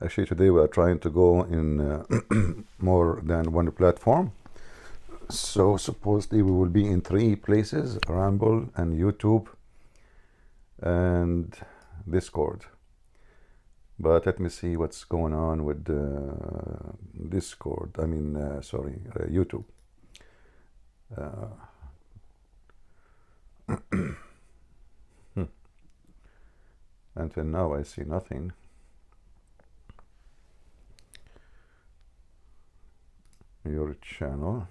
Actually, today we are trying to go in more than one platform. So supposedly we will be in 3 places: Rumble and YouTube and Discord. But let me see what's going on with Discord. I mean, YouTube. Until now, I see nothing. Your channel.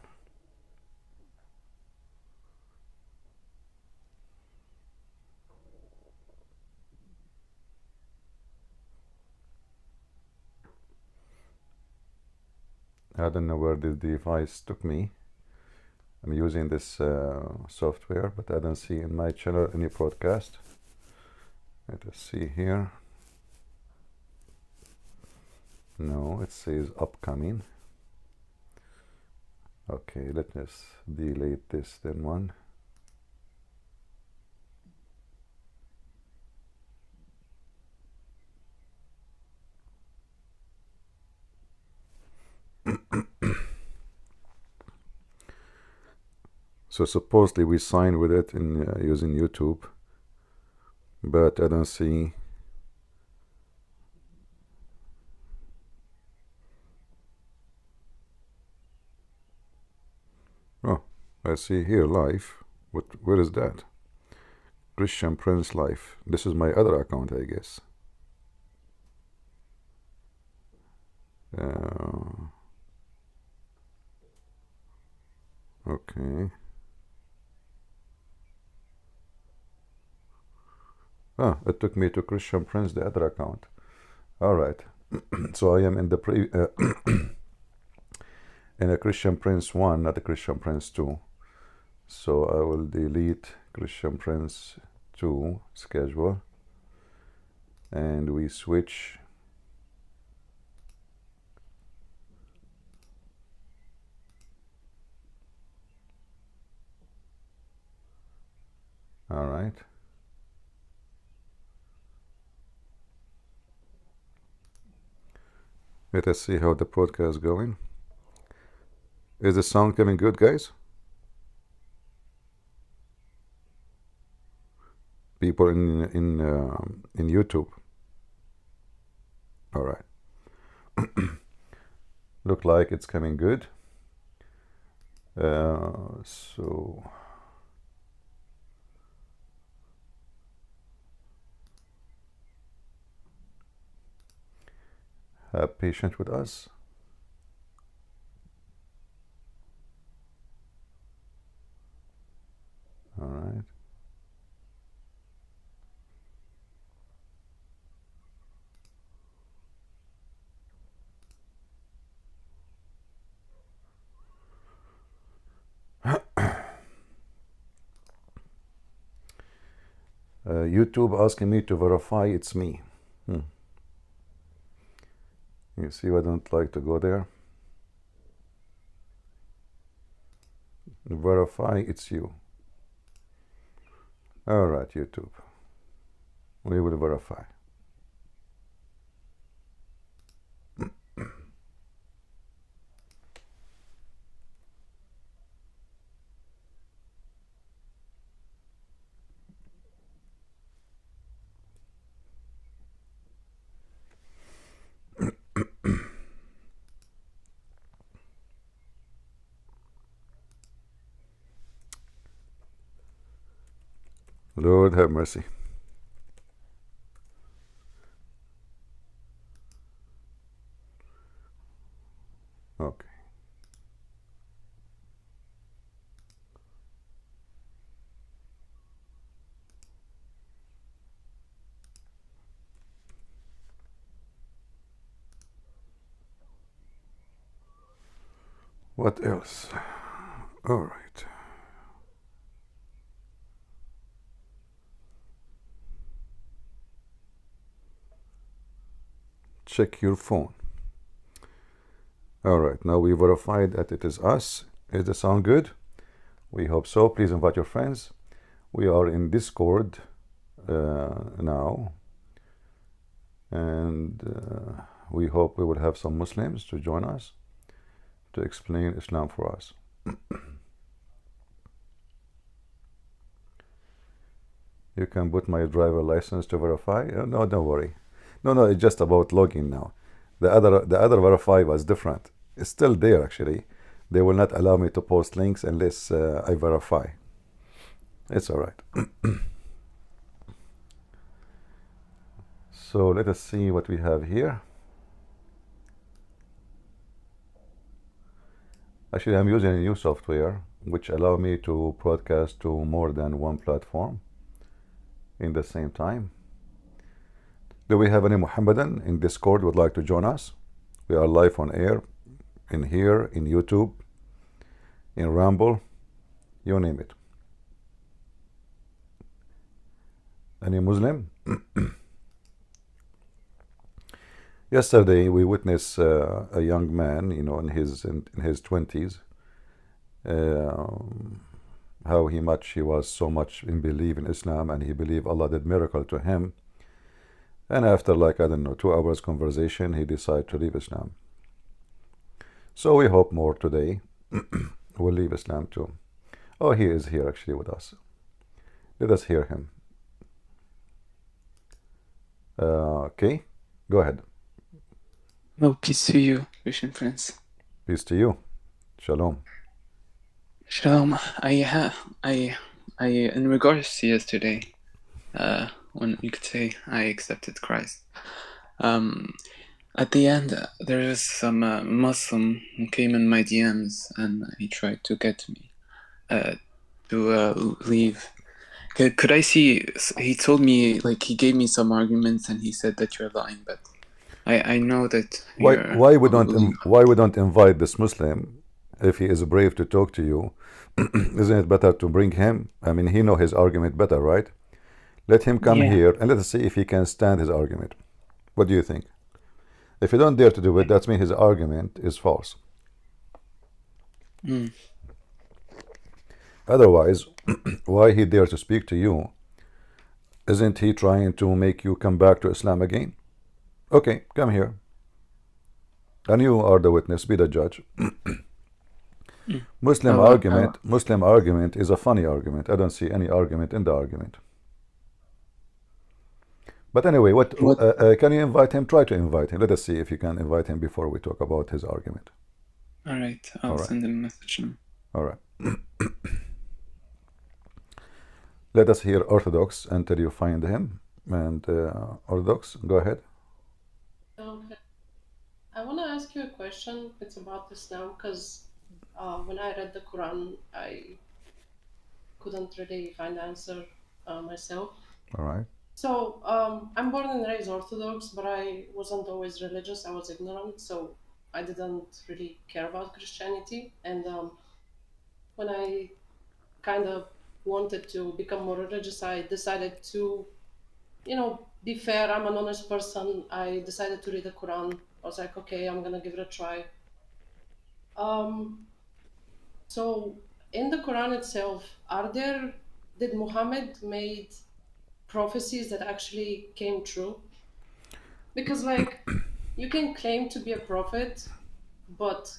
I don't know where this device took me. I'm using this software, but I don't see in my channel any broadcast. Let us see here. No, it says upcoming. Okay, let us delete this then one. So supposedly we signed with it in using YouTube, but I don't see. Oh, I see here live. Where is that? Christian Prince Life. This is my other account, I guess. Okay. Ah, it took me to Christian Prince, the other account. All right. So I am in the in a Christian Prince 1, not a Christian Prince 2. So I will delete Christian Prince 2 schedule, and we switch. All right. Let us see how the podcast is going. Is the sound coming good, guys? People in YouTube. All right. Look like it's coming good. So have patience with us. All right. YouTube asking me to verify it's me. You see, I don't like to go there. Verify it's you. All right, YouTube. We will verify. Lord have mercy. Okay. What else? All right. Check your phone. All right, now we verified that it is us. Is the sound good? We hope so. Please invite your friends. We are in Discord now. and we hope we will have some Muslims to join us to explain Islam for us. You can put my driver license to verify. No, don't worry. No, it's just about login now. The other verify was different. It's still there actually. They will not allow me to post links unless I verify. It's all right. So let us see what we have here. Actually, I'm using a new software which allow me to broadcast to more than one platform in the same time. Do we have any Muhammadan in Discord would like to join us? We are live on air, in here, in YouTube, in Rumble, you name it. Any Muslim? Yesterday we witnessed a young man, in his 20s, how he was so much in belief in Islam, and he believed Allah did miracle to him. And after 2 hours conversation, he decided to leave Islam. So we hope more today will leave Islam too. Oh, he is here actually with us. Let us hear him. Okay, go ahead. Oh, peace to you, Christian Prince. Peace to you. Shalom. Shalom. In regards to yesterday, when you could say I accepted Christ, at the end there was some Muslim who came in my DMs and he tried to get me to leave. Could I see? He told me, he gave me some arguments and he said that you're lying, but I know that why we don't invite this Muslim if he is brave to talk to you? Isn't it better to bring him? I mean, he know his argument better, right? Let him come here and let us see if he can stand his argument. What do you think? If you don't dare to do it, that means his argument is false. Otherwise, why he dare to speak to you? Isn't he trying to make you come back to Islam again? Okay, come here. And you are the witness, be the judge. Muslim argument is a funny argument. I don't see any argument in the argument. But anyway, can you invite him? Try to invite him. Let us see if you can invite him before we talk about his argument. All right, I'll send him a message now. All right. Let us hear Orthodox until you find him. And Orthodox, go ahead. Okay. I want to ask you a question. It's about Islam, because when I read the Quran, I couldn't really find the answer myself. All right. So I'm born and raised Orthodox, but I wasn't always religious. I was ignorant, so I didn't really care about Christianity. And when I kind of wanted to become more religious, I decided to, be fair. I'm an honest person. I decided to read the Quran. I was like, okay, I'm gonna give it a try. So in the Quran itself, did Muhammad made prophecies that actually came true? Because you can claim to be a prophet, but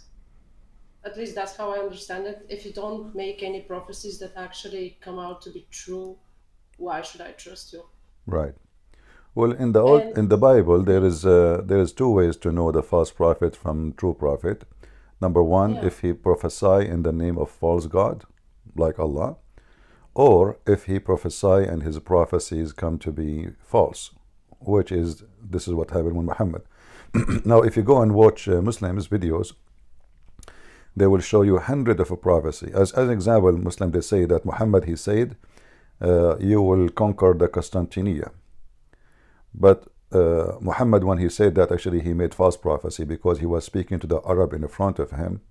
at least that's how I understand it. If you don't make any prophecies that actually come out to be true, why should I trust you? Right. Well, in the Bible, there is two ways to know the false prophet from true prophet. Number one, if he prophesy in the name of false god, like Allah, or if he prophesy and his prophecies come to be false, this is what happened with Muhammad. Now, if you go and watch Muslims videos, they will show you hundreds of prophecy. As an example, Muslim, they say that Muhammad, he said, you will conquer the Constantinia. But Muhammad, when he said that, actually he made false prophecy, because he was speaking to the Arab in front of him,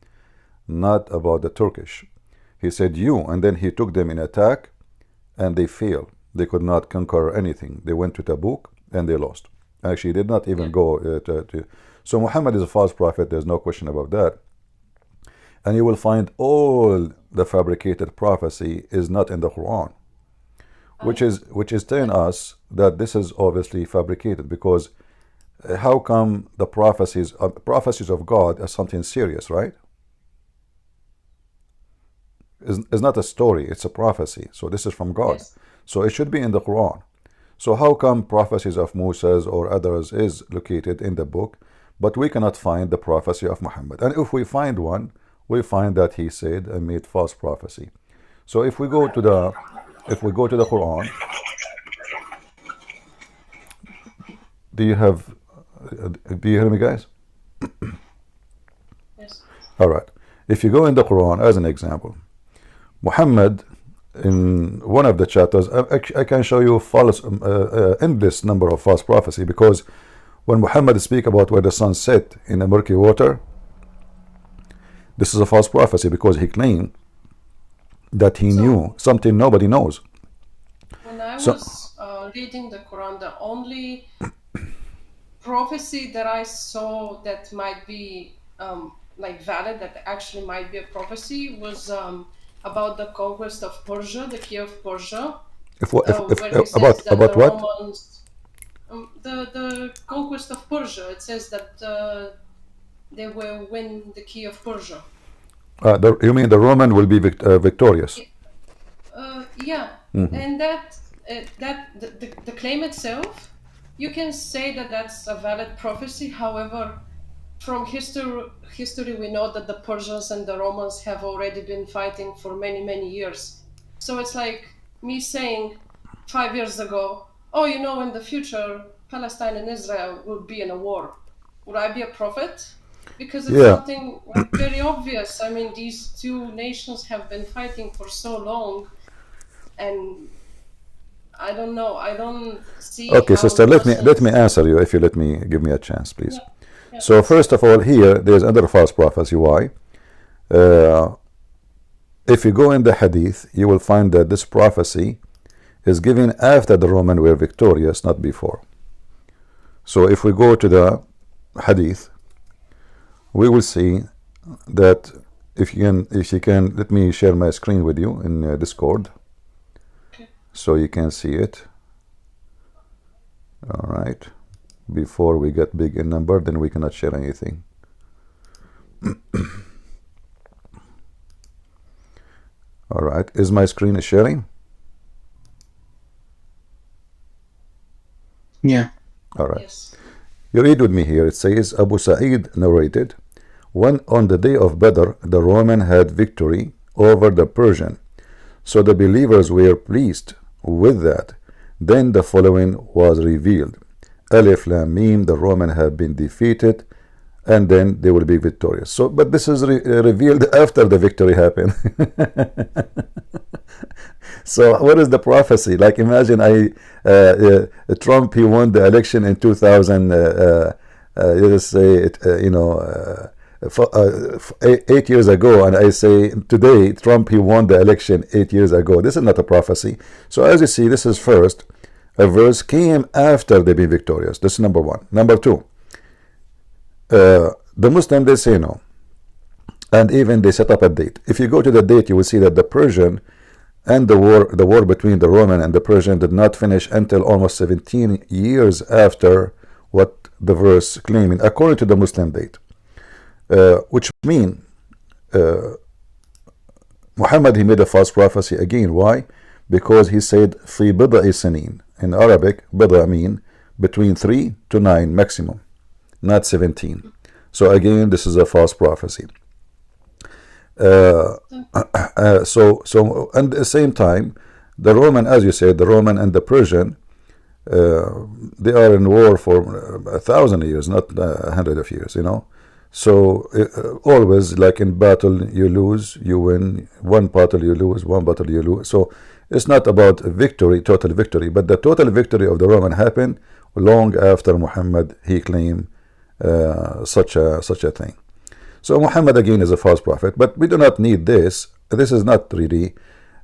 not about the Turkish. He said you, and then he took them in attack, and they failed. They could not conquer anything. They went to Tabuk and they lost. Actually, did not even go to. So Muhammad is a false prophet. There's no question about that. And you will find all the fabricated prophecy is not in the Quran, which is telling us that this is obviously fabricated, because how come the prophecies of God are something serious, right? It's not a story, it's a prophecy. So this is from God. Yes. So it should be in the Quran. So how come prophecies of Moses or others is located in the book, but we cannot find the prophecy of Muhammad? And if we find one, we find that he said and made false prophecy. So if we go to the Quran, do you hear me, guys? Yes. All right. If you go in the Quran as an example, Muhammad, in one of the chapters, I can show you false, endless number of false prophecy, because when Muhammad speak about where the sun set in the murky water, this is a false prophecy, because he claimed that he knew something nobody knows. When I was reading the Quran, the only prophecy that I saw that might be like valid, that actually might be a prophecy, was about the conquest of Persia, the key of Persia. Where he says that about the what? Romans, the conquest of Persia, it says that they will win the key of Persia. You mean the Roman will be victorious? Yeah, and that the claim itself, you can say that that's a valid prophecy. However, from history, we know that the Persians and the Romans have already been fighting for many years. So it's like me saying 5 years ago, oh, you know, in the future, Palestine and Israel will be in a war. Would I be a prophet? Because it's something like very obvious. I mean, these two nations have been fighting for so long, and I don't know. I don't see. Okay, how sister, let me answer you, if you let me give me a chance, please. Yeah. Yeah, so first of all, here there's another false prophecy. Why? If you go in the Hadith, you will find that this prophecy is given after the Romans were victorious, not before. So if we go to the Hadith, we will see that if you can, let me share my screen with you in Discord, so you can see it. All right. Before we get big in number, then we cannot share anything. All right. Is my screen sharing? Yeah. All right. Yes. You read with me here. It says, Abu Sa'id narrated, when on the day of Badr, the Roman had victory over the Persian. So the believers were pleased with that. Then the following was revealed. Alif Lam Mim, the Roman have been defeated, and then they will be victorious. So, but this is revealed after the victory happened. So what is the prophecy? Like, imagine Trump, he won the election in 2000, let's say, 8 years ago, and I say today, Trump, he won the election 8 years ago. This is not a prophecy. So as you see, this is first, a verse came after they be victorious. This is number one. Number two, the Muslim, they say no, and even they set up a date. If you go to the date, you will see that the Persian and the war between the Roman and the Persian did not finish until almost 17 years after what the verse claiming, according to the Muslim date. Which mean Muhammad, he made a false prophecy again. Why? Because he said fi bid'i sinin. In Arabic, bid'a mean between 3 to 9 maximum, not 17. So again, this is a false prophecy. So and at the same time, the Roman, as you said, the Roman and the Persian, they are in war for 1,000 years, not 100 of years, you know. So always, like in battle, you lose, you win. One battle you lose, one battle you lose. So it's not about victory, total victory, but the total victory of the Roman happened long after Muhammad, he claimed such a thing. So Muhammad again is a false prophet, but we do not need this. This is not really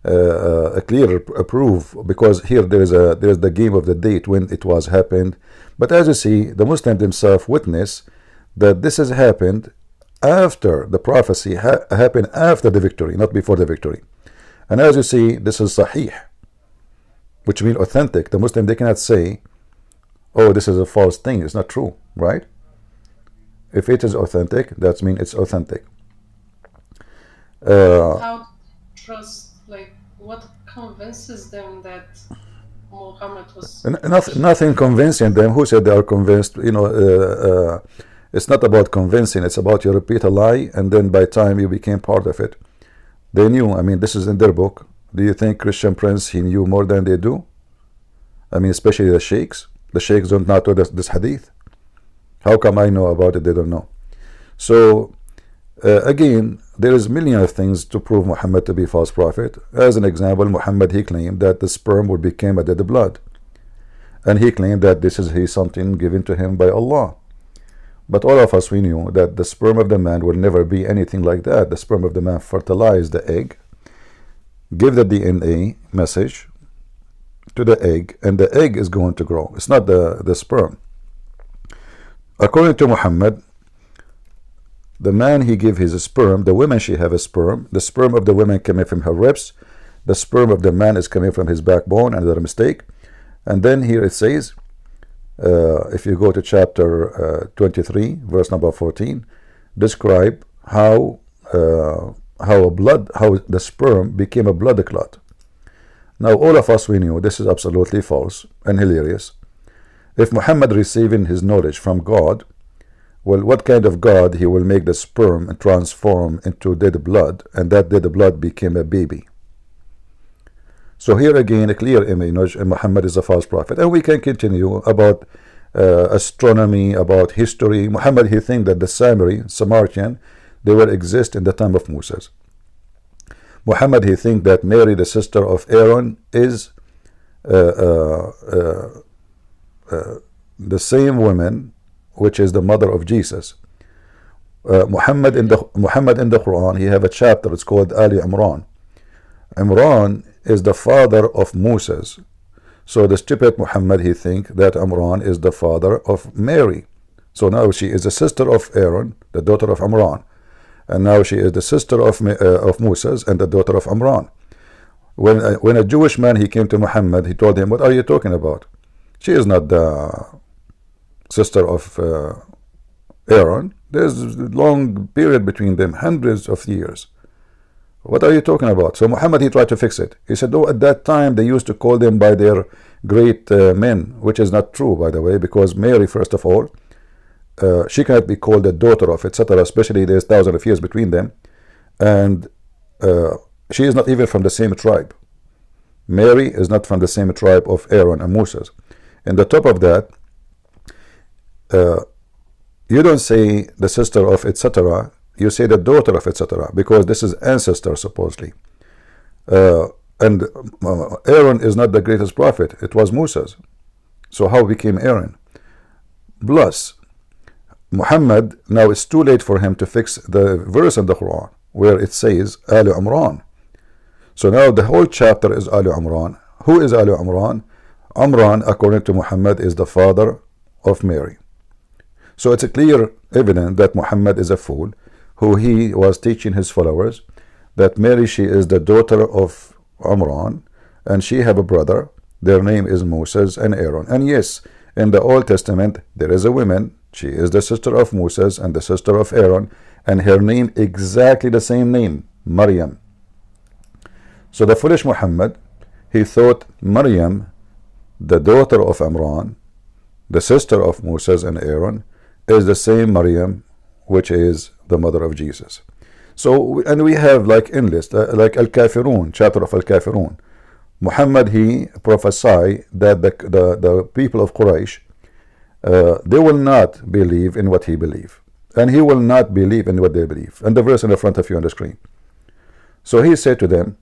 a clear proof, because here there is the game of the date when it was happened. But as you see, the Muslims themselves witness that this has happened after the prophecy happened after the victory, not before the victory. And as you see, this is sahih, which means authentic. The Muslim, they cannot say oh, this is a false thing, it's not true, right? If it is authentic, that means it's authentic. How to trust, like, what convinces them that Muhammad was... Nothing convincing them. Who said they are convinced? You know, it's not about convincing, it's about you repeat a lie, and then by time you became part of it. They knew, I mean, this is in their book. Do you think Christian Prince, he knew more than they do? I mean, especially the sheikhs. The sheikhs don't know this hadith. How come I know about it, they don't know? So, again, there is millions of things to prove Muhammad to be false prophet. As an example, Muhammad, he claimed that the sperm would become a dead blood. And he claimed that this is something given to him by Allah. But all of us, we knew that the sperm of the man will never be anything like that. The sperm of the man fertilize the egg, give the DNA message to the egg, and the egg is going to grow. It's not the sperm. According to Muhammad, the man, he give his sperm, the woman, she have a sperm. The sperm of the woman coming from her ribs. The sperm of the man is coming from his backbone, another mistake. And then here it says, if you go to chapter 23, verse number 14, describe how the sperm became a blood clot. Now, all of us, we knew this is absolutely false and hilarious. If Muhammad receiving his knowledge from God, well, what kind of God he will make the sperm transform into dead blood, and that dead blood became a baby? So here again, a clear image, and Muhammad is a false prophet. And we can continue about astronomy, about history. Muhammad, he think that the Samaritan, they will exist in the time of Moses. Muhammad, he think that Mary, the sister of Aaron, is the same woman which is the mother of Jesus. Muhammad in the Quran, he have a chapter, it's called Ali Imran. Imran is the father of Moses. So the stupid Muhammad, he think that Imran is the father of Mary. So now she is the sister of Aaron, the daughter of Imran, and now she is the sister of Moses and the daughter of Imran. When a Jewish man, he came to Muhammad, he told him, what are you talking about? She is not the sister of Aaron. There's a long period between them, hundreds of years. What are you talking about? So Muhammad, he tried to fix it. He said, oh, at that time they used to call them by their great men, which is not true, by the way, because Mary, first of all, she cannot be called the daughter of, etc., especially there's thousands of years between them, and she is not even from the same tribe. Mary is not from the same tribe of Aaron and Moses. And the top of that, you don't say the sister of, etc., you say the daughter of, etc., because this is ancestor, supposedly. And Aaron is not the greatest prophet, it was Moses. So how became Aaron? Plus, Muhammad, now it's too late for him to fix the verse in the Quran where it says Ali Imran. So now the whole chapter is Ali Imran. Who is Ali Imran? Imran, according to Muhammad, is the father of Mary. So it's a clear evidence that Muhammad is a fool, who he was teaching his followers that Mary, she is the daughter of Imran, and she have a brother, their name is Moses and Aaron. And yes, in the Old Testament there is a woman, she is the sister of Moses and the sister of Aaron, and her name exactly the same name, Maryam. So the foolish Muhammad, he thought Maryam, the daughter of Imran, the sister of Moses and Aaron, is the same Maryam which is the mother of Jesus. So, and we have like endless, like Al-Kafirun, chapter of Al-Kafirun. Muhammad, he prophesied that the people of Quraysh, they will not believe in what he believe, and he will not believe in what they believe. And the verse in the front of you on the screen. So he said to them,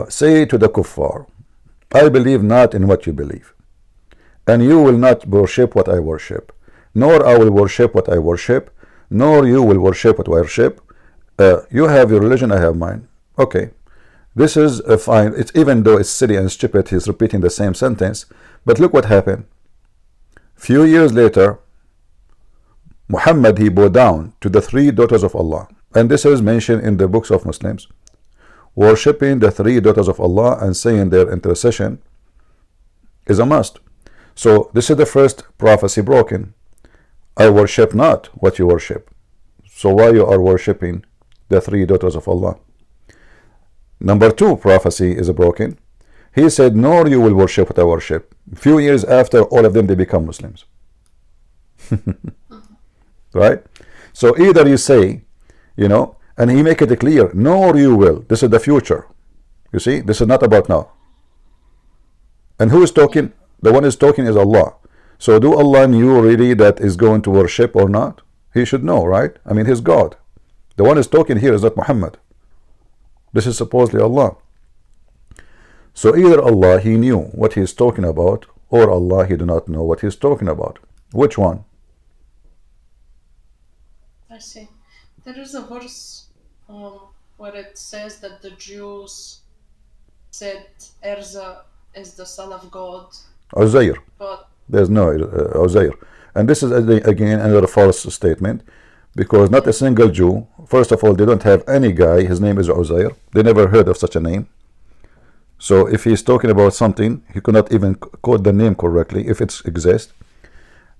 say to the kuffar, I believe not in what you believe, and you will not worship what I worship, nor I will worship what I worship, nor you will worship what I worship. You have your religion, I have mine. Okay, this is fine. It's, even though it's silly and stupid, he's repeating the same sentence, but look what happened. Few years later, Muhammad, he bowed down to the three daughters of Allah, and this is mentioned in the books of Muslims, worshipping the three daughters of Allah and saying their intercession is a must. So this is the first prophecy broken. I worship not what you worship. So why you are worshipping the three daughters of Allah? Number two prophecy is broken. He said, nor you will worship what I worship. Few years after, all of them, they become Muslims. Right? So either you say, and he make it clear, nor you will. This is the future. You see, this is not about now. And who is talking? The one who is talking is Allah. So do Allah knew really that is going to worship or not? He should know, right? I mean, he's God. The one who is talking here is not Muhammad. This is supposedly Allah. So either Allah, he knew what he is talking about, or Allah, he do not know what he is talking about. Which one? I see. There is a verse where it says that the Jews said Erza is the son of God. Azhar. But there's no Azhar. And this is again another false statement, because not a single Jew, first of all, they don't have any guy, his name is Azhar. They never heard of such a name. So if he's talking about something, he could not even quote the name correctly if it exists.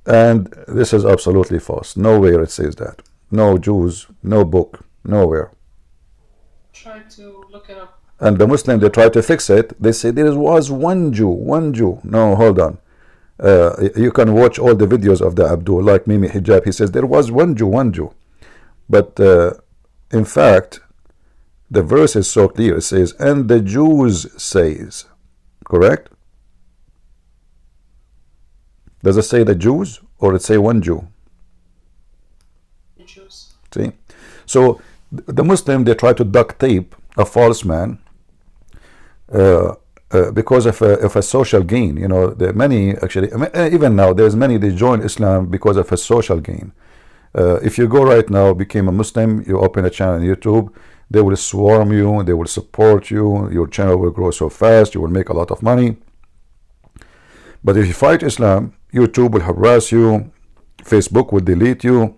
And this is absolutely false. Nowhere it says that. No Jews, no book, nowhere. Try to look it up. And the Muslim, they try to fix it. They say there was one Jew, one Jew. No, hold on. You can watch all the videos of the Abdul, like Mimi Hijab. He says there was one Jew, one Jew. But in fact, the verse is so clear. It says, and the Jews says. Correct? Does it say the Jews or it say one Jew? The Jews. See? So the Muslim, they try to duct tape a false man because of a social gain. There are many, actually, even now, there's many, they join Islam because of a social gain. If you go right now, became a Muslim, you open a channel on YouTube, they will swarm you, they will support you, your channel will grow so fast, you will make a lot of money. But if you fight Islam, YouTube will harass you, Facebook will delete you.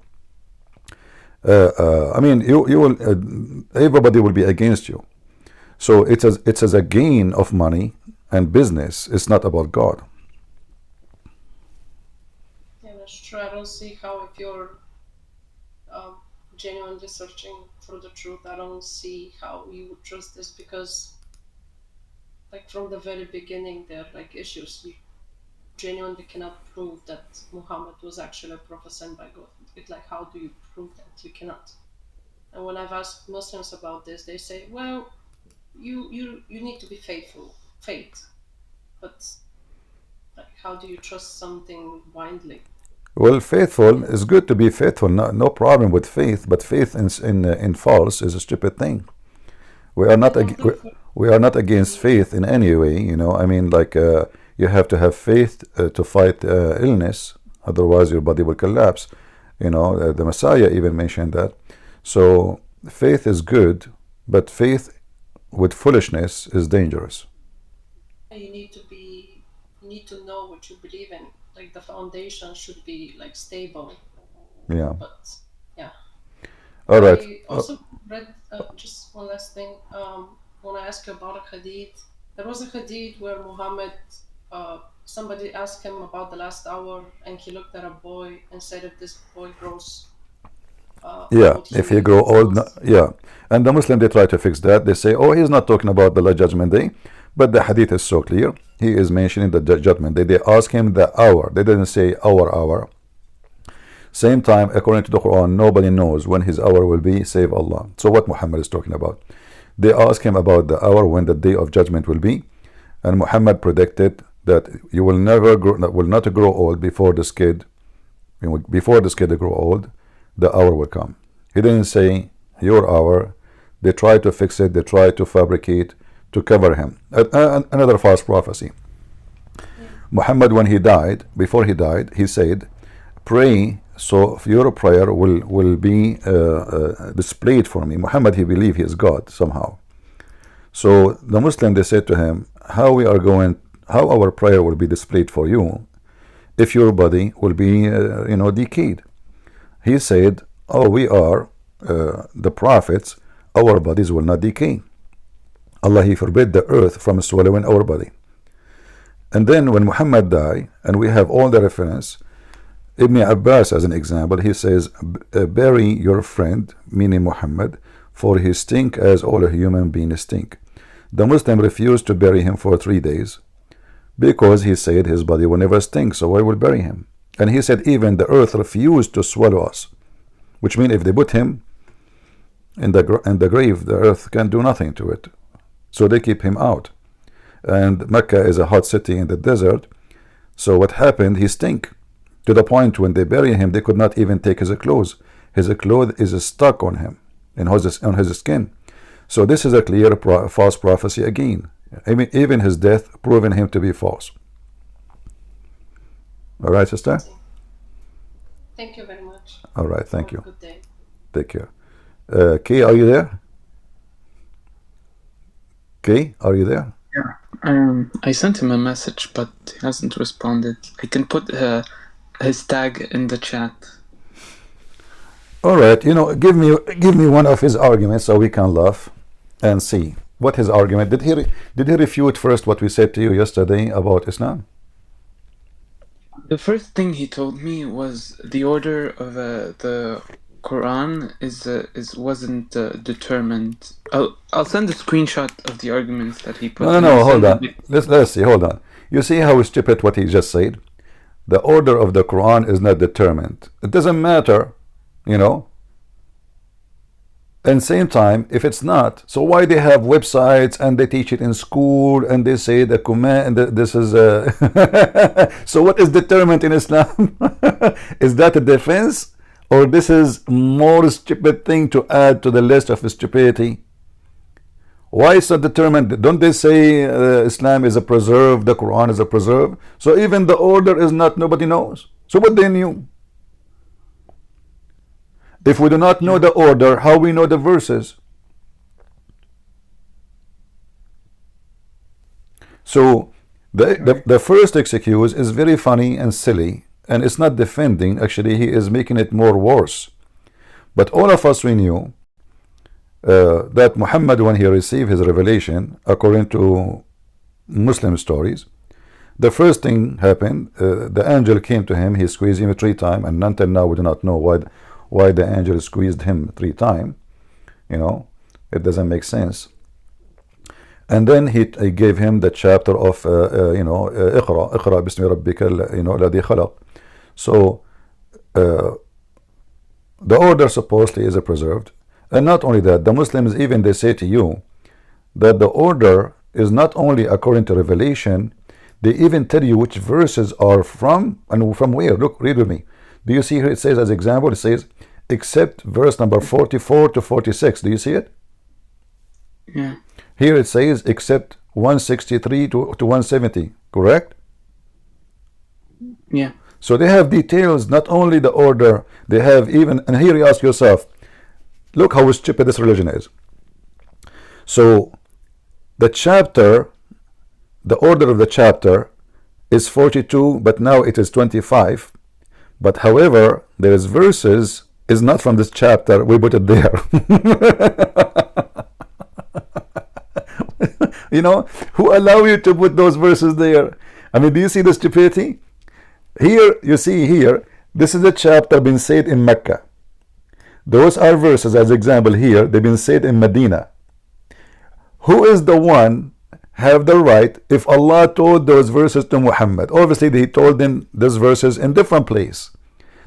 I mean, you will, everybody will be against you. So it's as a gain of money and business. It's not about God. Yeah, that's true. I don't see how, if you're genuinely searching for the truth, I don't see how you would trust this, because like from the very beginning there are like issues. You genuinely cannot prove that Muhammad was actually a prophet sent by God. It's like, how do you prove that? You cannot. And when I've asked Muslims about this, they say, well, you need to be faithful, faith. But like, how do you trust something blindly? Well, faithful is good to be faithful. No problem with faith, but faith in false is a stupid thing. We are not we are not against faith in any way. I mean, like you have to have faith to fight illness, otherwise your body will collapse. The Messiah even mentioned that. So faith is good, but faith with foolishness is dangerous. You need to know what you believe in. Like, the foundation should be like stable. Yeah. But yeah. All right. I also read just one last thing. When I asked you about a hadith, there was a hadith where Muhammad, somebody asked him about the last hour, and he looked at a boy and said, if this boy grows yeah, if he grow old, yeah. And the Muslim, they try to fix that. They say, oh, he's not talking about the judgment day. But the hadith is so clear. He is mentioning the judgment day. They ask him the hour. They didn't say our hour. Same time, according to the Quran, nobody knows when his hour will be save Allah. So what Muhammad is talking about? They ask him about the hour when the day of judgment will be. And Muhammad predicted that you will not grow old before this kid. Before this kid grow old, the hour will come. He didn't say your hour. They try to fix it. They try to fabricate to cover him. Another false prophecy. Muhammad, when he died, before he died, he said, pray so your prayer will be displayed for me. Muhammad, he believed he is God somehow. So the Muslim, they said to him, how our prayer will be displayed for you if your body will be decayed. He said, oh, we are the prophets, our bodies will not decay. Allah, he forbid the earth from swallowing our body. And then when Muhammad died, and we have all the reference, Ibn Abbas as an example, he says, bury your friend, meaning Muhammad, for he stink as all human beings stink. The Muslim refused to bury him for 3 days because he said his body will never stink, so I will bury him. And he said even the earth refused to swallow us, which means if they put him in the grave, the earth can do nothing to it, so they keep him out. And Mecca is a hot city in the desert, so what happened, he stink to the point when they bury him they could not even take his clothes. His clothes is stuck on him, on his skin. So this is a clear false prophecy again. I mean, even his death proven him to be false. All right, sister? Thank you very much. All right, thank you. Good day. Take care. Kay, are you there? Kay, are you there? Yeah. I sent him a message, but he hasn't responded. I can put his tag in the chat. All right, you know, give me one of his arguments so we can laugh and see what his argument. Did he refute first what we said to you yesterday about Islam? The first thing he told me was the order of the Quran wasn't determined. I'll send a screenshot of the arguments that he put. No, hold on. Let's see. Hold on. You see how stupid what he just said? The order of the Quran is not determined. It doesn't matter, you know. And same time, if it's not, so why they have websites and they teach it in school and they say the command and this is so what is determined in Islam? Is that a defense, or this is more stupid thing to add to the list of stupidity? Why is it determined? Don't they say Islam is a preserve, the Quran is a preserve? So even the order is not, nobody knows. So what they knew? If we do not know the order, how we know the verses? So the first excuse is very funny and silly, and it's not defending. Actually, he is making it more worse. But all of us, we knew that Muhammad, when he received his revelation, according to Muslim stories, the first thing happened, the angel came to him, he squeezed him 3 times, and until now we do not know why the angel squeezed him 3 times. You know, it doesn't make sense. And then he gave him the chapter of اقرأ باسم ربك الذي خلق. So the order supposedly is preserved. And not only that, the Muslims even they say to you that the order is not only according to revelation, they even tell you which verses are from and from where. Look, read with me. Do you see here it says as example, it says except verse number 44 to 46. Do you see it? Yeah. Here it says except 163 to 170, correct? Yeah. So they have details, not only the order, they have even, and here you ask yourself, look how stupid this religion is. So the chapter, the order of the chapter is 42, but now it is 25. But however, there is verses is not from this chapter, we put it there. You know, who allow you to put those verses there? I mean, do you see the stupidity? Here, you see here, this is a chapter been said in Mecca. Those are verses, as example here, they've been said in Medina. Who is the one have the right if Allah told those verses to Muhammad? Obviously, he told them those verses in different place,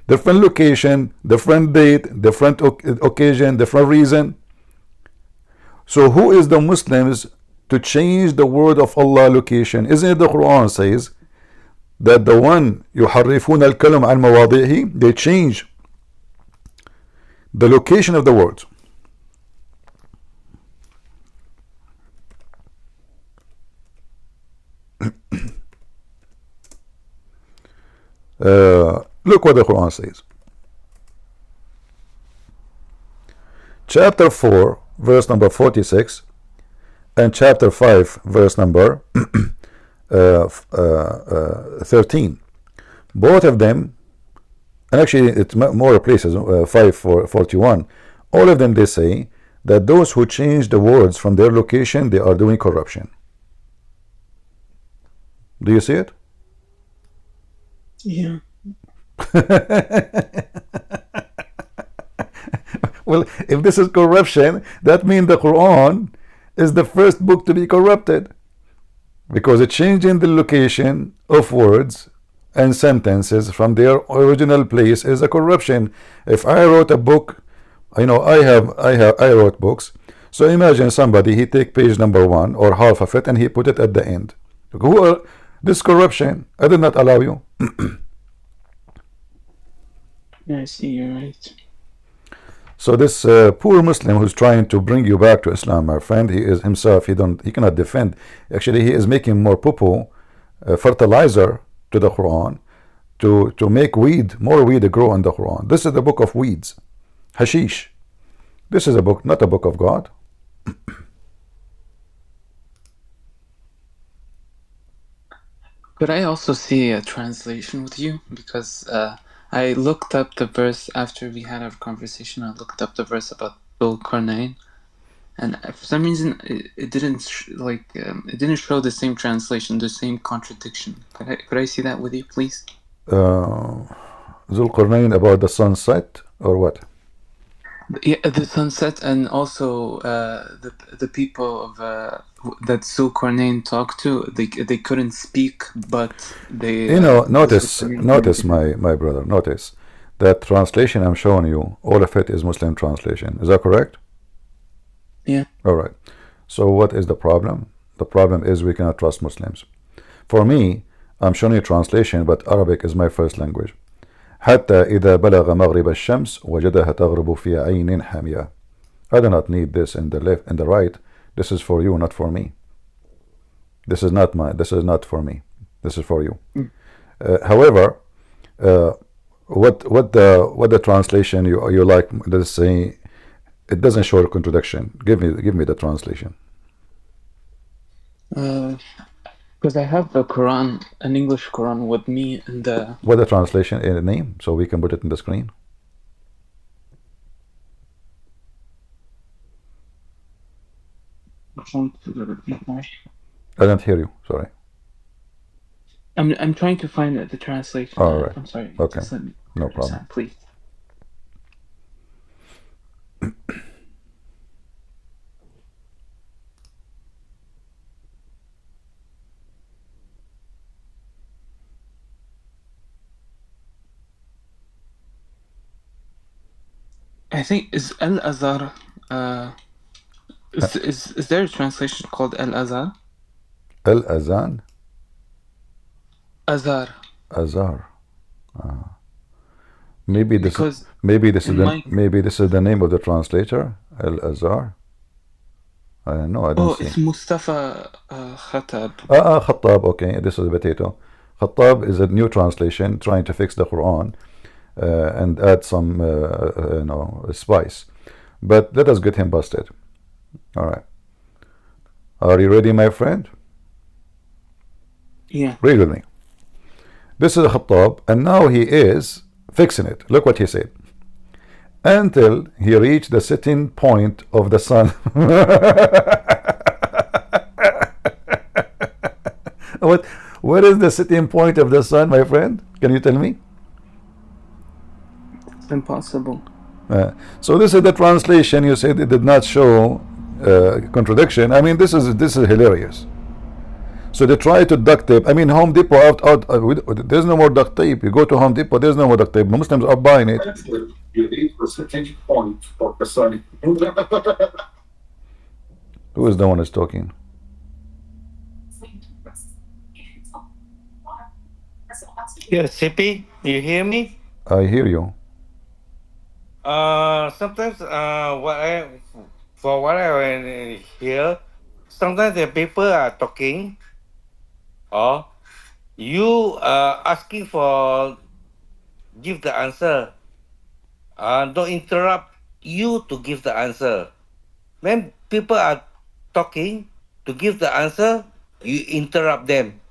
different location, different date, different occasion, different reason. So who is the Muslims to change the word of Allah location? Isn't it the Quran says that the one يحرفون الكلم عن مواضعه, they change the location of the words. Look what the Quran says. Chapter 4 verse number 46 and chapter 5 verse number 13, both of them, and actually it's more places, 5:41, all of them they say that those who change the words from their location, they are doing corruption. Do you see it? Yeah. Well, if this is corruption, that means the Quran is the first book to be corrupted, because it's changing the location of words and sentences from their original place is a corruption. If I wrote a book, I wrote books. So imagine somebody, he take page number 1 or half of it and he put it at the end. This corruption. I did not allow you. Yeah, I see, you're right. So this poor Muslim who's trying to bring you back to Islam, my friend, he is himself, he cannot defend. Actually, he is making more poo-poo, fertilizer to the Quran, to make more weed grow in the Quran. This is the book of weeds, hashish. This is a book, not a book of God. Could I also see a translation with you? Because I looked up the verse after we had our conversation. I looked up the verse about Dhul Qarnayn, and for some reason it didn't it didn't show the same translation, the same contradiction. Could I see that with you, please? Dhul Qarnayn about the sunset or what? Yeah, the sunset, and also the people of that Dhul Qarnayn talked to. They couldn't speak, but they. Notice, my brother. Notice that translation I'm showing you. All of it is Muslim translation. Is that correct? Yeah. All right. So what is the problem? The problem is we cannot trust Muslims. For me, I'm showing you translation, but Arabic is my first language. حتى إذا بلغ مغرب الشمس وجدها تغرب في عين حامية. I do not need this in the left and the right. This is for you, not for me. This is not for me. This is for you. However, what the translation you like? Let's say it doesn't show a contradiction. Give me the translation. Because I have the Quran, an English Quran with me, and the. What the translation in the name, so we can put it in the screen. I don't hear you. Sorry. I'm trying to find the translation. All right. I'm sorry. Okay. Just let me No problem. please. I think is Al-Azhar. Is there a translation called Al-Azhar? Al-Azan? Azhar. Azhar. Maybe this Because is maybe this is the name of the translator. Al-Azhar. I don't know. I don't see. It's Mustafa Khattab. Khattab. Okay, this is a potato. Khattab is a new translation trying to fix the Quran and add some spice. But let us get him busted. All right. Are you ready, my friend? Yeah. Read with me. This is Khattab, and now he is fixing it. Look what he said. Until he reached the setting point of the sun. What is the setting point of the sun, my friend? Can you tell me? It's impossible. So this is the translation. You said it did not show contradiction. I mean, this is hilarious. So they try to duct tape. I mean, Home Depot there's no more duct tape. You go to Home Depot, there's no more duct tape. The Muslims are buying it. You need the setting point of the sun. Who is the one who's talking? Yeah, CP, you hear me? I hear you. Sometimes what I hear, sometimes the people are talking, or you asking for give the answer. Don't interrupt you to give the answer. When people are talking to give the answer, you interrupt them.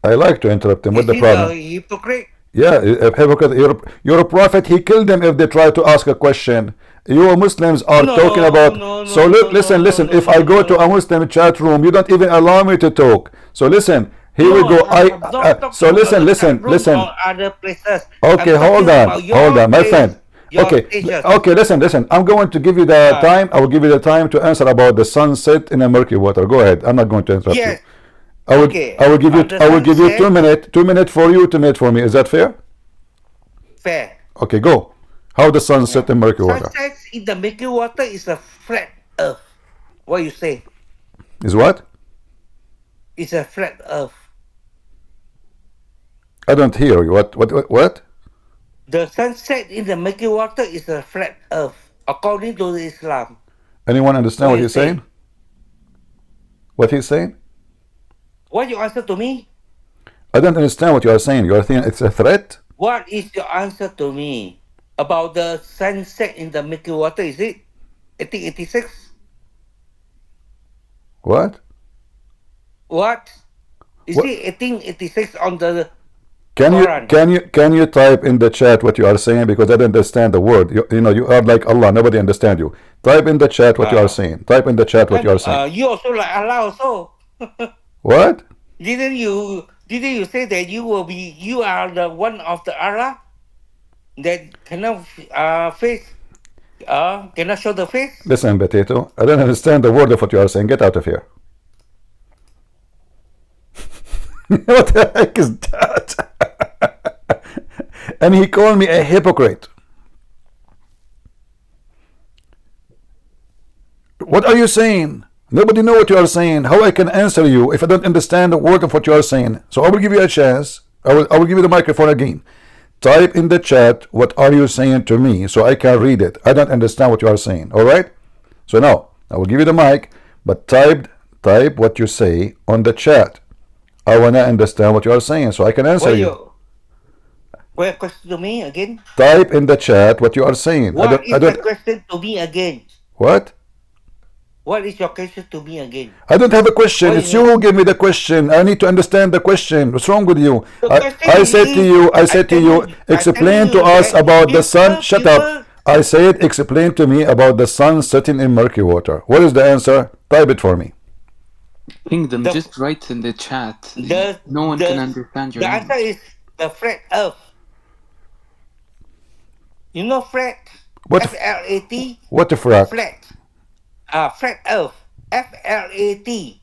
I like to interrupt them. What's the problem? Is he a hypocrite? Yeah, hypocrite. You're a prophet. He killed them if they try to ask a question. You Muslims are talking about. Listen. If I go to a Muslim chat room, you don't even allow me to talk. So listen. Here we go. I'm not talking So listen, about listen, room listen. or other places. Okay, I'm hold talking on, about your hold on, my place, friend. your Okay, stations. okay, listen. I'm going to give you the time. I will give you the time to answer about the sunset in a murky water. Go ahead. I'm not going to interrupt you. Yes. I will. Okay. I will give you. The I will give you sunset, 2 minutes. 2 minutes for you. 2 minutes for me. Is that fair? fair. Okay, go. How the sun set in murky water? Sunset in the Milky Water is a flat Earth. What you say? Is what? It's a flat Earth. I don't hear you. What? The sunset in the Milky Water is a flat Earth, according to Islam. Anyone understand What what you he's say? saying? What he's saying? What you answer to me? I don't understand what you are saying. You are saying it's a threat? What is your answer to me about the sunset in the Milky Water? Is it 1886? What? What? Is What? it 1886 on the Can Koran? you type in the chat what you are saying, because I don't understand the word. You are like Allah. Nobody understand you. Type in the chat what you are saying. Type in the chat what you are saying. You also like Allah also. What? Didn't you say that you are the one of the Allah that cannot face cannot show the face? Listen, Potato. I don't understand the word of what you are saying. Get out of here. What the heck is that? And he called me a hypocrite. What are you saying? Nobody know what you are saying. How I can answer you if I don't understand a word of what you are saying? So I will give you a chance. I will give you the microphone again. Type in the chat what are you saying to me so I can read it. I don't understand what you are saying. All right? So now I will give you the mic, but type what you say on the chat. I wanna understand what you are saying so I can answer you. What question to me again? Type in the chat what you are saying. What is the question to me again? What? What is your question to me again? I don't have a question. It's you who gave me the question. I need to understand the question. What's wrong with you? I said to you, explain to us about the sun. Shut up. I said, explain to me about the sun setting in murky water. What is the answer? Type it for me. Kingdom, just write in the chat. No one can understand your The answer is the flat Earth. You know flat? F-L-A-T? What the flat? Flat. Flat Earth. F-L-A-T.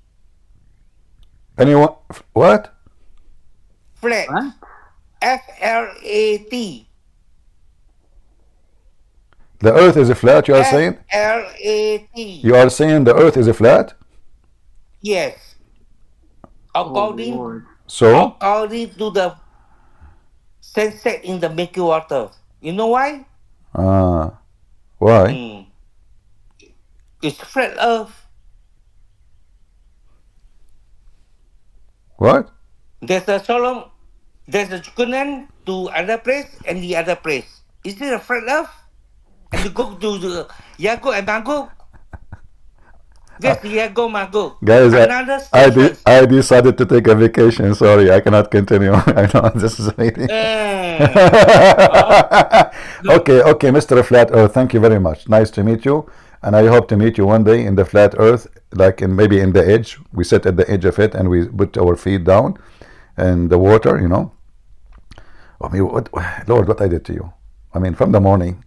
Anyone? What? Flat. What? F-L-A-T. The earth is a flat, you are saying? F-L-A-T. You are saying the earth is a flat? Yes. According to the sunset in the Milky Water. You know why? Why? It's flat Earth. What? There's a Quinn to other place and the other place. Is it a flat Earth? And you go to the Yago and Mago? That's Yago Mago. Guys, I decided to take a vacation. Sorry, I cannot continue. I know, I'm just waiting. Okay, Mr. Flat Earth, thank you very much. Nice to meet you. And I hope to meet you one day in the flat earth, like maybe in the edge. We sit at the edge of it and we put our feet down in the water, I mean, Lord, what I did to you. I mean, from the morning.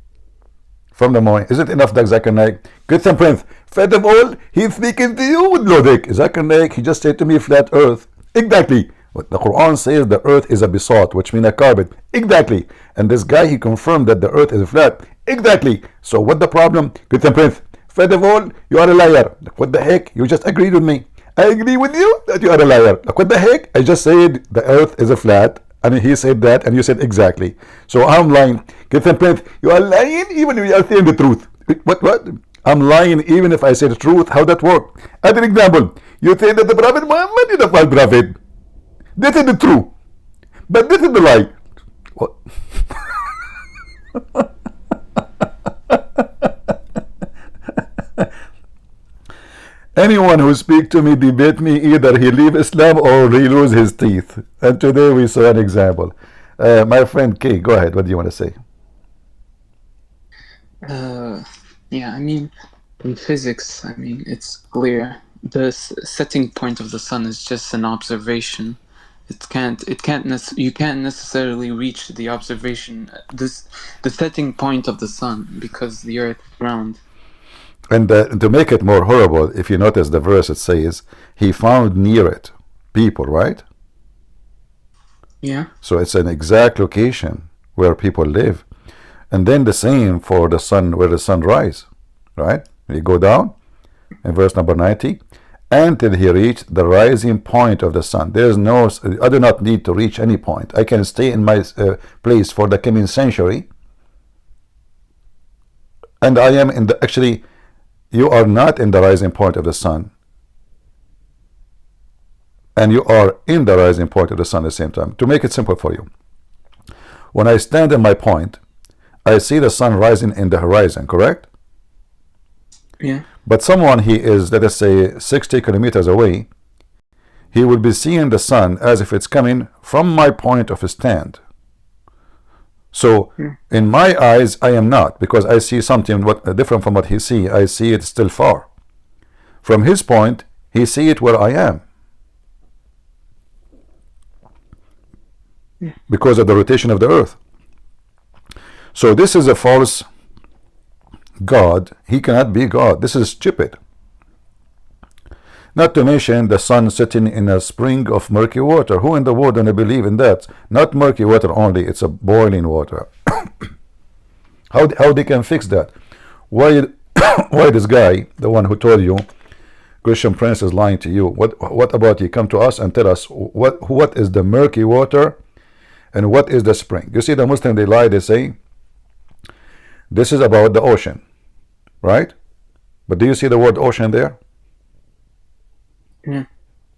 Is it enough that Zakir Naik? Good Prince. First of all, he's speaking to you with logic. Zakir Naik, he just said to me flat earth. Exactly. What the Quran says, the earth is a bisat, which means a carpet. Exactly. And this guy, he confirmed that the earth is flat. Exactly. So what the problem? Good Prince. First of all, you are a liar. Like, what the heck? You just agreed with me. I agree with you that you are a liar. Like, what the heck? I just said the earth is a flat. And he said that, and you said exactly. So I'm lying. Good Prince, you are lying even if you are saying the truth. What? I'm lying even if I say the truth. How that work? As an example, you say that the Prophet Muhammad is a false prophet. This is the truth. But this is the lie. What? Anyone who speaks to me, debate me, either he leave Islam or he lose his teeth. And today we saw an example. My friend K, go ahead. What do you want to say? Yeah, I mean, in physics, I mean, it's clear. The setting point of the sun is just an observation You can't necessarily reach the observation, the setting point of the sun, because the earth is round. And to make it more horrible, if you notice the verse, it says he found near it people, right? Yeah. So it's an exact location where people live. And then the same for the sun, where the sun rises, right? You go down in verse number 90, until he reached the rising point of the sun. There's no, I do not need to reach any point. I can stay in my place for the coming century, and I am in the, actually, you are not in the rising point of the sun, and you are in the rising point of the sun at the same time. To make it simple for you, when I stand in my point, I see the sun rising in the horizon, correct? Yeah. But someone, he is, let us say, 60 kilometers away, he will be seeing the sun as if it's coming from my point of stand. So in my eyes, I am not, because I see something different from what he see. I see it still far. From his point, he see it where I am, because of the rotation of the earth. So this is a false God. He cannot be God. This is stupid. Not to mention the sun sitting in a spring of murky water. Who in the world don't believe in that? Not murky water only, it's a boiling water. How they can fix that? Why why this guy, the one who told you Christian Prince is lying to you? What about you come to us and tell us what is the murky water and what is the spring? You see, the Muslim, they lie, they say this is about the ocean, right? But do you see the word ocean there? Yeah.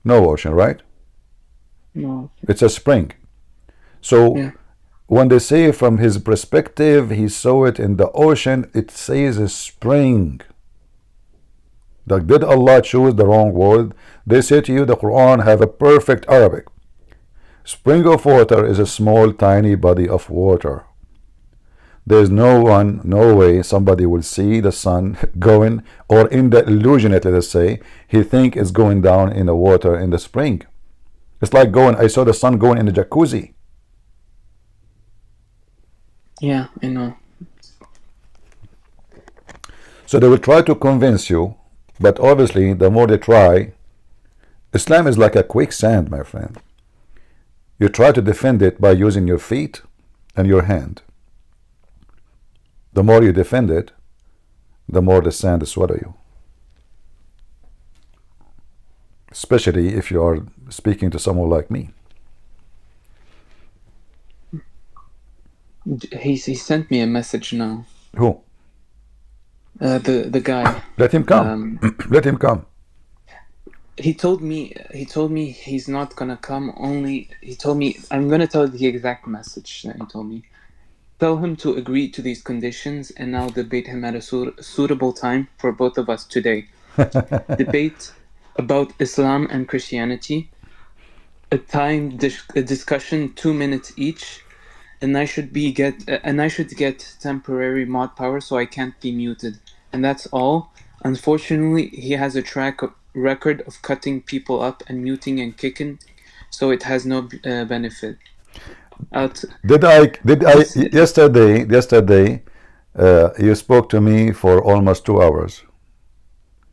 No ocean, right? No. It's a spring. So when they say from his perspective he saw it in the ocean, it says a spring. Like, did Allah choose the wrong word? They say to you the Quran have a perfect Arabic. Spring of water is a small tiny body of water. There's no way somebody will see the sun going, or in the illusion, let us say, he think it's going down in the water in the spring. It's like going, I saw the sun going in the jacuzzi. Yeah, I know. So they will try to convince you, but obviously the more they try, Islam is like a quicksand, my friend. You try to defend it by using your feet and your hand. The more you defend it, the more the sand will swallow you. Especially if you are speaking to someone like me. He sent me a message now. Who? The guy. Let him come. Let him come. He told me he's not gonna come. He told me, I'm gonna tell the exact message that he told me. Tell him to agree to these conditions, and I'll debate him at a suitable time for both of us today. Debate about Islam and Christianity. A discussion 2 minutes each, and I should get temporary mod power so I can't be muted. And that's all. Unfortunately, he has a record of cutting people up and muting and kicking, so it has no benefit. Did I yesterday you spoke to me for almost 2 hours.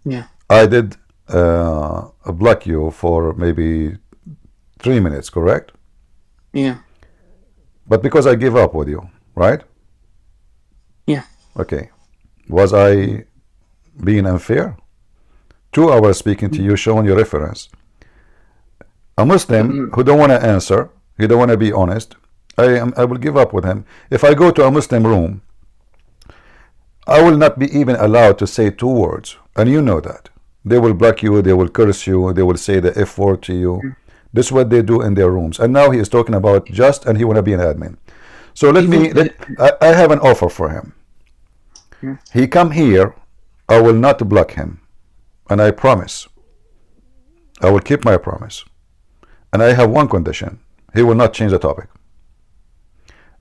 Yeah. I did block you for maybe 3 minutes, correct? Yeah. But because I gave up with you, right? Yeah. Okay. Was I being unfair? 2 hours speaking to you, showing your reference. A Muslim who don't want to answer, he don't want to be honest, I will give up with him. If I go to a Muslim room, I will not be even allowed to say 2 words, and you know that. They will block you, they will curse you, they will say the F word to you. This is what they do in their rooms. And now he is talking about just, and he want to be an admin. So I have an offer for him. He come here, I will not block him, and I promise I will keep my promise. And I have one condition: he will not change the topic.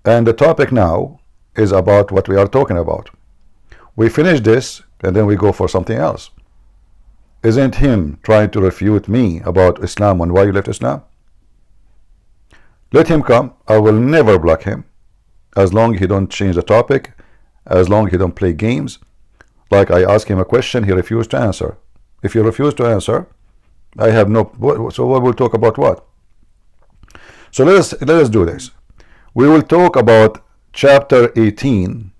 And the topic now is about what we are talking about. We finish this and then we go for something else. Isn't him trying to refute me about Islam and why you left Islam? Let him come. I will never block him, as long as he don't change the topic, as long as he don't play games. Like I ask him a question, he refused to answer. If you refuse to answer, I have no. So what we'll talk about what? So let us do this. We will talk about chapter 18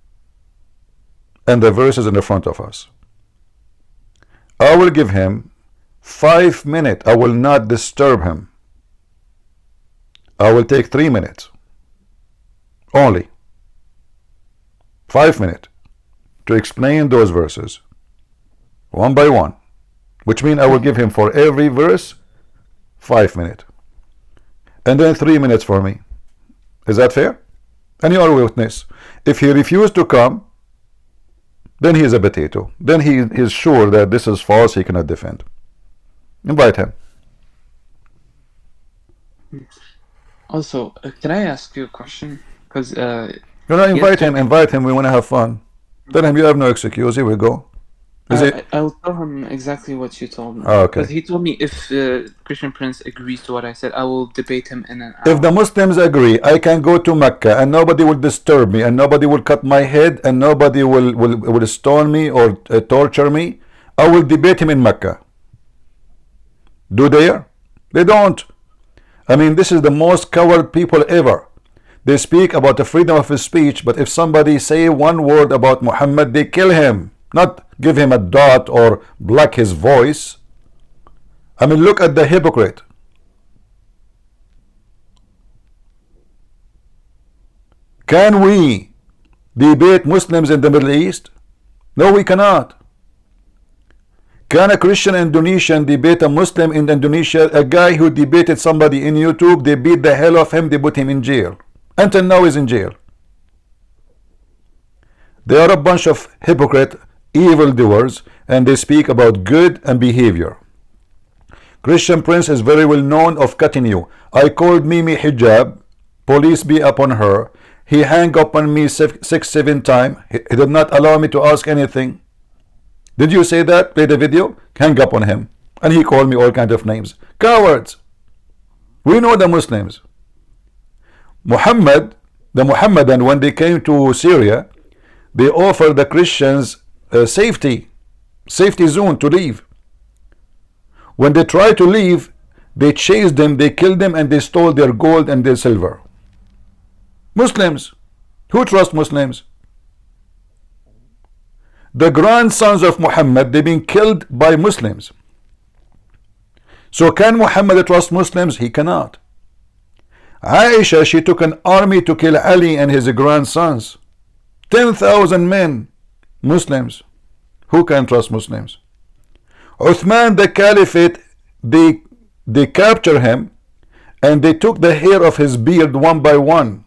and the verses in the front of us. I will give him 5 minutes. I will not disturb him. I will take 3 minutes only. 5 minutes to explain those verses one by one, which means I will give him for every verse 5 minutes, and then 3 minutes for me. Is that fair? And you are a witness. If he refused to come, then he is a potato. Then he is sure that this is false, he cannot defend. Invite him. Also, can I ask you a question? Because Invite him. We want to have fun. Tell him you have no excuse. Here we go. I'll tell him exactly what you told me. Okay. Because he told me if Christian Prince agrees to what I said, I will debate him in an hour. If the Muslims agree, I can go to Mecca and nobody will disturb me and nobody will cut my head and nobody will stone me or torture me. I will debate him in Mecca. Do they? They don't. I mean, this is the most coward people ever. They speak about the freedom of his speech, but if somebody say one word about Muhammad, they kill him, not give him a dot or block his voice. I mean, look at the hypocrite. Can we debate Muslims in the Middle East? No, we cannot. Can a Christian Indonesian debate a Muslim in Indonesia? A guy who debated somebody in YouTube, they beat the hell of him, they put him in jail. Until now he's in jail. They are a bunch of hypocrite evildoers, and they speak about good and behavior. Christian Prince is very well known of cutting you. I called Mimi Hijab, police be upon her. He hang up on me 6-7 times. He did not allow me to ask anything. Did you say that? Play the video. Hang up on him. And he called me all kinds of names. Cowards. We know the Muslims. Muhammad, the Muhammadan, when they came to Syria, they offered the Christians a safety zone to leave. When they tried to leave, they chased them, they killed them, and they stole their gold and their silver. Muslims. Who trust Muslims? The grandsons of Muhammad, they've been killed by Muslims. So can Muhammad trust Muslims? He cannot. Aisha, she took an army to kill Ali and his grandsons. 10,000 men, Muslims. Who can trust Muslims? Uthman, the Caliphate, they captured him and they took the hair of his beard one by one,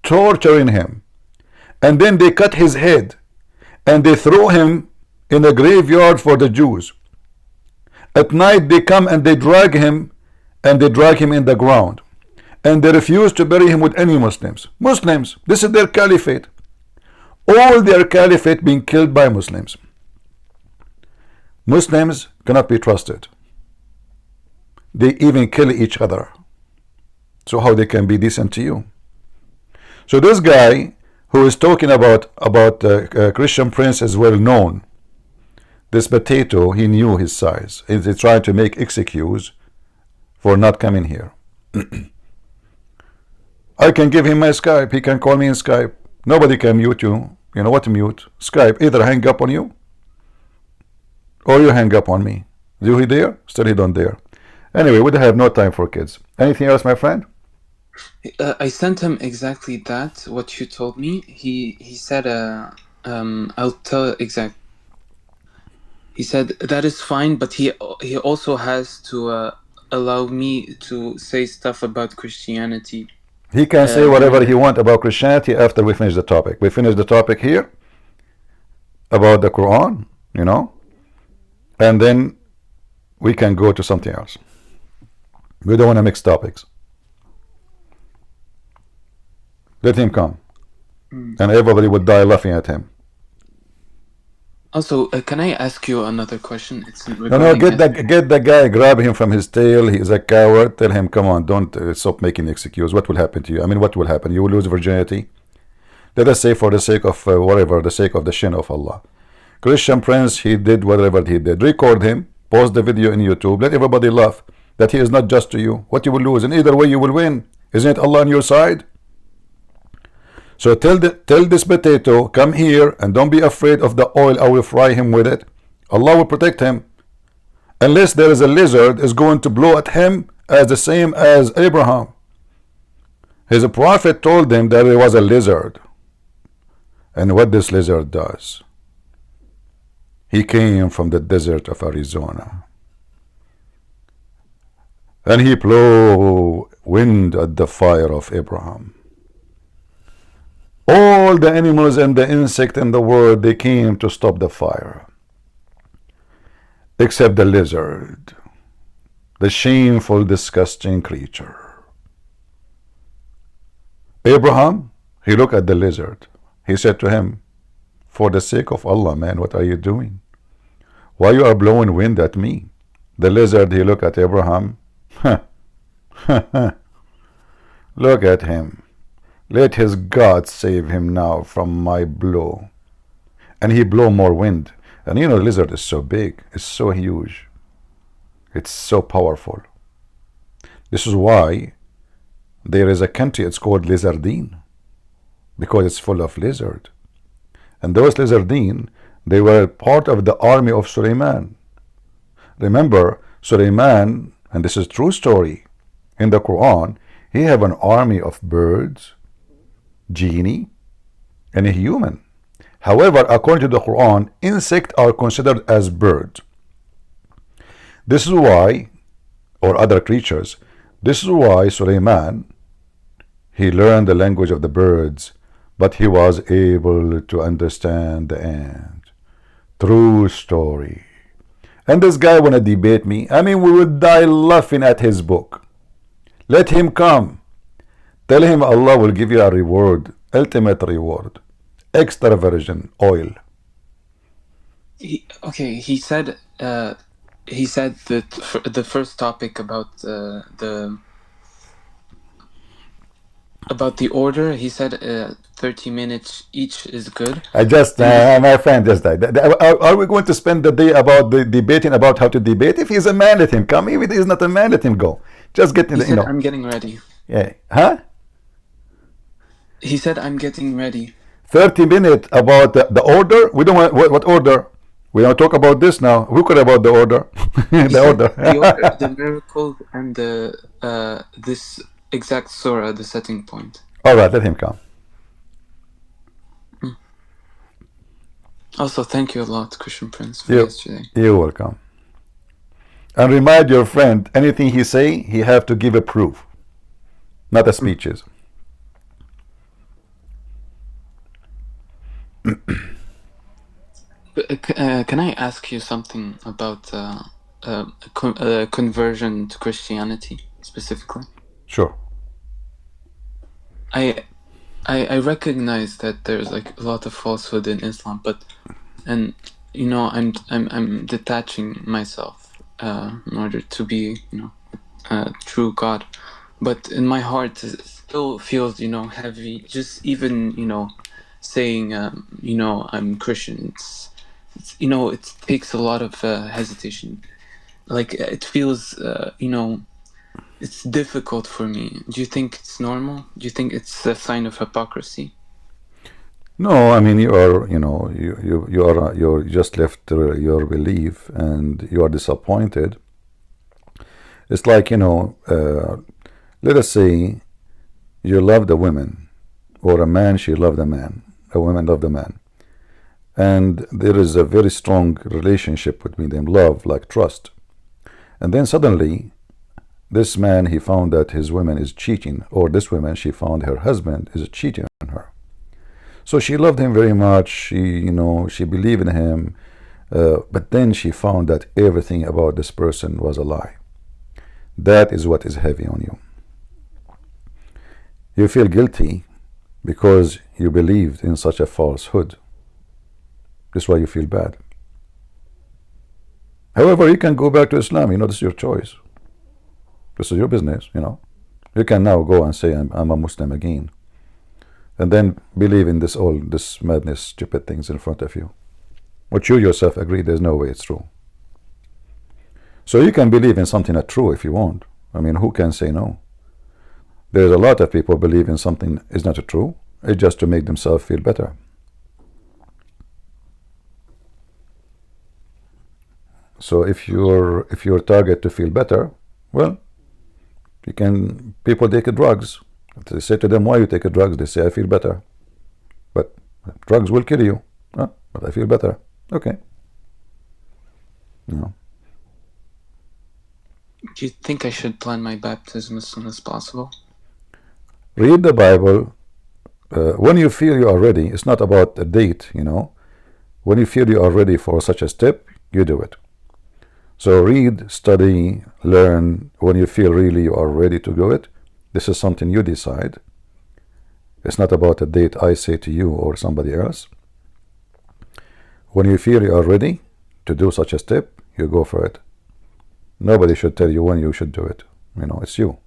torturing him. And then they cut his head and they throw him in a graveyard for the Jews. At night they come and they drag him in the ground. And they refuse to bury him with any Muslims. Muslims, this is their caliphate. All their caliphate being killed by Muslims. Muslims cannot be trusted. They even kill each other. So how they can be decent to you? So this guy who is talking about Christian Prince is well known. This potato, he knew his size. He's trying to make excuse for not coming here. I can give him my Skype. He can call me in Skype. Nobody can mute you. You know what to mute? Skype. Either hang up on you or you hang up on me. Do he dare? Still he don't dare. Anyway, we have no time for kids. Anything else, my friend? I sent him exactly that, what you told me. He said, I'll tell exact. He said that is fine, but he also has to allow me to say stuff about Christianity. He can say whatever he wants about Christianity after we finish the topic. We finish the topic here about the Quran, you know, and then we can go to something else. We don't want to mix topics. Let him come, and everybody would die laughing at him. Also, can I ask you another question? It's No, regarding get the guy, grab him from his tail. He's a coward. Tell him, come on, don't stop making excuse. What will happen to you? I mean, what will happen? You will lose virginity. Let us say, for the sake of whatever, the sake of the shin of Allah. Christian Prince, he did whatever he did. Record him, post the video in YouTube. Let everybody laugh that he is not just to you. What you will lose? And either way, you will win. Isn't it Allah on your side? So tell this potato, come here and don't be afraid of the oil. I will fry him with it. Allah will protect him. Unless there is a lizard is going to blow at him as the same as Abraham. His prophet told him that there was a lizard. And what this lizard does, he came from the desert of Arizona. And he blew wind at the fire of Abraham. All the animals and the insect in the world, they came to stop the fire. Except the lizard, the shameful, disgusting creature. Abraham, he looked at the lizard. He said to him, for the sake of Allah, man, what are you doing? Why you are blowing wind at me? The lizard, he looked at Abraham. Look at him. Let his God save him now from my blow. And he blew more wind. And you know, the lizard is so big, it's so huge, it's so powerful. This is why there is a country, it's called Lizardine, because it's full of lizard. And those lizardine, they were part of the army of Suleiman. Remember, Suleiman, and this is true story, in the Quran, he have an army of birds, genie, and a human. However, according to the Quran, insects are considered as birds. This is why, or other creatures, this is why Suleiman, he learned the language of the birds, but he was able to understand the ant. True story. And this guy wanna debate me. I mean, we would die laughing at his book. Let him come. Tell him Allah will give you a reward, ultimate reward, extra virgin oil. He said that the first topic about the order. He said 30 minutes each is good. I just my friend just died. Are we going to spend the day about debating about how to debate? If he's a man, let him come. If he is not a man, let him go. Just get in He the, said, I'm getting ready. Yeah. Huh? He said, I'm getting ready. 30 minutes about the order. We don't want what order. We don't talk about this now. Who cares about the order? The order. The miracle and the this exact surah, the setting point. All right, let him come. Also, thank you a lot, Christian Prince, for yesterday. You're welcome. And remind your friend, anything he say, he have to give a proof, not a speeches. Can I ask you something about conversion to Christianity specifically? Sure. I recognize that there's like a lot of falsehood in Islam, and you know, I'm detaching myself in order to be, you know, a true God, but in my heart it still feels, you know, heavy. Just even, you know, saying you know, I'm Christian, it's you know, it takes a lot of hesitation. Like it feels you know, it's difficult for me. Do you think it's normal? Do you think it's a sign of hypocrisy? No, I mean, you are, you know, you're just left your belief and you are disappointed. It's like, you know, let us say you love the woman, or a man, she loved a man, a woman loved a man, and there is a very strong relationship between them, love, like trust, and then suddenly this man, he found that his woman is cheating, or this woman, she found her husband is cheating on her. So she loved him very much, she, you know, she believed in him, but then she found that everything about this person was a lie. That is what is heavy on you. You feel guilty because you believed in such a falsehood. That's why you feel bad. However, you can go back to Islam. This is your choice. This is your business. You can now go and say I'm a Muslim again, and then believe in this madness, stupid things in front of you, which you yourself agree there's no way it's true. So you can believe in something that's true if you want. Who can say no? There's a lot of people believe in something is not true. It's just to make themselves feel better. So if your target to feel better, well, people take drugs. They say to them, why you take drugs? They say, I feel better. But drugs will kill you. But I feel better. Okay. Do you think I should plan my baptism as soon as possible? Read the Bible. When you feel you are ready, it's not about a date, When you feel you are ready for such a step, you do it. So read, study, learn. When you feel really you are ready to do it, this is something you decide. It's not about a date I say to you or somebody else. When you feel you are ready to do such a step, you go for it. Nobody should tell you when you should do it. It's you.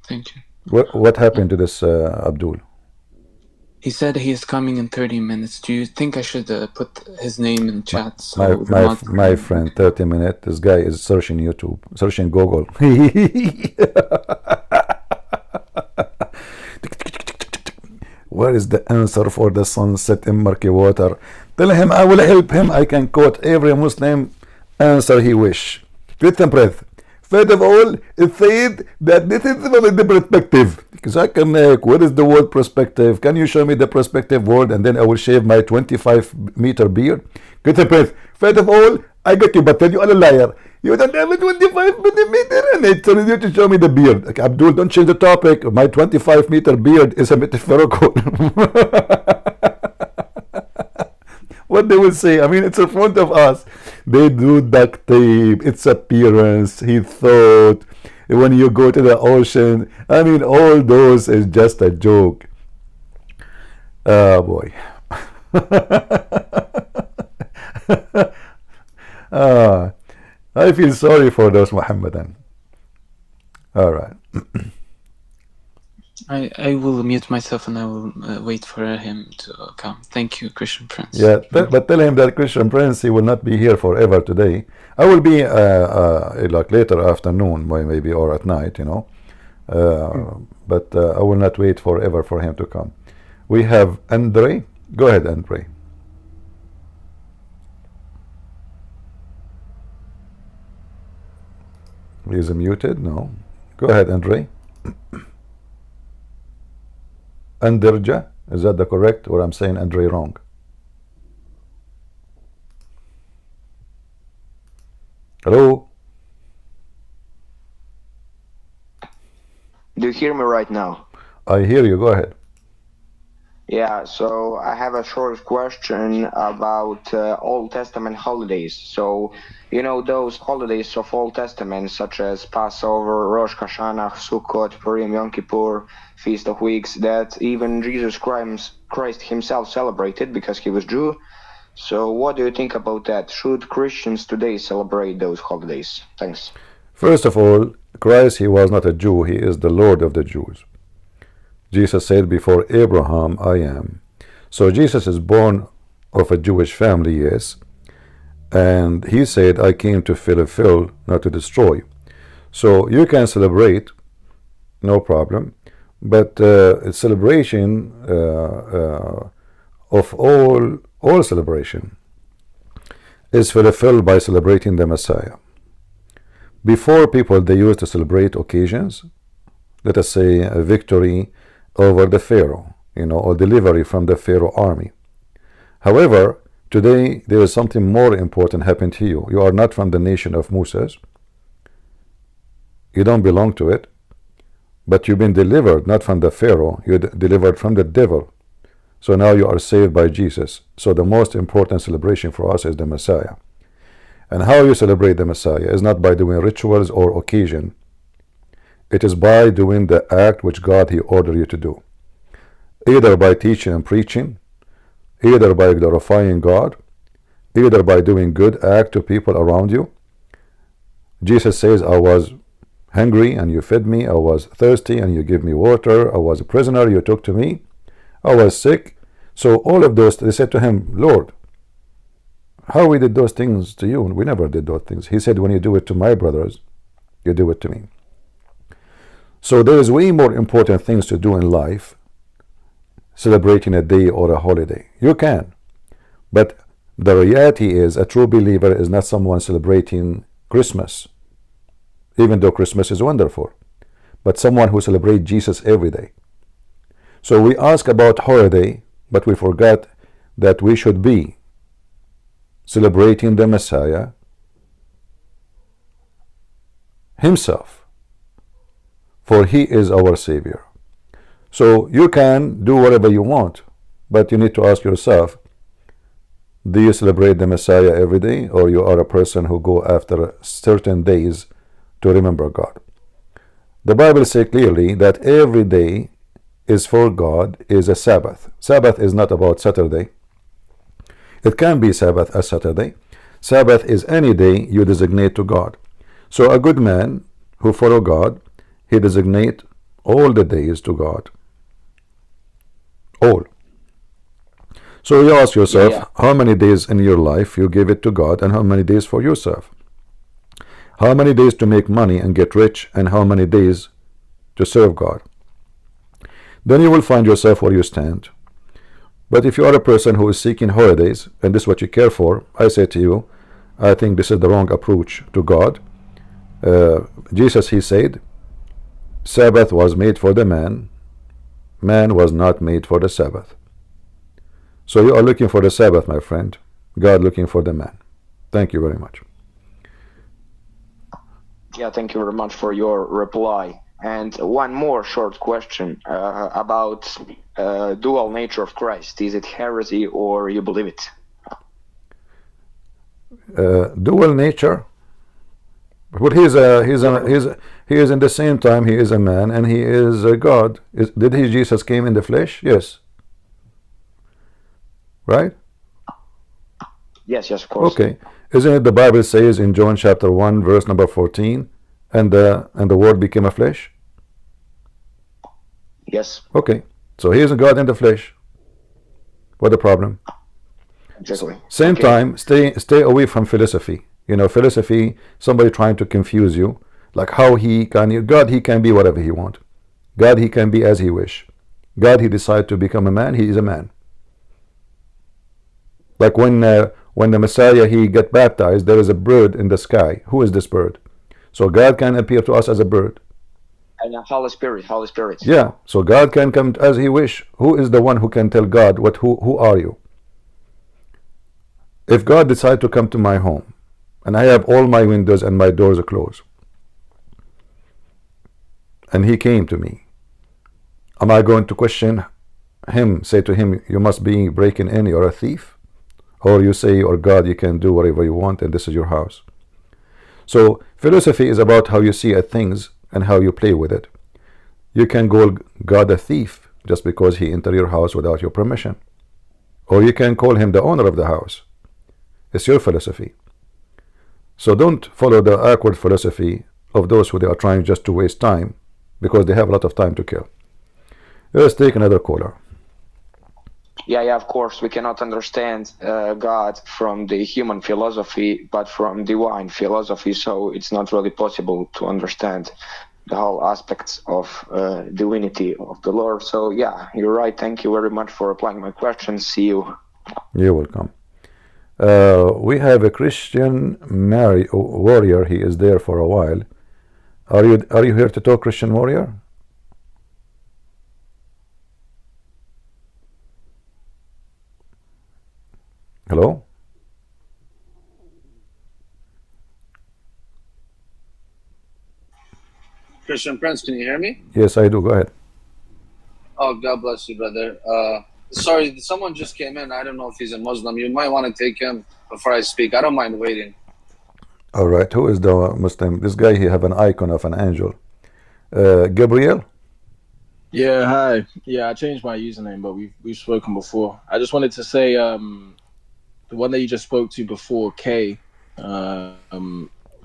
Thank you. What happened to this Abdul? He said he is coming in 30 minutes. Do you think I should put his name in chat? My friend, 30 minutes. This guy is searching YouTube, searching Google. Where is the answer for the sunset in murky water? Tell him I will help him. I can quote every Muslim answer he wish. With some breath. First of all, it said that this is the perspective. Zakir, what is the word perspective? Can you show me the perspective word, and then I will shave my 25-meter beard? Get a breath. First of all, I got you, but tell you are a liar. You don't have a 25-meter in it, so you need to show me the beard. Okay, Abdul, don't change the topic. My 25-meter beard is a metaphorical. What they will say, it's in front of us. They do duct tape, its appearance, he thought, when you go to the ocean, all those is just a joke. Oh boy. I feel sorry for those Mohammedan. All right. I will mute myself and I will wait for him to come. Thank you, Christian Prince. Yeah, but tell him that Christian Prince, he will not be here forever today. I will be like later afternoon, maybe, or at night, but I will not wait forever for him to come. We have Andre. Go ahead, Andre. He is muted. No. Go ahead, Andre. Anderja, is that the correct, or I'm saying Andre wrong? Hello? Do you hear me right now? I hear you, go ahead. Yeah, so I have a short question about Old Testament holidays. So, those holidays of Old Testament, such as Passover, Rosh Hashanah, Sukkot, Purim, Yom Kippur, Feast of Weeks, that even Jesus Christ himself celebrated because he was Jew. So what do you think about that? Should Christians today celebrate those holidays? Thanks. First of all, Christ, he was not a Jew. He is the Lord of the Jews. Jesus said, before Abraham, I am. So Jesus is born of a Jewish family, yes. And he said, I came to fulfill, not to destroy. So you can celebrate, no problem. But celebration of all celebration is fulfilled by celebrating the Messiah. Before, people, they used to celebrate occasions, let us say a victory over the Pharaoh, or delivery from the Pharaoh army. However, today there is something more important happened to you. You are not from the nation of Moses. You don't belong to it. But you've been delivered not from the Pharaoh, you're delivered from the devil. So now you are saved by Jesus. So the most important celebration for us is the Messiah. And how you celebrate the Messiah is not by doing rituals or occasion. It is by doing the act which God he ordered you to do. Either by teaching and preaching, either by glorifying God, either by doing good act to people around you. Jesus says, I was hungry and you fed me, I was thirsty and you gave me water, I was a prisoner, you took to me, I was sick. So all of those, they said to him, Lord, how we did those things to you? And we never did those things. He said, when you do it to my brothers, you do it to me. So there is way more important things to do in life, celebrating a day or a holiday. You can, but the reality is a true believer is not someone celebrating Christmas, even though Christmas is wonderful, but someone who celebrates Jesus every day. So we ask about holiday, but we forgot that we should be celebrating the Messiah himself, for he is our Savior. So you can do whatever you want, but you need to ask yourself, do you celebrate the Messiah every day, or you are a person who go after certain days to remember God? The Bible says clearly that every day is for God is a Sabbath. Sabbath is not about Saturday. It can be Sabbath as Saturday. Sabbath is any day you designate to God. So a good man who follow God, he designate all the days to God. All. So you ask yourself, how many days in your life you give it to God, and how many days for yourself? How many days to make money and get rich, and how many days to serve God? Then you will find yourself where you stand. But if you are a person who is seeking holidays, and this is what you care for, I say to you, I think this is the wrong approach to God. Jesus, he said, Sabbath was made for the man, man was not made for the Sabbath. So you are looking for the Sabbath, my friend. God looking for the man. Thank you very much. Yeah, thank you very much for your reply. And one more short question about dual nature of Christ. Is it heresy or you believe it? Dual nature? But he is in the same time he is a man and he is a God. Did Jesus came in the flesh? Yes. Right? Yes, of course. Okay. Isn't it the Bible says in John chapter 1 verse number 14, and the word became a flesh? Yes. Okay. So he is a God in the flesh. What the problem? Exactly. Same time, stay away from philosophy. You know, philosophy, somebody trying to confuse you, like how he can, God, he can be whatever he want. God, he can be as he wish. God, he decide to become a man, he is a man. Like when the Messiah, he get baptized, there is a bird in the sky. Who is this bird? So God can appear to us as a bird. And Holy Spirit. Yeah, so God can come as he wish. Who is the one who can tell God who are you? If God decide to come to my home, and I have all my windows and my doors are closed, and he came to me, am I going to question him, say to him, you must be breaking in, you're a thief? Or you say, or God, you can do whatever you want and this is your house? So philosophy is about how you see at things and how you play with it. You can call God a thief just because he entered your house without your permission, or you can call him the owner of the house. It's your philosophy. So don't follow the awkward philosophy of those who they are trying just to waste time, because they have a lot of time to kill. Let's take another caller. Yeah, of course. We cannot understand God from the human philosophy, but from divine philosophy. So it's not really possible to understand the whole aspects of divinity of the Lord. So yeah, you're right. Thank you very much for replying my question. See you. You're welcome. We have a Christian warrior. He is there for a while. Are you here to talk, Christian warrior? Hello? Christian Prince, can you hear me? Yes, I do. Go ahead. Oh, God bless you, brother. Sorry, someone just came in. I don't know if he's a Muslim. You might want to take him before I speak. I don't mind waiting. All right. Who is the Muslim? This guy, he have an icon of an angel. Gabriel? Yeah, hi. Yeah, I changed my username, but we've spoken before. I just wanted to say, the one that you just spoke to before, K.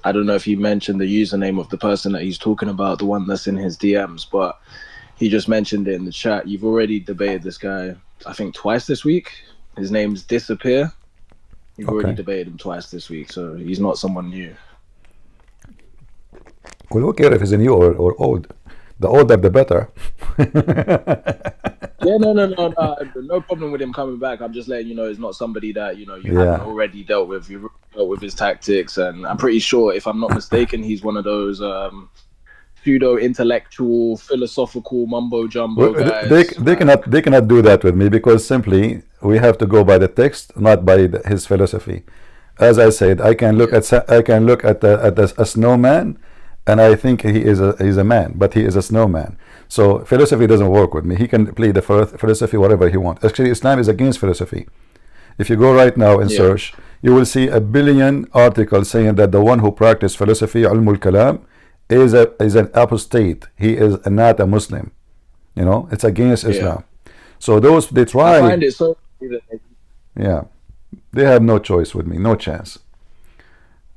I don't know if he mentioned the username of the person that he's talking about, the one that's in his DMs, but he just mentioned it in the chat. You've already debated this guy, I think, twice this week. His name's Disappear. You've already debated him twice this week, so he's not someone new. Well, who cares if he's new or old? The older, the better. Yeah, no problem with him coming back. I'm just letting you know it's not somebody that you haven't already dealt with. You've dealt with his tactics, and I'm pretty sure, if I'm not mistaken, he's one of those pseudo-intellectual, philosophical mumbo-jumbo guys. They cannot do that with me, because simply we have to go by the text, not by his philosophy. As I said, I can look at a snowman, and I think he's a man, but he is a snowman. So philosophy doesn't work with me. He can play the philosophy whatever he wants. Actually, Islam is against philosophy. If you go right now and search, you will see a billion articles saying that the one who practices philosophy, ilmul kalam, is an apostate. He is not a Muslim. It's against Islam. So those, they try. I find it so. Yeah, they have no choice with me, no chance.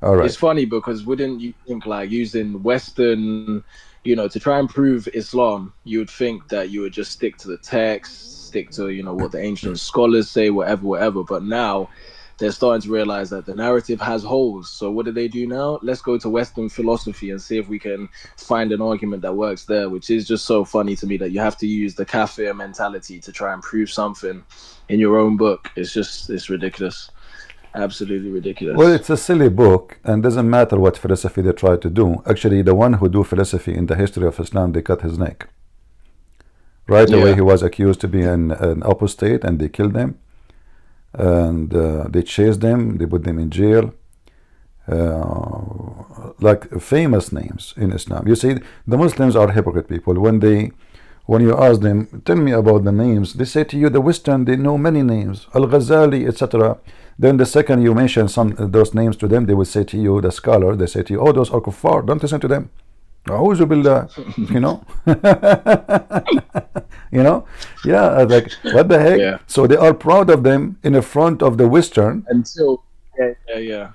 All right. It's funny because wouldn't you think, like, using Western, to try and prove Islam, you would think that you would just stick to the text, stick to, what the ancient scholars say, whatever. But now they're starting to realize that the narrative has holes. So what do they do now? Let's go to Western philosophy and see if we can find an argument that works there, which is just so funny to me that you have to use the kafir mentality to try and prove something in your own book. It's ridiculous. Absolutely ridiculous. Well, it's a silly book, and doesn't matter what philosophy they try to do. Actually, the one who do philosophy in the history of Islam, they cut his neck. Right away, he was accused to be an apostate, and they killed him. And they chased them, they put them in jail. Like famous names in Islam. You see, the Muslims are hypocrite people. When you ask them, tell me about the names, they say to you, the Western, they know many names, Al-Ghazali, etc. Then the second you mention those names to them, they will say to you, the scholar, they say to you, oh, those are kuffar, don't listen to them. A'udhu billah, yeah, like, what the heck? Yeah. So they are proud of them in the front of the Western, until yeah.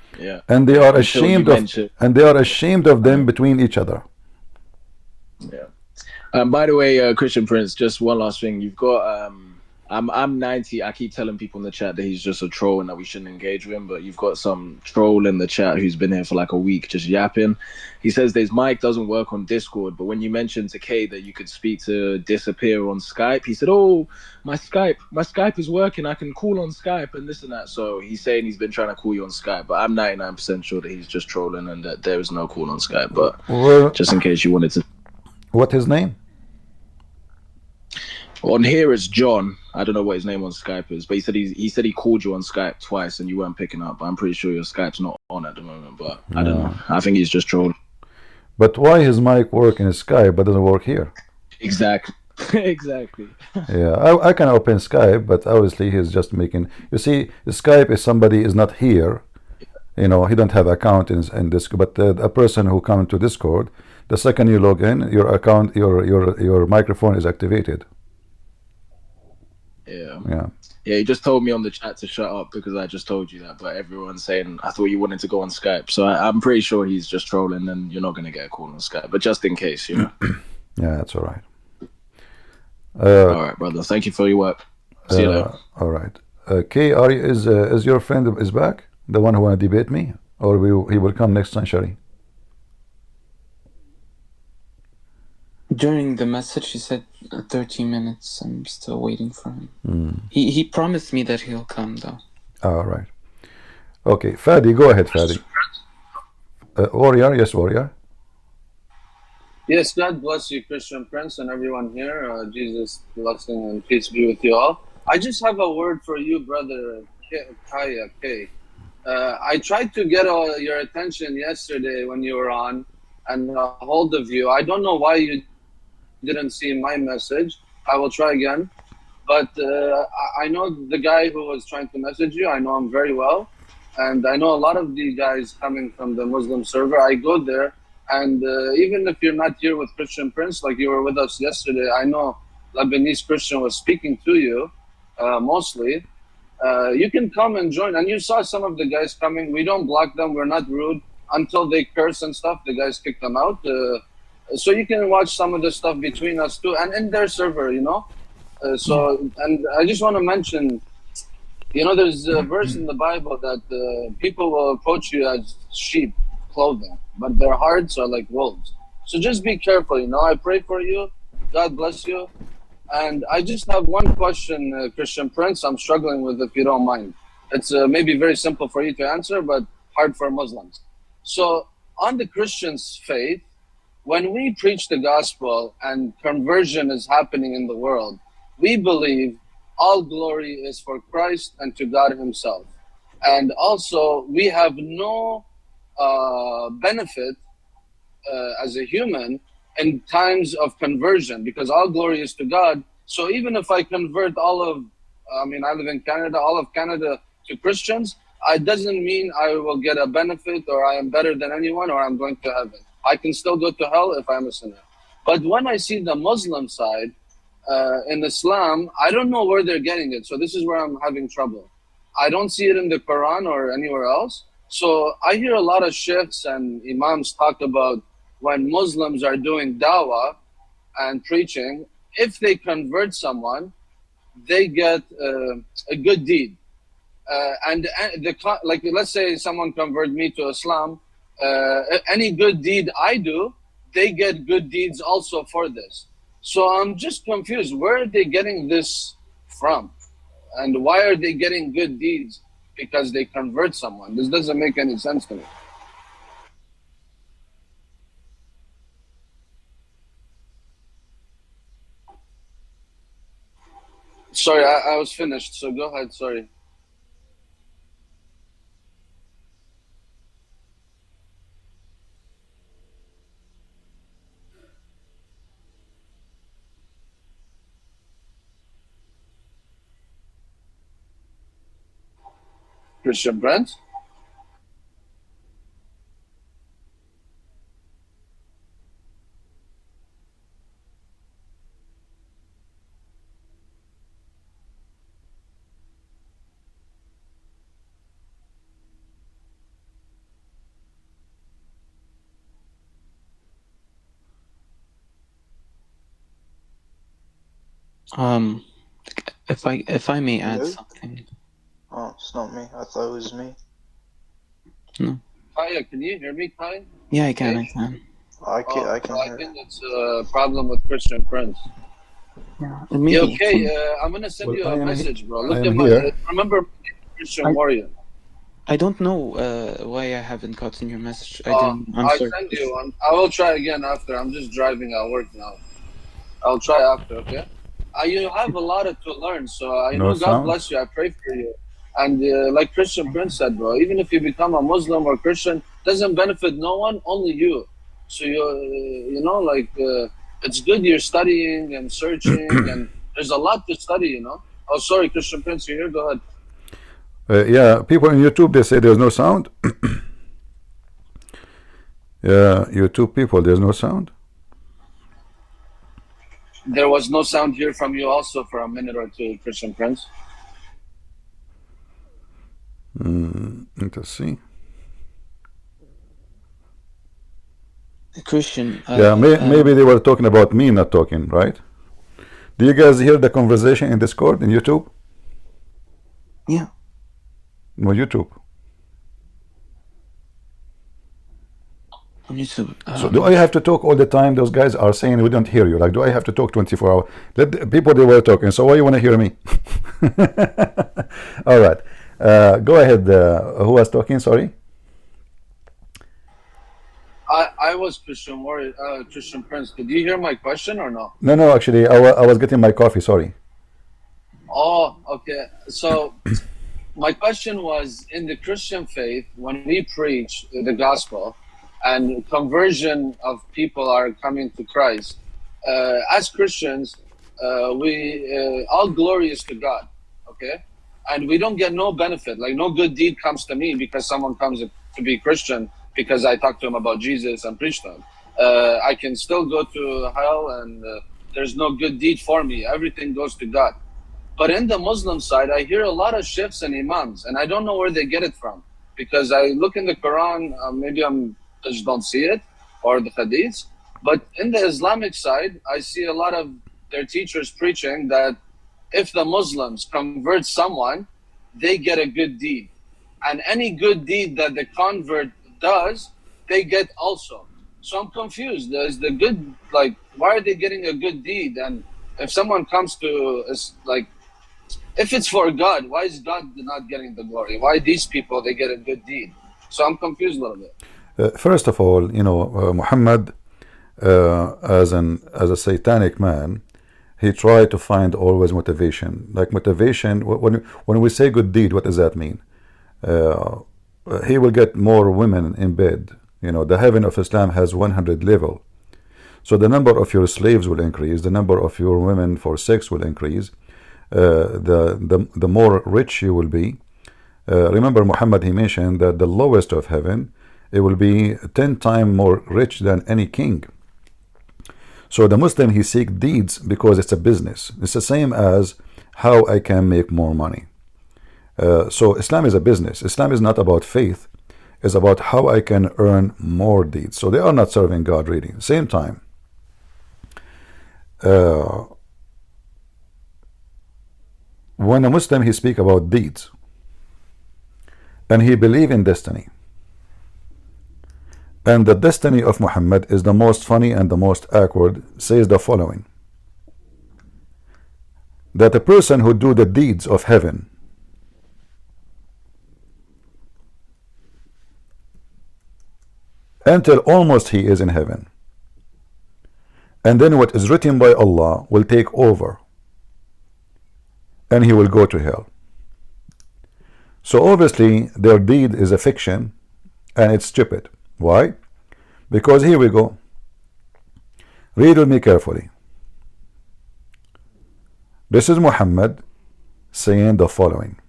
And they are ashamed of them between each other. Yeah. By the way, Christian Prince, just one last thing. You've got I'm 90. I keep telling people in the chat that he's just a troll and that we shouldn't engage with him. But you've got some troll in the chat who's been here for like a week just yapping. He says his mic doesn't work on Discord. But when you mentioned to Kay that you could speak to Disappear on Skype, he said, "Oh, my Skype is working. I can call on Skype and this and that." So he's saying he's been trying to call you on Skype. But I'm 99% sure that he's just trolling and that there is no call on Skype. But just in case you wanted to. What his name? On here it's John. I don't know what his name on Skype is, but he said he called you on Skype twice and you weren't picking up. I'm pretty sure your Skype's not on at the moment, but I don't know. I think he's just trolling. But why his mic work in Skype but doesn't work here? Exactly. Exactly. Yeah, I can open Skype, but obviously he's just making. You see, Skype is somebody is not here. He don't have account in this. But a person who comes to Discord, the second you log in, your account, your microphone is activated. Yeah, he just told me on the chat to shut up because I just told you that, but everyone's saying I thought you wanted to go on Skype, so I'm pretty sure he's just trolling and you're not going to get a call on Skype, but just in case, Yeah, that's all right. All right, brother, thank you for your work. See you later. All right. Kay, is your friend is back, the one who want to debate me, or he will come next century? During the message, he said 30 minutes. I'm still waiting for him. He promised me that he'll come, though. All right. Okay, Fadi, go ahead, Fadi. Warrior, yes, Warrior. Yes, God bless you, Christian Prince, and everyone here. Jesus blessing and peace be with you all. I just have a word for you, brother Kaya K. I tried to get your attention yesterday when you were on and hold of you. I don't know why you didn't see my message. I will try again. But I know the guy who was trying to message you. I know him very well. And I know a lot of the guys coming from the Muslim server. I go there. And even if you're not here with Christian Prince, like you were with us yesterday, I know Lebanese Christian was speaking to you, mostly. You can come and join. And you saw some of the guys coming. We don't block them. We're not rude until they curse and stuff. The guys kick them out. So you can watch some of the stuff between us too, and in their server, you know. And I just want to mention, you know, there's a verse in the Bible that people will approach you as sheep clothing, but their hearts are like wolves. So just be careful, you know. I pray for you. God bless you. And I just have one question, Christian Prince, I'm struggling with, if you don't mind. It's maybe very simple for you to answer, but hard for Muslims. So on the Christian's faith, when we preach the gospel and conversion is happening in the world, we believe all glory is for Christ and to God himself. And also we have no benefit as a human in times of conversion, because all glory is to God. So even if I convert I live in Canada, all of Canada to Christians, it doesn't mean I will get a benefit or I am better than anyone or I'm going to heaven. I can still go to hell if I'm a sinner. But when I see the Muslim side in Islam, I don't know where they're getting it. So this is where I'm having trouble. I don't see it in the Quran or anywhere else. So I hear a lot of sheikhs and imams talk about when Muslims are doing dawah and preaching, if they convert someone, they get a good deed. Like let's say someone convert me to Islam, any good deed I do, they get good deeds also for this. So I'm just confused. Where are they getting this from? And why are they getting good deeds because they convert someone? This doesn't make any sense to me. Sorry, I was finished, so go ahead, sorry. Christian Brent? If I may add Hello? something. Oh, it's not me. I thought it was me. No. Kaya, can you hear me, Kaya? Yeah, I can. I can I hear. think it's a problem with Christian Prince. Yeah. Yeah, okay, I'm gonna send you a message, bro. Look at my remember Christian Warrior. I don't know why I haven't gotten your message. I'm I'll sorry. send you one. I will try again after. I'm just driving at work now. I'll try after, okay? You have a lot to learn, so I know God bless you. I pray for you. And like Christian Prince said, bro, even if you become a Muslim or Christian, doesn't benefit no one, only you. So you know, like it's good you're studying and searching, and there's a lot to study, you know. Oh, sorry, Christian Prince, you're here. Go ahead. Yeah, people on YouTube, they say there's no sound. Yeah, YouTube people, there's no sound. There was no sound here from you also for a minute or two, Christian Prince. Let's see. Christian. Yeah, maybe they were talking about me not talking, right? Do you guys hear the conversation in Discord, in YouTube? Yeah. No, YouTube. On YouTube. So do I have to talk all the time? Those guys are saying we don't hear you. Like, do I have to talk 24 hours? Let the people, they were talking. So why you want to hear me? All right. Go ahead. Who was talking? Sorry. I was Christian Warrior, Christian Prince. Did you hear my question or no? No, actually, I was getting my coffee. Sorry. Oh, okay. So my question was, in the Christian faith, when we preach the gospel and conversion of people are coming to Christ, as Christians, we all glory is to God, okay? And we don't get no benefit, like no good deed comes to me because someone comes to be Christian because I talk to him about Jesus and preach to him. I can still go to hell and there's no good deed for me. Everything goes to God. But in the Muslim side, I hear a lot of sheikhs and imams, and I don't know where they get it from. Because I look in the Quran, maybe I just don't see it, or the hadiths. But in the Islamic side, I see a lot of their teachers preaching that if the Muslims convert someone, they get a good deed. And any good deed that the convert does, they get also. So I'm confused. There's the good, like, why are they getting a good deed? And if someone comes to, like, if it's for God, why is God not getting the glory? Why these people, they get a good deed? So I'm confused a little bit. First of all, you know, Muhammad, as a satanic man, he tried to find always motivation. Like motivation, when we say good deed, what does that mean? He will get more women in bed. You know, the heaven of Islam has 100 level. So the number of your slaves will increase. The number of your women for sex will increase. The more rich you will be. Remember, Muhammad, he mentioned that the lowest of heaven, it will be 10 times more rich than any king. So the Muslim, he seeks deeds because it's a business. It's the same as how I can make more money. So Islam is a business. Islam is not about faith. It's about how I can earn more deeds. So they are not serving God really. Same time, when a Muslim, he speak about deeds and he believe in destiny, and the destiny of Muhammad is the most funny and the most awkward, says the following: that a person who do the deeds of heaven until almost he is in heaven, and then what is written by Allah will take over and he will go to hell. So obviously their deed is a fiction and it's stupid. Why? Because here we go. Read with me carefully. This is Muhammad saying the following.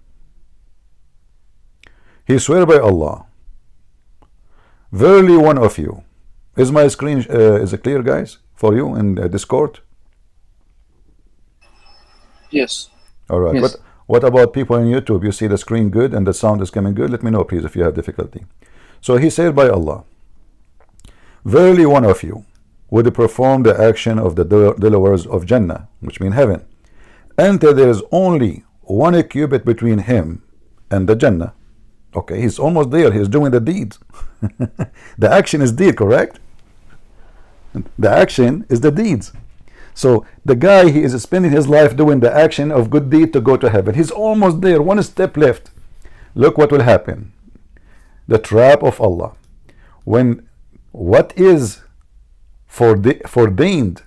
He swear by Allah, verily one of you. Is my screen is it clear, guys, for you in Discord? Yes. All right. Yes. What about people in YouTube? You see the screen good and the sound is coming good? Let me know, please, if you have difficulty. So he said by Allah, verily one of you would perform the action of the dwellers of Jannah, which means heaven, until there is only 1 cubit between him and the Jannah. Okay, he's almost there. He's doing the deeds. The action is deed, correct? The action is the deeds. So the guy, he is spending his life doing the action of good deed to go to heaven. He's almost there, 1 step left. Look what will happen. The trap of Allah. When what is foreordained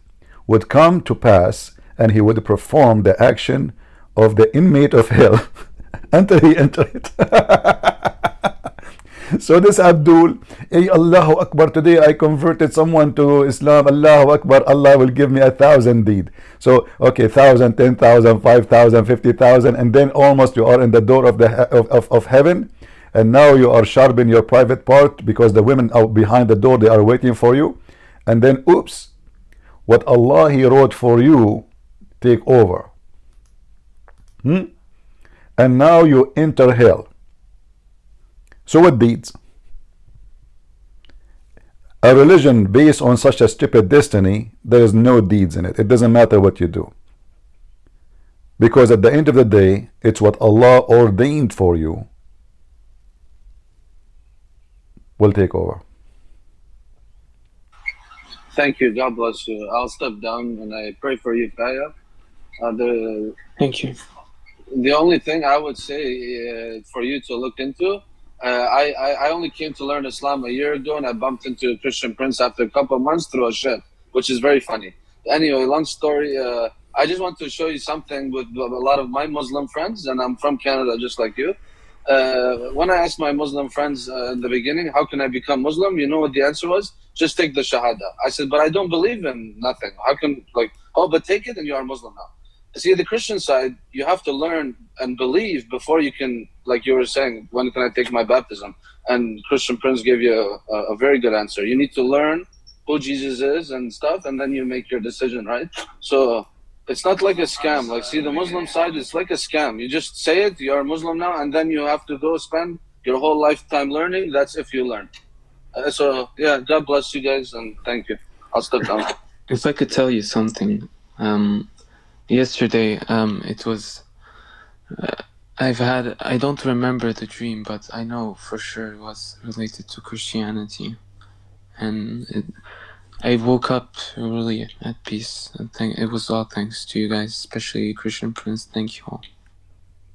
would come to pass, and he would perform the action of the inmate of hell until he entered it. So this Abdul, hey, Allahu Akbar, today I converted someone to Islam, Allahu Akbar, Allah will give me 1,000 deed. So okay, 1,000, 10,000, 5,000, 50,000, and then almost you are in the door of the of heaven, and now you are sharpening your private part because the women out behind the door, they are waiting for you, and then oops, what Allah he wrote for you take over. And now you enter hell. So what deeds? A religion based on such a stupid destiny, there is no deeds in it. It doesn't matter what you do, because at the end of the day, it's what Allah ordained for you will take over. Thank you. God bless you. I'll step down and I pray for you, Kaya. Thank you. The only thing I would say for you to look into, I only came to learn Islam a year ago, and I bumped into a Christian prince after a couple of months through a sheikh, which is very funny. Anyway, long story. I just want to show you something with a lot of my Muslim friends, and I'm from Canada just like you. When I asked my Muslim friends in the beginning, how can I become Muslim? You know what the answer was? Just take the Shahada. I said, but I don't believe in nothing. How can, like, oh, but take it and you are Muslim now. See, the Christian side, you have to learn and believe before you can, like you were saying, when can I take my baptism? And Christian Prince gave you a very good answer. You need to learn who Jesus is and stuff, and then you make your decision, right? So It's not like a scam. Like, see, the Muslim side is like a scam. You just say it, you're a Muslim now, and then you have to go spend your whole lifetime learning. That's if you learn. So, yeah, God bless you guys, and thank you. I'll step down. If I could tell you something, yesterday, it was, I don't remember the dream, but I know for sure it was related to Christianity. And I woke up really at peace. I think it was all thanks to you guys, especially Christian Prince. Thank you all.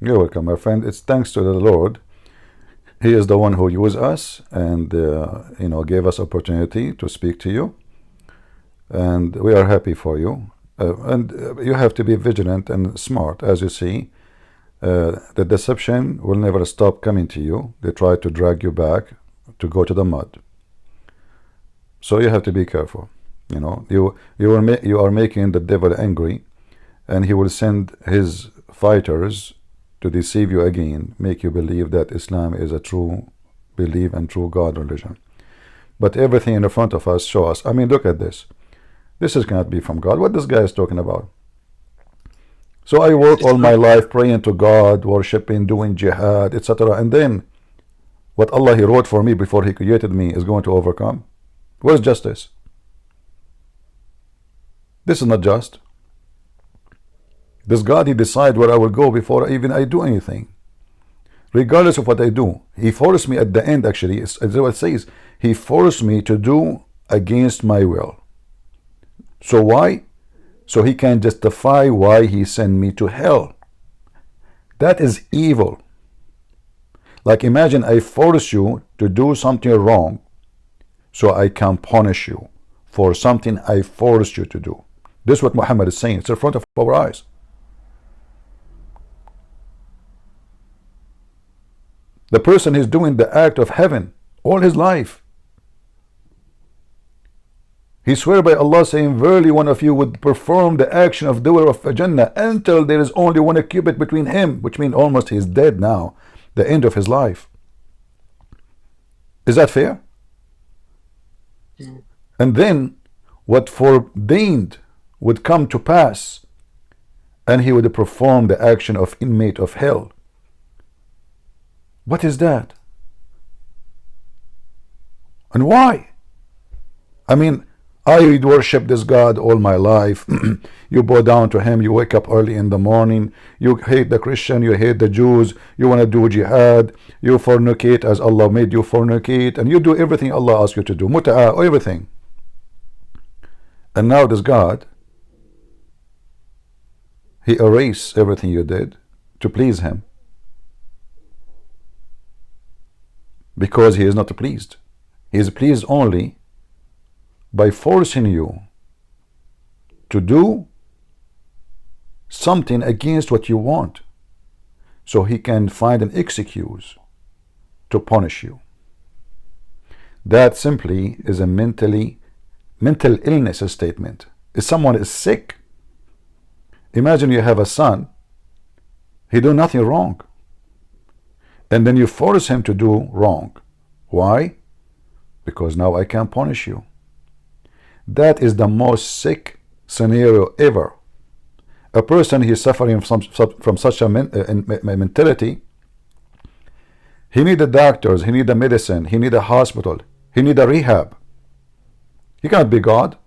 You're welcome, my friend. It's thanks to the Lord. He is the one who used us and gave us opportunity to speak to you, and we are happy for you. And you have to be vigilant and smart. As you see, the deception will never stop coming to you. They try to drag you back to go to the mud. So you have to be careful. You are making the devil angry, and he will send his fighters to deceive you again, make you believe that Islam is a true belief and true God religion. But everything in the front of us show us. I mean, look at this. This cannot be from God. What this guy is talking about? So I work all my life praying to God, worshiping, doing jihad, etc. And then what Allah He wrote for me before He created me is going to overcome? Where's justice? This is not just. This God, He decide where I will go before even I do anything. Regardless of what I do. He forced me at the end, actually, as what it says, He forced me to do against my will. So why? So He can justify why He sent me to hell. That is evil. Like, imagine I force you to do something wrong so I can punish you for something I forced you to do. This is what Muhammad is saying. It's in front of our eyes. The person is doing the act of heaven all his life. He swear by Allah, saying, verily one of you would perform the action of doer of Jannah until there is only one cubit between him, which means almost he is dead now, the end of his life. Is that fair? And then what forbade would come to pass, and he would perform the action of inmate of hell. What is that? And why? I mean, I worship this God all my life. You bow down to Him. You wake up early in the morning. You hate the Christian. You hate the Jews. You want to do jihad. You fornicate as Allah made you fornicate. And you do everything Allah asks you to do. Muta'ah, everything. And now this God, He erased everything you did to please Him. Because He is not pleased. He is pleased only by forcing you to do something against what you want, so He can find an excuse to punish you. That simply is a mental illness statement. If someone is sick, imagine you have a son, he do nothing wrong, and then you force him to do wrong. Why? Because now I can punish you. That is the most sick scenario ever. A person he is suffering from such a mentality. He need the doctors, he need the medicine, he need a hospital, he need a rehab. He cannot be God.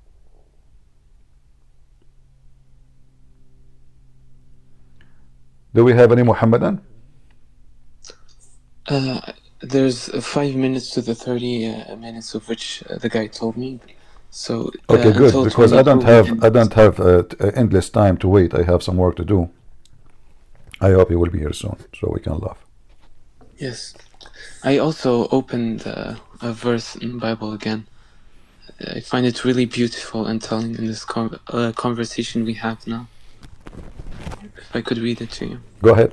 Do we have any Muhammadan? There's 5 minutes to the 30 minutes of which the guy told me. So okay, good, because I don't have endless time to wait. I have some work to do. I hope he will be here soon, so we can laugh. Yes, I also opened a verse in the Bible again. I find it really beautiful and telling in this conversation we have now. If I could read it to you. Go ahead.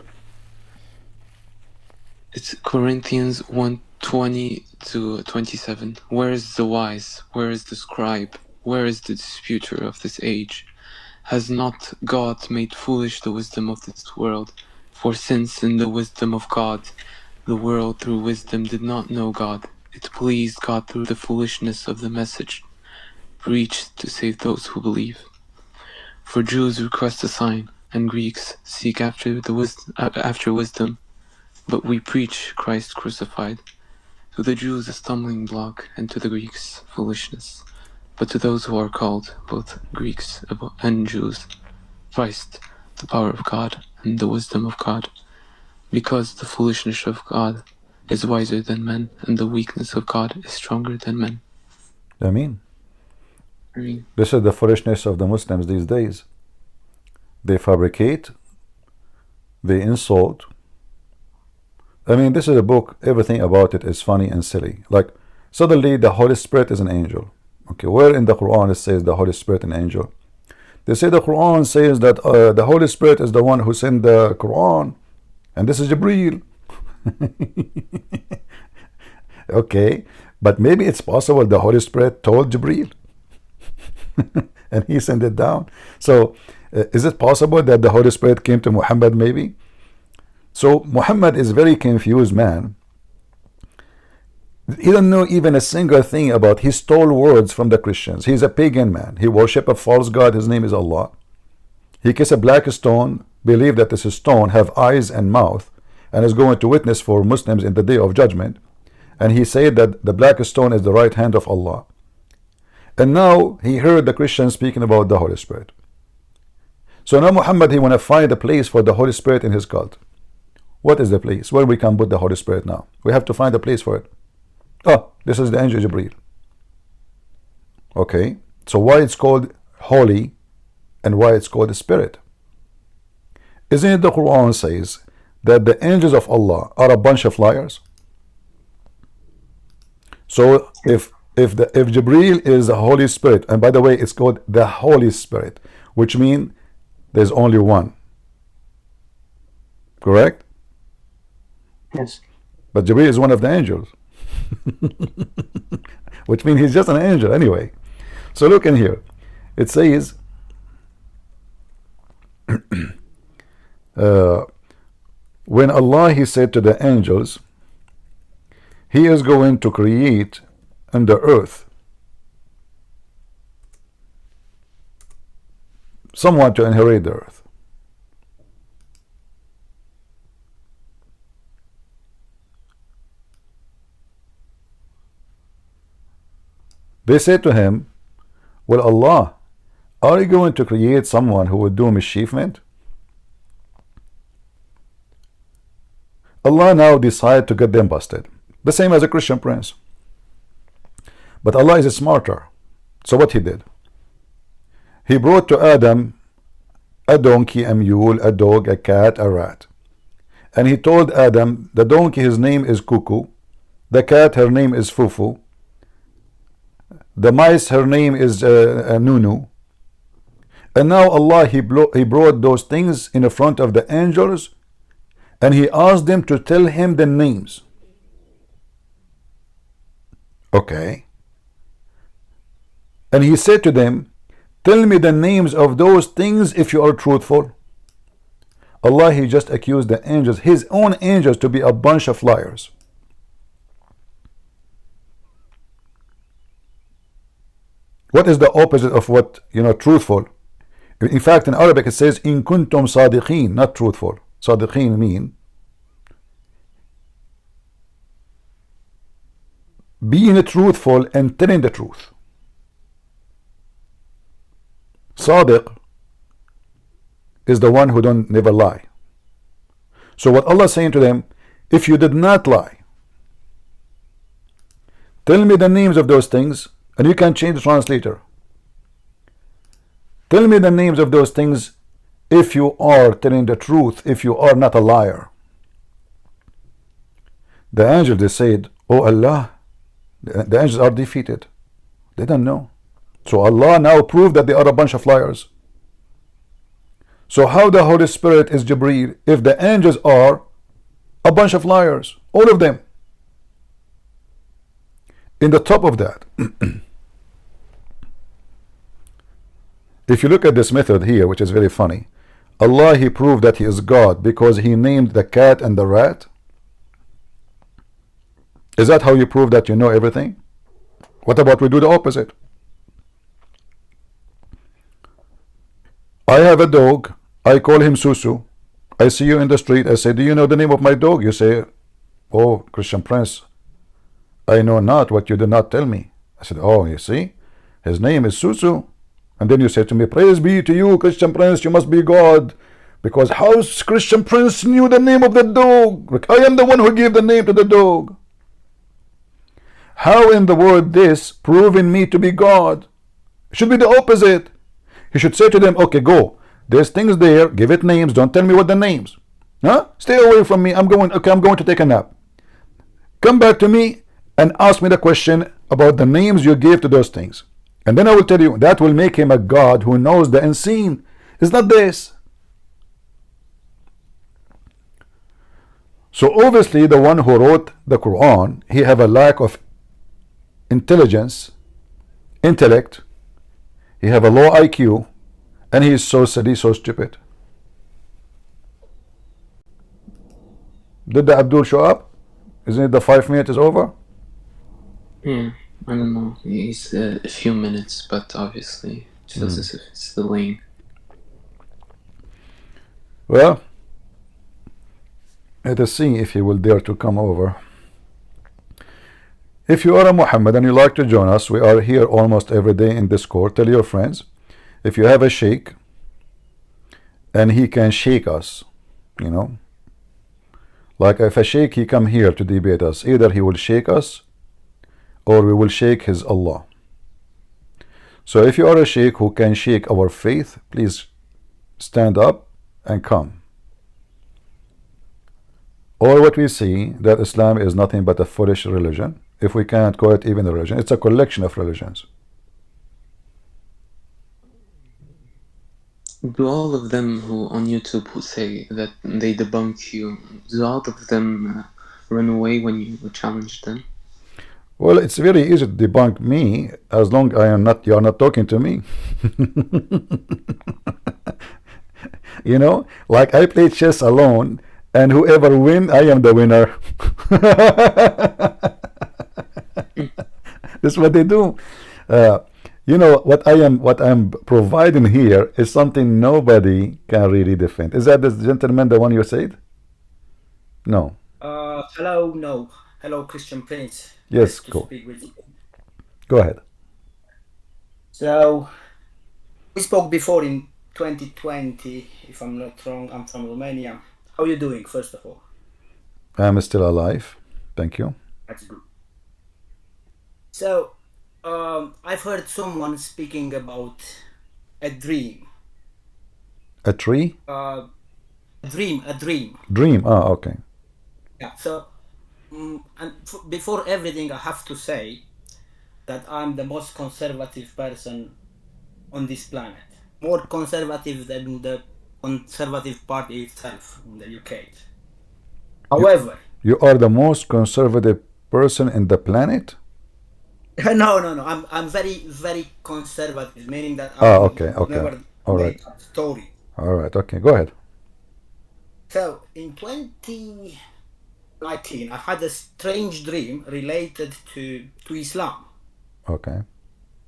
It's Corinthians 1:20-27. Where is the wise? Where is the scribe? Where is the disputer of this age? Has not God made foolish the wisdom of this world? For since in the wisdom of God, the world through wisdom did not know God, it pleased God through the foolishness of the message preached to save those who believe. For Jews request a sign, and Greeks seek after wisdom, but we preach Christ crucified. To the Jews a stumbling block, and to the Greeks foolishness. But to those who are called, both Greeks and Jews, Christ, the power of God, and the wisdom of God. Because the foolishness of God is wiser than men, and the weakness of God is stronger than men. I mean, this is the foolishness of the Muslims these days. They fabricate, they insult. I mean, this is a book, everything about it is funny and silly. Like, suddenly the Holy Spirit is an angel. Okay, where in the Quran it says the Holy Spirit an angel? They say the Quran says that the Holy Spirit is the one who sent the Quran, and this is Jibreel. Okay, but maybe it's possible the Holy Spirit told Jibreel and he sent it down. So is it possible that the Holy Spirit came to Muhammad maybe? So Muhammad is a very confused man. He don't know even a single thing about. He stole words from the Christians. He's a pagan man. He worship a false god. His name is Allah. He kiss a black stone, believe that this stone have eyes and mouth, and is going to witness for Muslims in the day of judgment. And he said that the black stone is the right hand of Allah. And now he heard the Christians speaking about the Holy Spirit. So now Muhammad, he want to find a place for the Holy Spirit in his cult. What is the place where we can put the Holy Spirit now? We have to find a place for it. Oh, this is the angel Jibreel. Okay, so why it's called holy and why it's called the Spirit? Isn't it the Quran says that the angels of Allah are a bunch of liars? So if Jibreel is the Holy Spirit, and by the way it's called the Holy Spirit, which means there's only one, correct? Yes. But Jibreel is one of the angels. Which means he's just an angel anyway. So look in here, it says when Allah, he said to the angels, he is going to create on the earth someone to inherit the earth. They said to him, well, Allah, are you going to create someone who would do mischievement? Allah now decided to get them busted, the same as a Christian prince. But Allah is smarter. So what he did, he brought to Adam a donkey, a mule, a dog, a cat, a rat, and he told Adam, the donkey, his name is Cuckoo, the cat, her name is Fufu, the mice, her name is Nunu. And now Allah, he brought those things in front of the angels, and he asked them to tell him the names. Okay. And he said to them, tell me the names of those things if you are truthful. Allah, he just accused the angels, his own angels, to be a bunch of liars. What is the opposite of what, truthful? In fact, in Arabic it says in kuntum sadiqeen, not truthful. Sadiqeen mean being truthful and telling the truth. Sadiq is the one who don't never lie. So what Allah is saying to them, if you did not lie, tell me the names of those things. And you can change the translator. Tell me the names of those things if you are telling the truth, if you are not a liar. The angels, they said, oh Allah, the angels are defeated. They don't know. So Allah now proved that they are a bunch of liars. So how the Holy Spirit is Jibreel if the angels are a bunch of liars, all of them? In the top of that, if you look at this method here, which is very funny, Allah, he proved that he is God because he named the cat and the rat. Is that how you prove that you know everything? What about we do the opposite? I have a dog. I call him Susu. I see you in the street. I say, do you know the name of my dog? You say, oh, Christian Prince, I know not what you did not tell me. I said, oh, you see, his name is Susu. And then you say to me, praise be to you, Christian Prince, you must be God. Because how Christian Prince knew the name of the dog? Like, I am the one who gave the name to the dog. How in the world this proving me to be God? It should be the opposite. He should say to them, okay, go. There's things there, give it names, don't tell me what the names. Huh? Stay away from me. I'm going to take a nap. Come back to me and ask me the question about the names you gave to those things. And then I will tell you, that will make him a God who knows the unseen. It's not this. So obviously the one who wrote the Quran, he have a lack of intelligence, intellect, he have a low IQ, and he is so silly, so stupid. Did the Abdul show up? Isn't it the 5 minutes is over? Yeah, I don't know. He's a few minutes, but obviously it feels as if it's delaying. Well, let us see if he will dare to come over. If you are a Muhammad and you like to join us, we are here almost every day in Discord. Tell your friends. If you have a sheikh and he can shake us, you know, like if a sheikh he come here to debate us, either he will shake us or we will shake his Allah. So if you are a sheikh who can shake our faith, please stand up and come. Or what we see, that Islam is nothing but a foolish religion. If we can't call it even a religion, it's a collection of religions. Do all of them who on YouTube who say that they debunk you, do all of them run away when you challenge them? Well, it's very easy to debunk me as long as you are not talking to me. You know, like I play chess alone, and whoever win, I am the winner. That's what they do. You know what I'm providing here is something nobody can really defend. Is that the gentleman, the one you said? No. Hello, no. Hello, Christian Prince. Yes, Nice to cool. speak with you. Go ahead. So, we spoke before in 2020, if I'm not wrong. I'm from Romania. How are you doing, first of all? I'm still alive. Thank you. That's good. So, I've heard someone speaking about a dream. A tree? A dream. Dream. Ah, okay. Yeah, so, before everything, I have to say that I'm the most conservative person on this planet. More conservative than the Conservative Party itself in the UK. However, you are the most conservative person in the planet? no. I'm very conservative, meaning that Okay. never All made right. a story. All right. Okay. Go ahead. So in 2019, I had a strange dream related to Islam. Okay.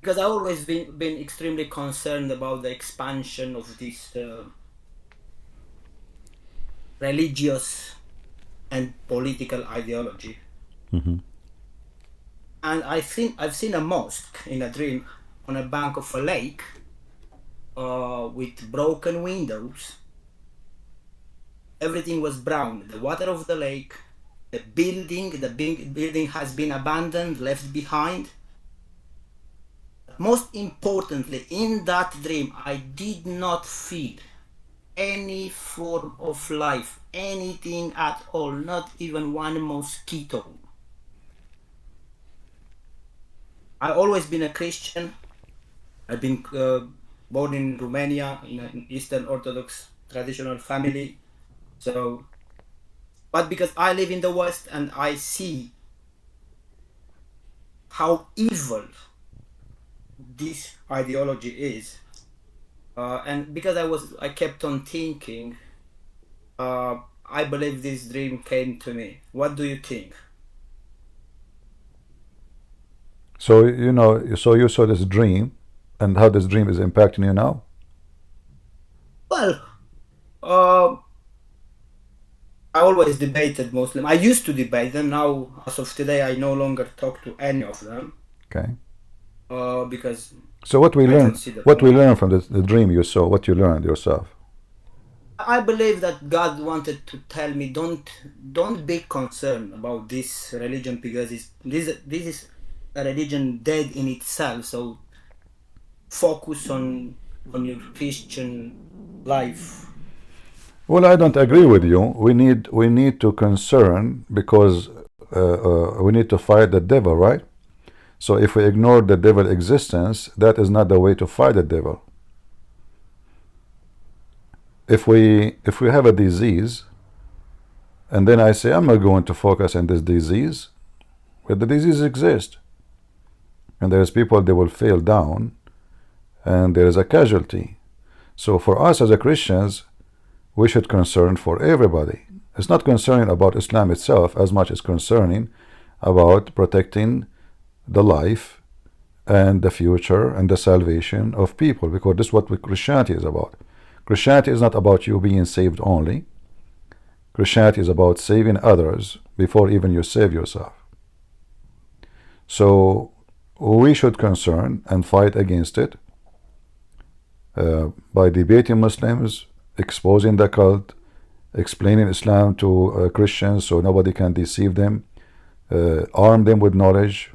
Because I've always been extremely concerned about the expansion of this religious and political ideology. Mm-hmm. And I've seen a mosque in a dream on a bank of a lake with broken windows. Everything was brown. The water of the lake, the building has been abandoned, left behind. Most importantly, in that dream, I did not feel any form of life, anything at all, not even one mosquito. I've always been a Christian. I've been born in Romania in an Eastern Orthodox traditional family. So, but because I live in the West and I see how evil this ideology is, and because I kept on thinking, I believe this dream came to me. What do you think? So you know, so you saw this dream, and how this dream is impacting you now? Well, uh, I always debated Muslim. I used to debate them. Now, as of today, I no longer talk to any of them. Okay. Because so what we I learn, don't see the what we point. learn from the dream you saw, what you learned yourself. I believe that God wanted to tell me, don't be concerned about this religion, because this is a religion dead in itself. So focus on your Christian life. Well, I don't agree with you. We need to concern, because we need to fight the devil, right? So if we ignore the devil existence, that is not the way to fight the devil. If we have a disease, and then I say I'm not going to focus on this disease, but the disease exists, and there's people they will fall down, and there is a casualty. So for us as a Christians, we should concern for everybody. It's not concerning about Islam itself as much as concerning about protecting the life and the future and the salvation of people, because this is what Christianity is about. Christianity is not about you being saved only. Christianity is about saving others before even you save yourself. So we should concern and fight against it by debating Muslims, exposing the cult, explaining Islam to Christians so nobody can deceive them, arm them with knowledge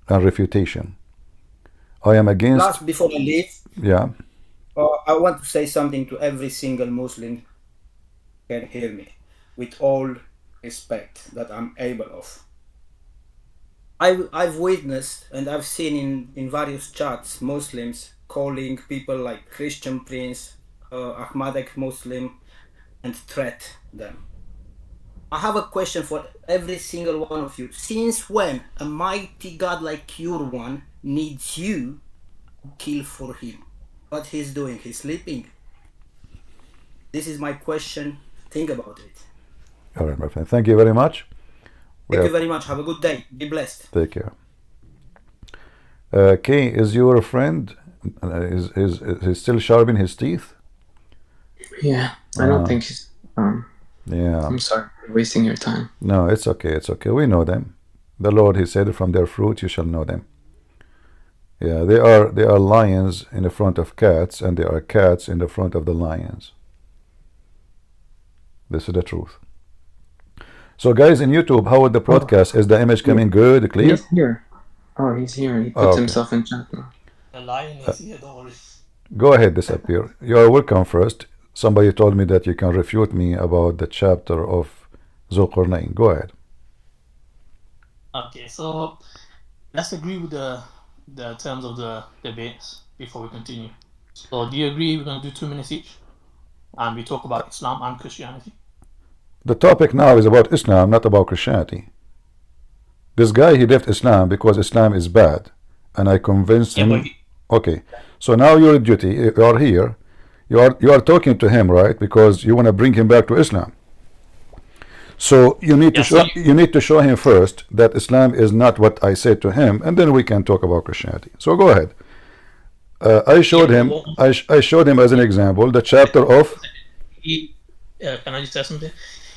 and refutation. I am against... Last, before I leave, yeah. I want to say something to every single Muslim who can hear me, with all respect that I'm able of. I've witnessed and I've seen in various chats Muslims calling people like Christian Prince, Ahmadic Muslim, and threat them. I have a question for every single one of you. Since when a mighty God like your one needs you to kill for him? What he's doing? He's sleeping. This is my question. Think about it. All right, my friend. Thank you very much. Thank you very much. Have a good day. Be blessed. Take care. Kay, is your friend is still sharpening his teeth? Yeah, I don't think he's. Yeah. I'm sorry for wasting your time. No, it's okay. It's okay. We know them. The Lord, He said, from their fruit you shall know them. Yeah, they are lions in the front of cats, and they are cats in the front of the lions. This is the truth. So, guys, in YouTube, how would the broadcast? Is the image coming good, clear? He's here. Oh, he's here. He puts himself in chat now. The lion is here, don't worry. Go ahead, disappear. You are welcome first. Somebody told me that you can refute me about the chapter of Zulqarnain. Go ahead. Okay, so let's agree with the terms of the debates before we continue. So, do you agree we're going to do 2 minutes each? And we talk about Islam and Christianity? The topic now is about Islam, not about Christianity. This guy, he left Islam because Islam is bad. And I convinced him. Okay, so now your duty, you are here. You are talking to him, right? Because you want to bring him back to Islam. So you need to show him first that Islam is not what I said to him, and then we can talk about Christianity. So go ahead. I showed him. I showed him as an example the chapter of. Can I just say something?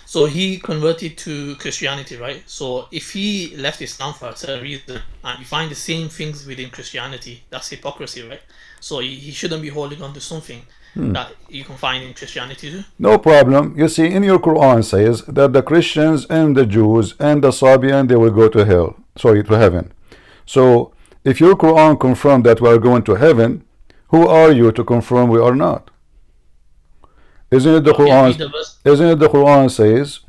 So he converted to Christianity, right? So if he left Islam for a certain reason, and you find the same things within Christianity, that's hypocrisy, right? So he shouldn't be holding on to something that you can find in Christianity too. No problem. You see, in your Quran says that the Christians and the Jews and the Sabian, they will go to hell. Sorry, to heaven. So if your Quran confirms that we are going to heaven, who are you to confirm we are not? Isn't it the Quran? Isn't it the Quran says?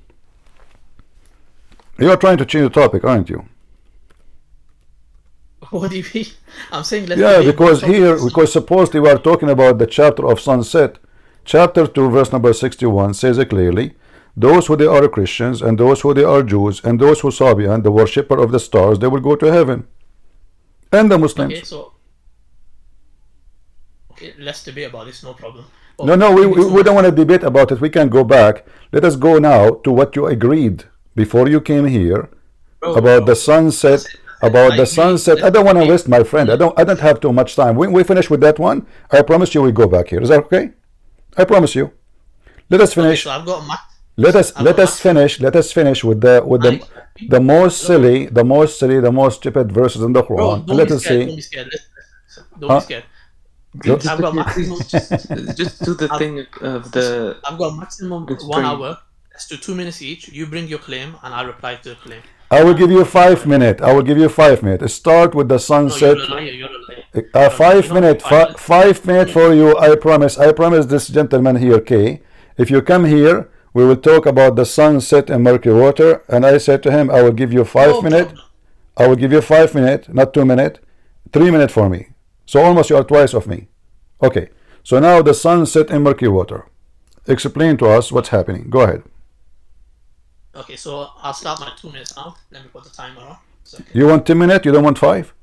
You are trying to change the topic, aren't you? What do you mean? I'm saying let's. Yeah, because supposedly we are talking about the chapter of sunset. Chapter 2, verse number 61 says it clearly. Those who they are Christians and those who they are Jews and those who Sabian, the worshipper of the stars, they will go to heaven. And the Muslims. Okay, so let's debate about this, no problem. No, we don't want to debate about it. We can go back. Let us go now to what you agreed before you came here about the sunset. About the sunset. I don't want to waste, my friend. I don't have too much time. When we finish with that one, I promise you we go back here. Is that okay? I promise you. Let us Okay, finish. so I've got max. Let us I've got finish. Let us finish with the Naik. the most silly, the most stupid verses in the Bro, Quran. And don't let be us scared. see. Don't be scared. Listen. Don't Huh? be scared. Just- I've got Zakir, please maximum. just do the thing of the. I've got maximum Let's 1 bring- hour. Let's do 2 minutes each. You bring your claim, and I reply to the claim. I will give you 5 minutes. I will give you 5 minutes. Start with the No, sunset. you're a liar. You're a liar. 5 You know, minutes. 5 minutes for you. I promise. I promise this gentleman here, K. If you come here, we will talk about the sunset and murky water. And I said to him, I will give you 5 minutes. I will give you 5 minutes, not 2 minutes. 3 minutes for me. So almost you are twice of me. Okay. So now the sunset and murky water. Explain to us what's happening. Go ahead. Okay, so I'll start my 2 minutes now. Let me put the timer on. You want 10 minutes? You don't want 5?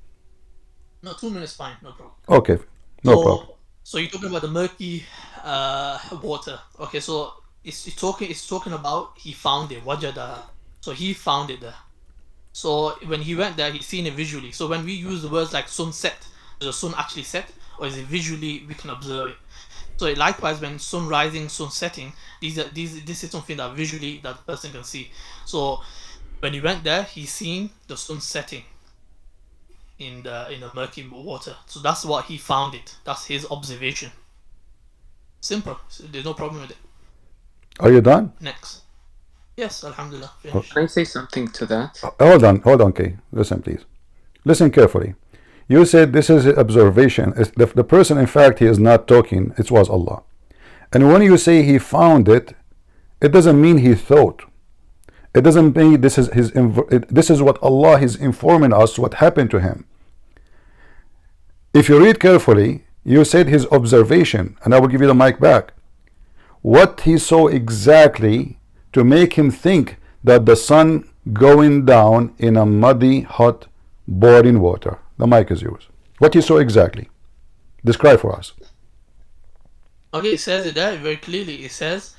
No, 2 minutes fine. No problem. Okay. No problem. So you're talking about the murky water. Okay, so it's talking about he found it. Wajada. So he found it there. So when he went there, he seen it visually. So when we use the words like sunset, does the sun actually set, or is it visually we can observe it? So likewise, when sun rising, sun setting, this is something that visually that person can see. So when he went there, he seen the sun setting in the murky water. So that's what he found it. That's his observation. Simple. So there's no problem with it. Are you done? Next. Yes, Alhamdulillah. Finished. Can I say something to that? Hold on, Kay. Listen, please. Listen carefully. You said this is observation. The person, in fact, he is not talking. It was Allah. And when you say he found it, it doesn't mean he thought. It doesn't mean this is this is what Allah is informing us what happened to him. If you read carefully, you said his observation, and I will give you the mic back. What he saw exactly to make him think that the sun going down in a muddy, hot, boiling water. The mic is yours. What he saw exactly. Describe for us. Okay, it says it there very clearly. It says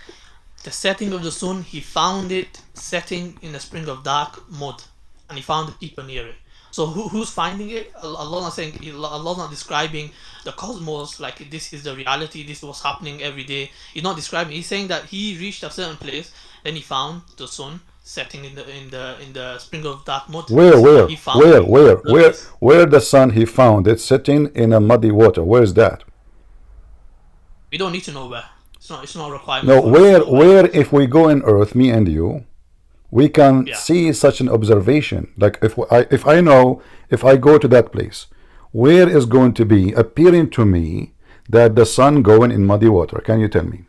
the setting of the sun, he found it setting in a spring of dark mud, and he found the people near it. So who's finding it? Allah not saying, Allah's not describing the cosmos like this is the reality, this is what's happening every day. He's not describing. He's saying that he reached a certain place, then he found the sun setting in the spring of dark mud. Where the sun he found it sitting in a muddy water? Where is that? We don't need to know where. It's not a requirement. No, where if we go in Earth, me and you, we can see such an observation. Like if I know, if I go to that place, where is going to be appearing to me that the sun going in muddy water? Can you tell me?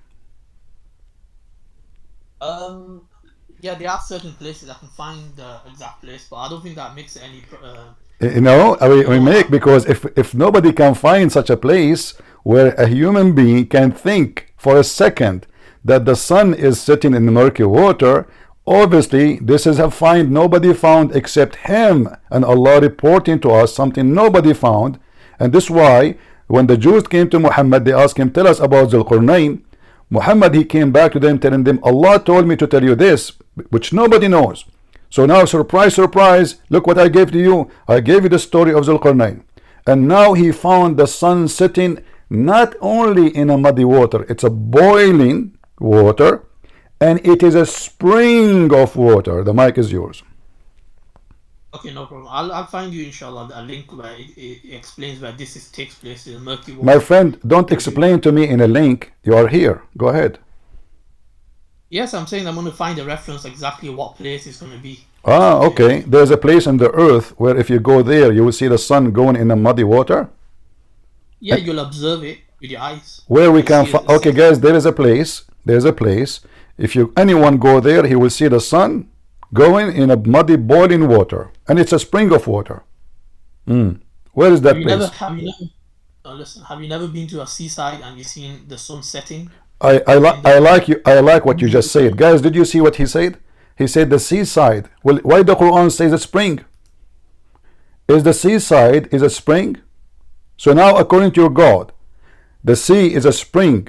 Yeah, there are certain places I can find the exact place, but I don't think that makes any. We make, because if nobody can find such a place where a human being can think for a second that the sun is sitting in the murky water, obviously this is a find nobody found except him, and Allah reporting to us something nobody found. And this is why when the Jews came to Muhammad, they asked him, tell us about Zulqarnain. Muhammad, he came back to them telling them, Allah told me to tell you this, which nobody knows. So now, surprise, surprise, look what I gave to you. I gave you the story of Zulqarnain. And now he found the sun sitting not only in a muddy water, it's a boiling water, and it is a spring of water. The mic is yours. Okay, no problem. I'll find you, inshallah, a link where it explains where this takes place in murky water. My friend, don't explain to me in a link. You are here. Go ahead. Yes, I'm saying I'm going to find a reference exactly what place it's going to be. Ah, okay. There's a place on the earth where if you go there, you will see the sun going in the muddy water. Yeah, you'll observe it with your eyes. Where we can find. Okay, guys, there is a place. There's a place. If anyone go there, he will see the sun going in a muddy boiling water, and it's a spring of water. Where is that place? Listen, have you never been to a seaside and you seen the sun setting? I like what you just said. Guys, did you see what he said? He said the seaside. Well, why the Quran says a spring? Is the seaside is a spring? So now, according to your God, the sea is a spring,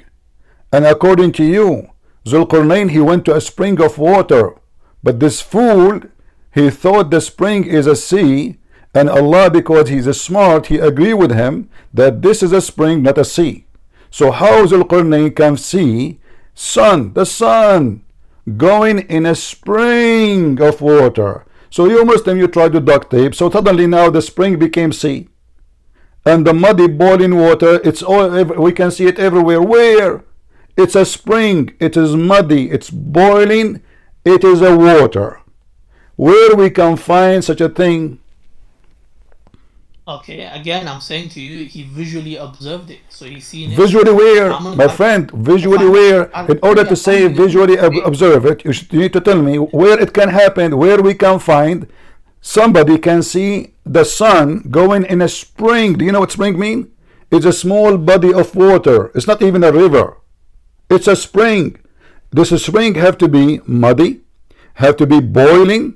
and according to you, Zulqarnain, he went to a spring of water. But this fool, he thought the spring is a sea, and Allah, because he's smart, he agreed with him that this is a spring, not a sea. So how Zulqarnain can see the sun going in a spring of water? So you Muslim, you try to duct tape, so suddenly now the spring became sea, and the muddy boiling water, it's all, we can see it everywhere. Where? It's a spring, it is muddy, it's boiling, it is a water. Where we can find such a thing? Okay, again, I'm saying to you, he visually observed it, so he's seen it. Visually where, my friend? Visually where? In order to say visually observe it, you need to tell me where it can happen, where we can find somebody can see the sun going in a spring. Do you know what spring mean? It's a small body of water. It's not even a river. It's a spring. This spring have to be muddy, have to be boiling,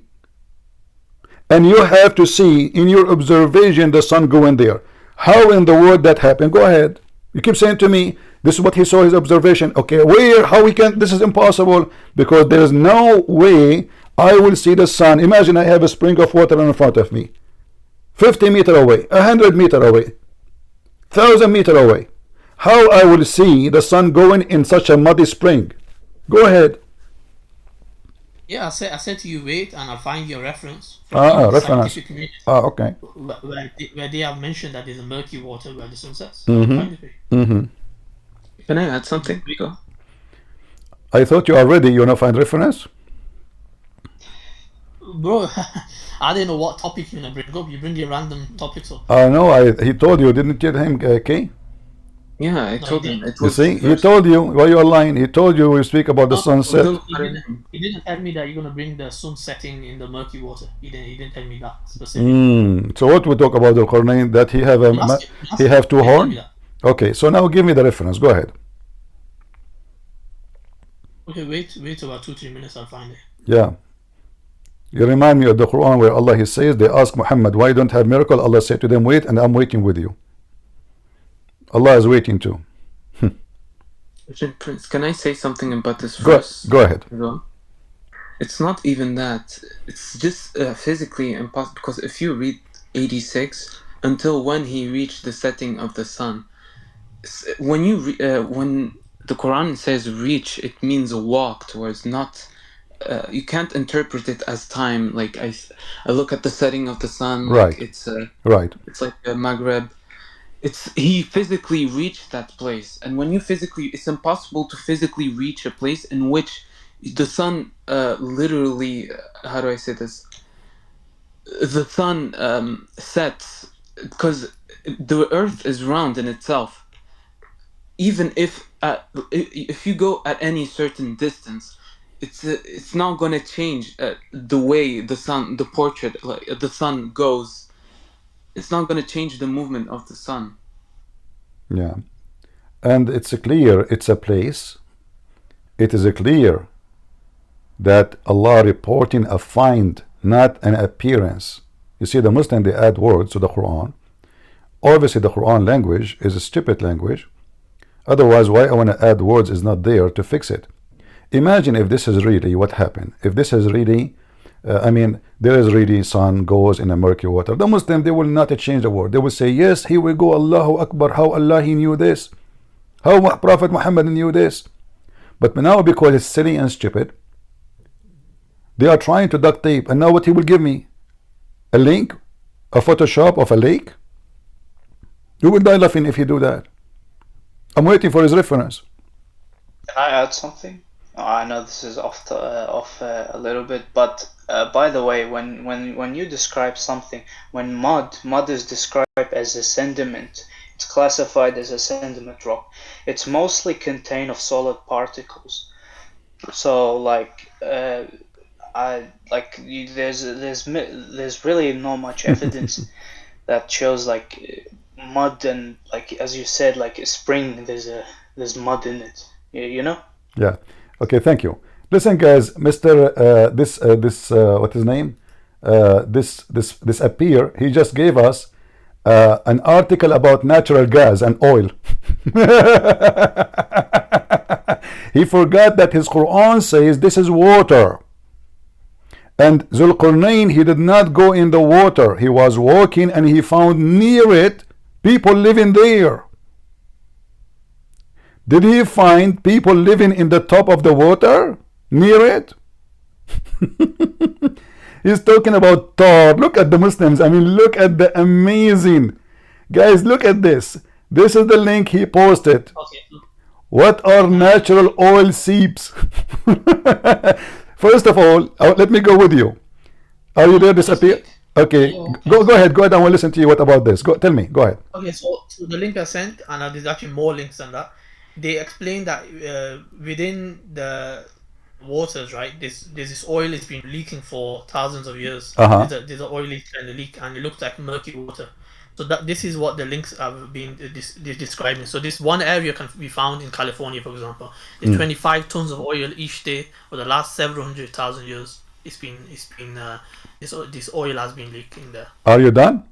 and you have to see in your observation the sun going there. How in the world that happened? Go ahead. You keep saying to me, this is what he saw, his observation. Okay, where? How we can? This is impossible, because there is no way I will see the sun. Imagine I have a spring of water in front of me, 50 meters away, 100 meters away, 1,000 meters away. How I will see the sun going in such a muddy spring? Go ahead. Yeah, I said to you, wait, and I'll find your reference. Reference. Okay. Where they have mentioned that there's a murky water where the sun sets. Can I add something? Go. I thought you already, you want to find reference? Bro, I didn't know what topic you're going to bring up. You bring your random topics up. No, he told you, didn't you, him, Kay? Yeah, I told him. You see, he told you. Why you are lying? He told you we speak about the sunset. He didn't tell me that you're going to bring the sun setting in the murky water. He didn't tell me that specifically. So what we talk about the Quran, that he have he have two horns? Okay, so now give me the reference. Go ahead. Okay, wait about 2-3 minutes. I'll find it. Yeah. You remind me of the Quran where Allah, he says, they ask Muhammad, why don't have miracle? Allah said to them, wait, and I'm waiting with you. Allah is waiting too. Prince, can I say something about this verse? Go ahead. It's not even that. It's just physically impossible, because if you read 86, until when he reached the setting of the sun, when when the Quran says reach, it means walk towards, not you can't interpret it as time. Like I look at the setting of the sun, right? Like it's right. It's like Maghreb. He physically reached that place, and when it's impossible to physically reach a place in which the sun literally, how do I say this? The sun sets, because the earth is round in itself. Even if you go at any certain distance, it's not going to change the way the portrait, like the sun goes. It's not going to change the movement of the sun. Yeah, and it's clear. It's a place. It is clear that Allah reporting a find, not an appearance. You see, the Muslim, they add words to the Quran. Obviously, the Quran language is a stupid language. Otherwise, why I want to add words is not there to fix it. Imagine if this is really what happened. If this is really, there is really sun goes in a murky water. The Muslim, they will not change the word. They will say, yes, here we go, Allahu Akbar. How Allah, he knew this. How Prophet Muhammad knew this. But now, because it's silly and stupid, they are trying to duct tape. And now what he will give me? A link? A Photoshop of a lake? You will die laughing if you do that. I'm waiting for his reference. Can I add something? I know this is off a little bit, but by the way, when you describe something, when mud is described as a sediment, it's classified as a sediment rock. It's mostly contained of solid particles. So there's really not much evidence that shows like mud and, like as you said, like a spring, there's mud in it. You know? Yeah. Okay, thank you. Listen, guys, Mr. What's his name? This appear. He just gave us an article about natural gas and oil. He forgot that his Quran says this is water. And Zulqarnain, he did not go in the water. He was walking and he found near it people living there. Did he find people living in the top of the water? Near it? He's talking about Tar. Look at the Muslims. I mean, look at the amazing. Guys, look at this. This is the link he posted. Okay. What are natural oil seeps? First of all, let me go with you. Are you there? Disappear? Okay, go ahead. Go ahead. I want to listen to you. What about this? Tell me. Go ahead. Okay, so the link I sent, and there's actually more links than that. They explain that within the waters, right? There's this oil has been leaking for thousands of years. There's an oily kind of leak, and it looks like murky water. So this is what the links have been describing. So this one area can be found in California, for example. There's 25 tons of oil each day for the last several 100,000 years. This oil has been leaking there. Are you done?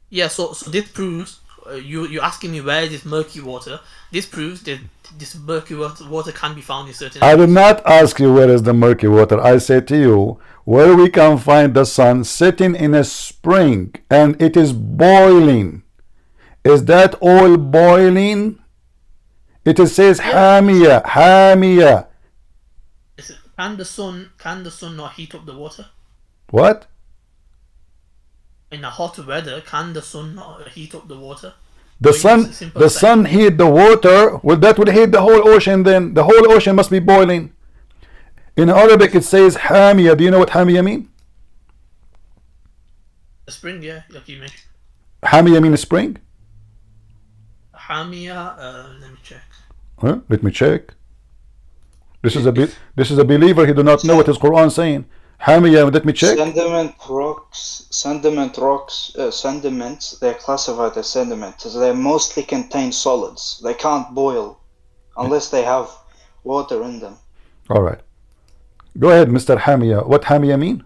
Yeah. So this proves you're asking me where is this murky water. This proves that this murky water can be found in certain I areas. did not ask you where is the murky water. I said to you where we can find the sun sitting in a spring and it is boiling. Is that oil boiling? It says Hamia, Hamia. Can the sun not heat up the water? What? In a hot weather, can the sun not heat up the water? The sun heat the water. Well, that would heat the whole ocean then. The whole ocean must be boiling. In Arabic it says Hamia. Do you know what Hamia mean? The spring, yeah, like you mentioned. Hamia mean spring? Hamia, let me check. Huh? Let me check. This is a believer. He do not know what his Quran saying. Hamia, let me check. Sediments, they're classified as sediments. They mostly contain solids. They can't boil unless they have water in them. All right. Go ahead, Mr. Hamia. What Hamia mean?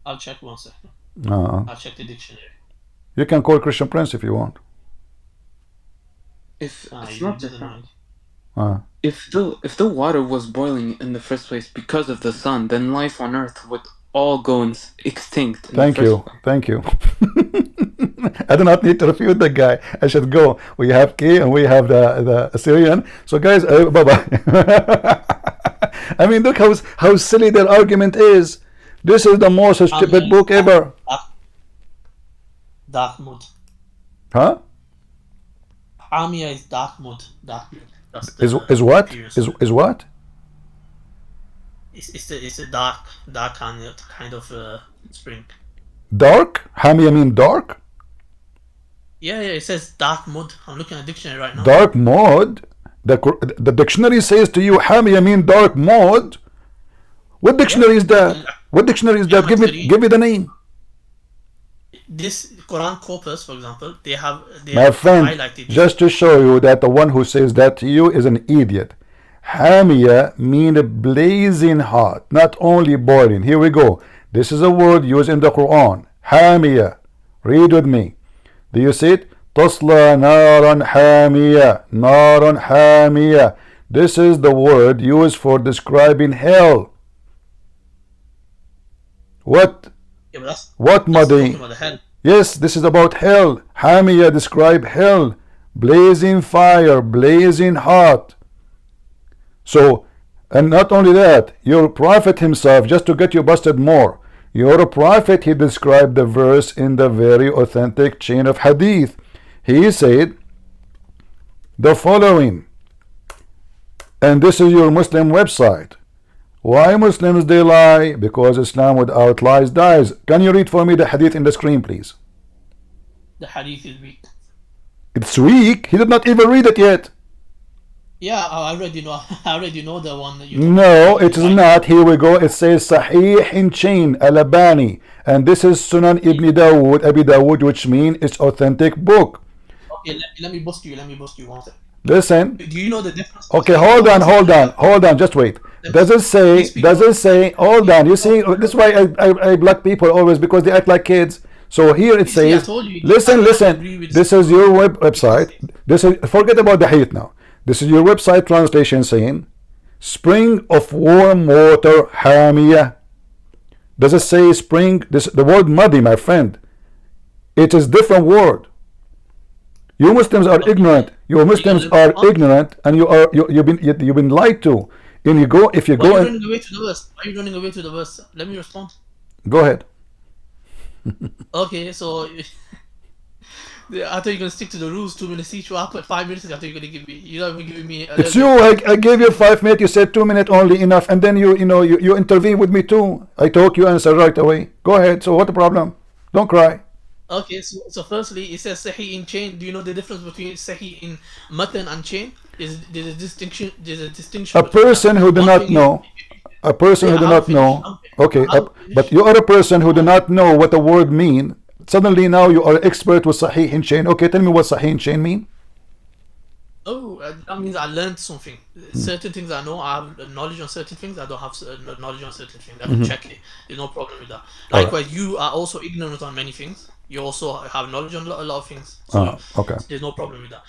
I'll check 1 second. I'll check the dictionary. You can call Christian Prince if you want. If the water was boiling in the first place because of the sun, then life on Earth would all go extinct. Thank you. I do not need to refute the guy. I should go. We have K and we have the Assyrian. So guys, bye bye. I mean, look how silly their argument is. This is the most stupid book ever. Dark mud. Huh? Hamia is dark mud. Is what? Is what? It's a dark kind of spring. Dark? Hamia mean dark? Yeah, it says dark mud. I'm looking at the dictionary right now. Dark mud? The dictionary says to you Hamia mean dark mud? What dictionary is that? What dictionary is that? Give me the name. This Quran corpus, for example, they have my friend, highlighted just to show you that the one who says that to you is an idiot. Hamia mean blazing hot, not only boiling. Here we go. This is a word used in the Quran. Hamia. Read with me. Do you see it? Tasla naran hamia. Naran hamia. This is the word used for describing hell. What? Yeah, what, Muddy? Yes, this is about hell. Hamia describe hell. Blazing fire, blazing hot. So, and not only that, your prophet himself, just to get you busted more, your prophet, he described the verse in the very authentic chain of hadith. He said the following, and this is your Muslim website. Why Muslims they lie? Because Islam without lies dies. Can you read for me the hadith in the screen, please? The hadith is weak. It's weak? He did not even read it yet. Yeah, I already know. I already know the one that you. No, it is not. Here we go. It says Sahih in chain Al-Albani, and this is Sunan Ibn Dawood, Abi Dawood, which means it's authentic book. Okay, let me bust you. Let me bust you one second. Listen. Do you know the difference? Okay, hold on. Just wait. Does it say? Hold on. You see, this is why I block people always, because they act like kids. So here it says, listen. This is your website. This is, forget about the hadith now. This is your website translation saying, spring of warm water, Hamia. Does it say spring? The word muddy, my friend. It is different word. You Muslims are Okay. ignorant. You Muslims Let me are respond. ignorant, and you've been lied to. And if you Why are go you and running away to the verse? Why are you running away to the verse? Let me respond. go ahead. Okay, so I thought you're gonna stick to the rules. 2 minutes each. Well, I put 5 minutes. I thought you're gonna give me. You're not even giving me a It's little you. bit. I gave you 5 minutes. You said 2 minutes only enough, and then you intervene with me too. I talk, you answer right away. Go ahead. So what the problem? Don't cry. Okay, so firstly, it says Sahih in chain. Do you know the difference between Sahih in matan and chain? There's a distinction. There's a distinction A between that. person who do One not thing is, know, a person who yeah, do I'll not finish. know. Okay, I'll but finish. you are a person who do not know what the word mean. Suddenly now you are expert with Sahih in chain. Okay, tell me what Sahih in chain mean. Oh, that means I learned something. Certain things I know, I have knowledge on certain things. I don't have knowledge on certain things. I can check it. There's no problem with that. All right. Likewise, you are also ignorant on many things. You also have knowledge on a lot of things. So Okay. there's no problem with that.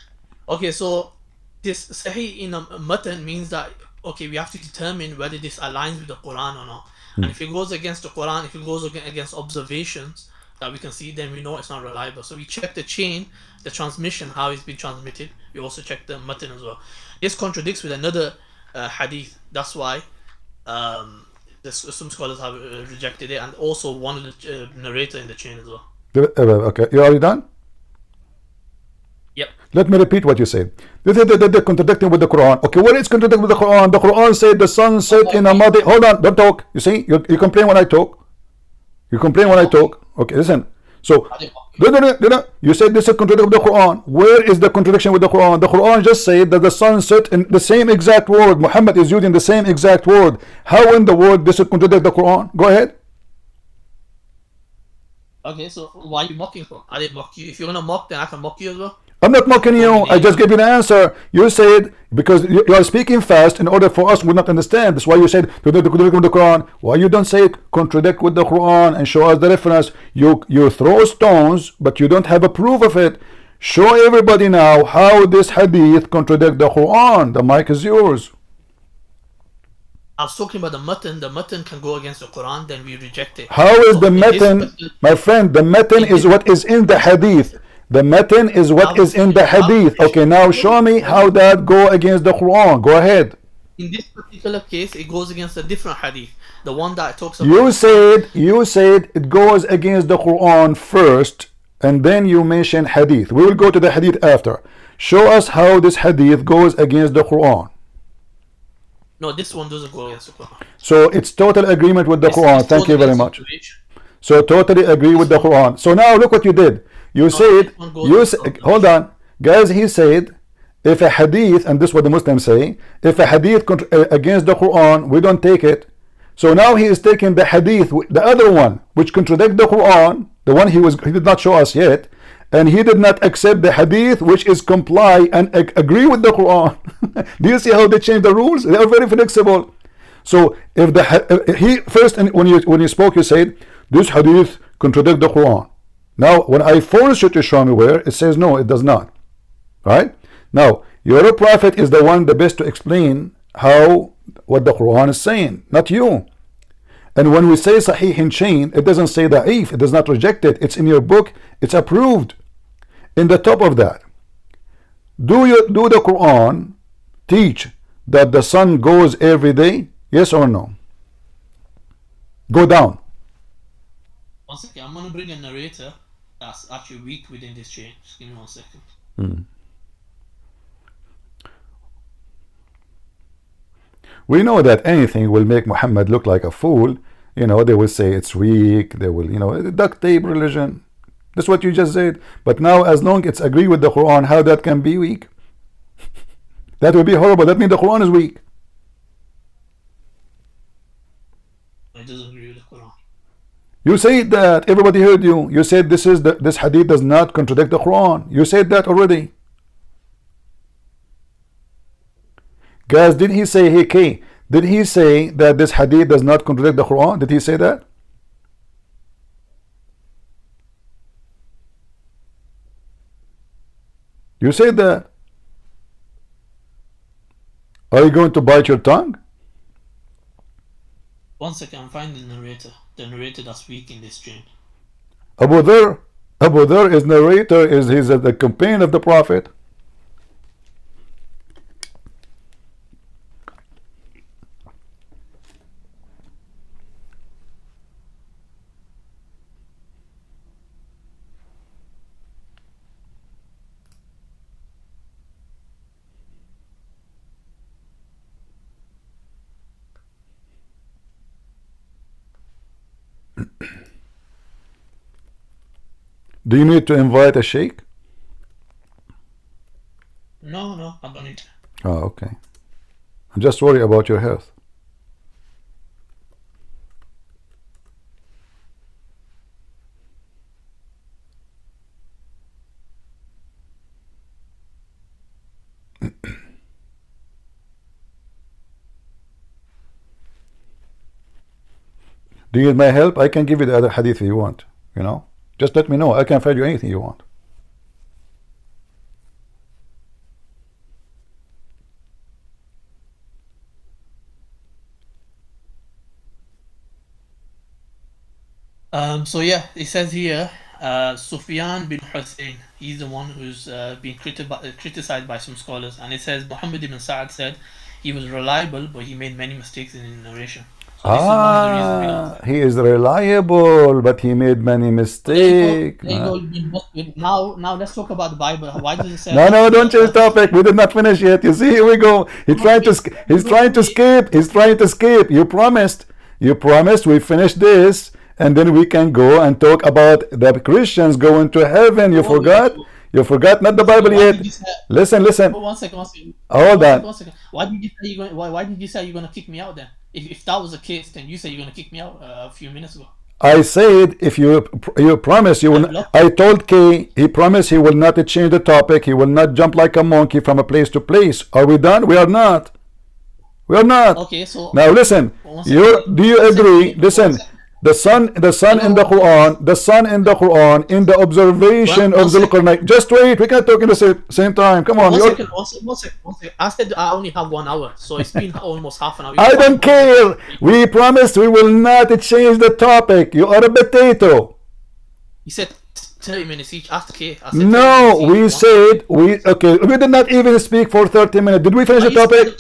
Okay, so this Sahih in a matan means that, okay, we have to determine whether this aligns with the Quran or not. And if it goes against the Quran, if it goes against observations that we can see, then we know it's not reliable. So we check the chain, the transmission, how it's been transmitted. We also check the matan as well. This contradicts with another hadith. That's why some scholars have rejected it, and also one of the narrator in the chain as well. Okay, you already done? Yep. Let me repeat what you said. They're contradicting with the Quran. Okay, what is contradicting with the Quran? The Quran said the sun set in a muddy. Hold on, don't talk. You see, you complain when I talk. You complain when I talk. Okay, listen. So, you said this is contradiction with the Quran. Where is the contradiction with the Quran? The Quran just said that the sun set in the same exact word. Muhammad is using the same exact word. How in the world this is contradict the Quran? Go ahead. Okay, so why are you mocking for? I didn't mock you. If you want to mock, then I can mock you as well. I'm not mocking you. I just gave you the answer. You said because you are speaking fast in order for us to not understand. That's why you said contradict with the Quran. Why you don't say contradict with the Quran and show us the reference? You throw stones, but you don't have a proof of it. Show everybody now how this hadith contradict the Quran. The mic is yours. I was talking about the matan. The matan can go against the Quran, then we reject it. How is So the in this matan, particular- my friend? The matan is what is in the hadith. The matan is what is in the hadith. Okay, now show me how that go against the Quran. Go ahead. In this particular case, it goes against a different hadith. The one that talks about. You said it goes against the Quran first, and then you mention hadith. We will go to the hadith after. Show us how this hadith goes against the Quran. No, this one doesn't go against the Quran. So it's total agreement with the Quran. It's Thank you total very against much. situation. So totally agree with the Quran. So now look what you did. You said, hold on, guys. He said, if a hadith, and this is what the Muslims say, if a hadith against the Quran, we don't take it. So now he is taking the hadith, the other one, which contradict the Quran, the one he did not show us yet, and he did not accept the hadith, which is comply and agree with the Quran. Do you see how they change the rules? They are very flexible. So if he first, when you spoke, you said this hadith contradict the Quran. Now, when I force you to show me where, it says no, it does not. Right? Now, your prophet is the one the best to explain what the Quran is saying, not you. And when we say Sahih in chain, it doesn't say da'if, it does not reject it. It's in your book, it's approved. In the top of that, do the Quran teach that the sun goes every day? Yes or no? Go down. One second, I'm gonna bring a narrator that's actually weak within this chain. Just give me 1 second. We know that anything will make Muhammad look like a fool. They will say it's weak. They will, duct tape religion. That's what you just said. But now, as long as it's agree with the Quran, how that can be weak? That would be horrible. That means the Quran is weak. It doesn't agree with the Quran. You said that. Everybody heard you. You said this hadith does not contradict the Quran. You said that already. Guys, did he say did he say that this hadith does not contradict the Quran? Did he say that? You said that. Are you going to bite your tongue? 1 second, I'm finding the narrator. The narrator that's weak in this chain. Abu Dhar, Abu Dhar is narrator, he's the companion of the Prophet. Do you need to invite a sheikh? No, I don't need to. Oh, okay. I'm just worried about your health. Do you need my help? I can give you the other hadith if you want. You know, just let me know. I can find you anything you want. So yeah, it says here, Sufyan bin Hussein, he's the one who's been criticized by some scholars, and it says Muhammad ibn Sa'ad said he was reliable, but he made many mistakes in his narration. So this is one of the reasons we don't. He is reliable, but he made many mistakes. Now let's talk about the Bible. Why does it say? No, don't change topic. We did not finish yet. You see, here we go. He's trying to escape. He's trying to escape. You promised. We finish this, and then we can go and talk about the Christians going to heaven. You forgot? You forgot not the Bible yet. Listen. One second. Hold on. One second. Why did you say you're gonna kick me out then? If that was the case, then you said you're gonna kick me out a few minutes ago. I said if you promise you will. I told K, he promised he will not change the topic. He will not jump like a monkey from a place to place. Are we done? We are not. We are not. Okay, so now listen. Do you agree? Listen. The sun in the Quran, in the observation of Zulqarnain. Just wait, we can't talk in the same time. Come on. One second. I said I only have 1 hour, so it's been almost half an hour. I don't care. We promised we will not change the topic. You are a potato. You said 30 minutes each. Ask K. No, we said we did not even speak for 30 minutes. Did we finish the topic?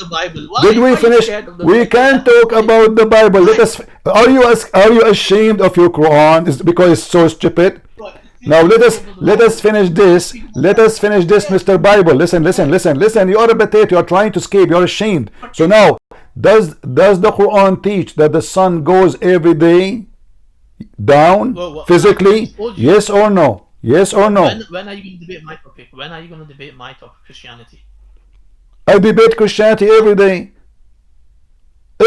Did we finish? We can talk about the Bible. Let us. Are you ashamed of your Quran? Is because it's so stupid? Now let us finish this. Let us finish this, Mr. Bible. Listen. You are a potato. You are trying to escape. You are ashamed. So now, does the Quran teach that the sun goes every day down physically? Yes or no? Yes or no? When are you going to debate my topic? When are you going to debate my topic, Christianity? I debate Christianity every day.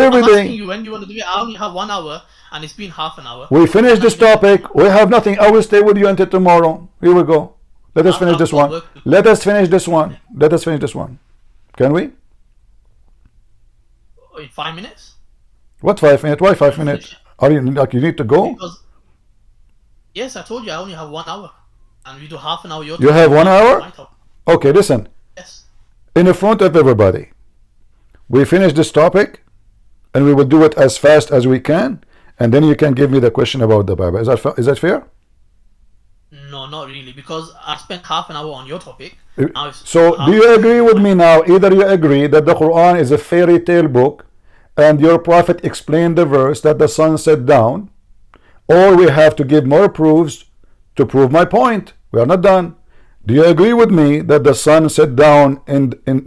Every day. You when you want to debate? I only have 1 hour, and it's been half an hour. We finish this topic. We have nothing. I will stay with you until tomorrow. Here we go. Let us finish this one. Let us finish this one. Can we? In 5 minutes? What 5 minutes? Why 5 minutes? Are you like you need to go? Because, yes, I told you I only have 1 hour, and we do half an hour. You have 1 hour? Okay, listen. Yes. In the front of everybody, we finish this topic, and we will do it as fast as we can, and then you can give me the question about the Bible. Is that fair? No, not really, because I spent half an hour on your topic. So, do you agree with me now? Either you agree that the Quran is a fairy tale book, and your prophet explained the verse that the sun set down, or we have to give more proofs to prove my point. We are not done. Do you agree with me that the sun set down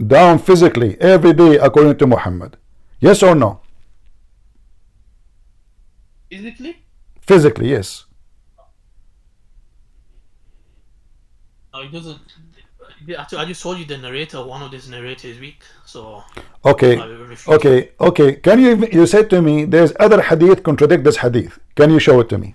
down physically every day according to Muhammad? Yes or no? Physically, yes. No, it doesn't. I just told you the narrator. One of these narrators is weak, so. Okay. Can you said to me there's other hadith contradict this hadith? Can you show it to me?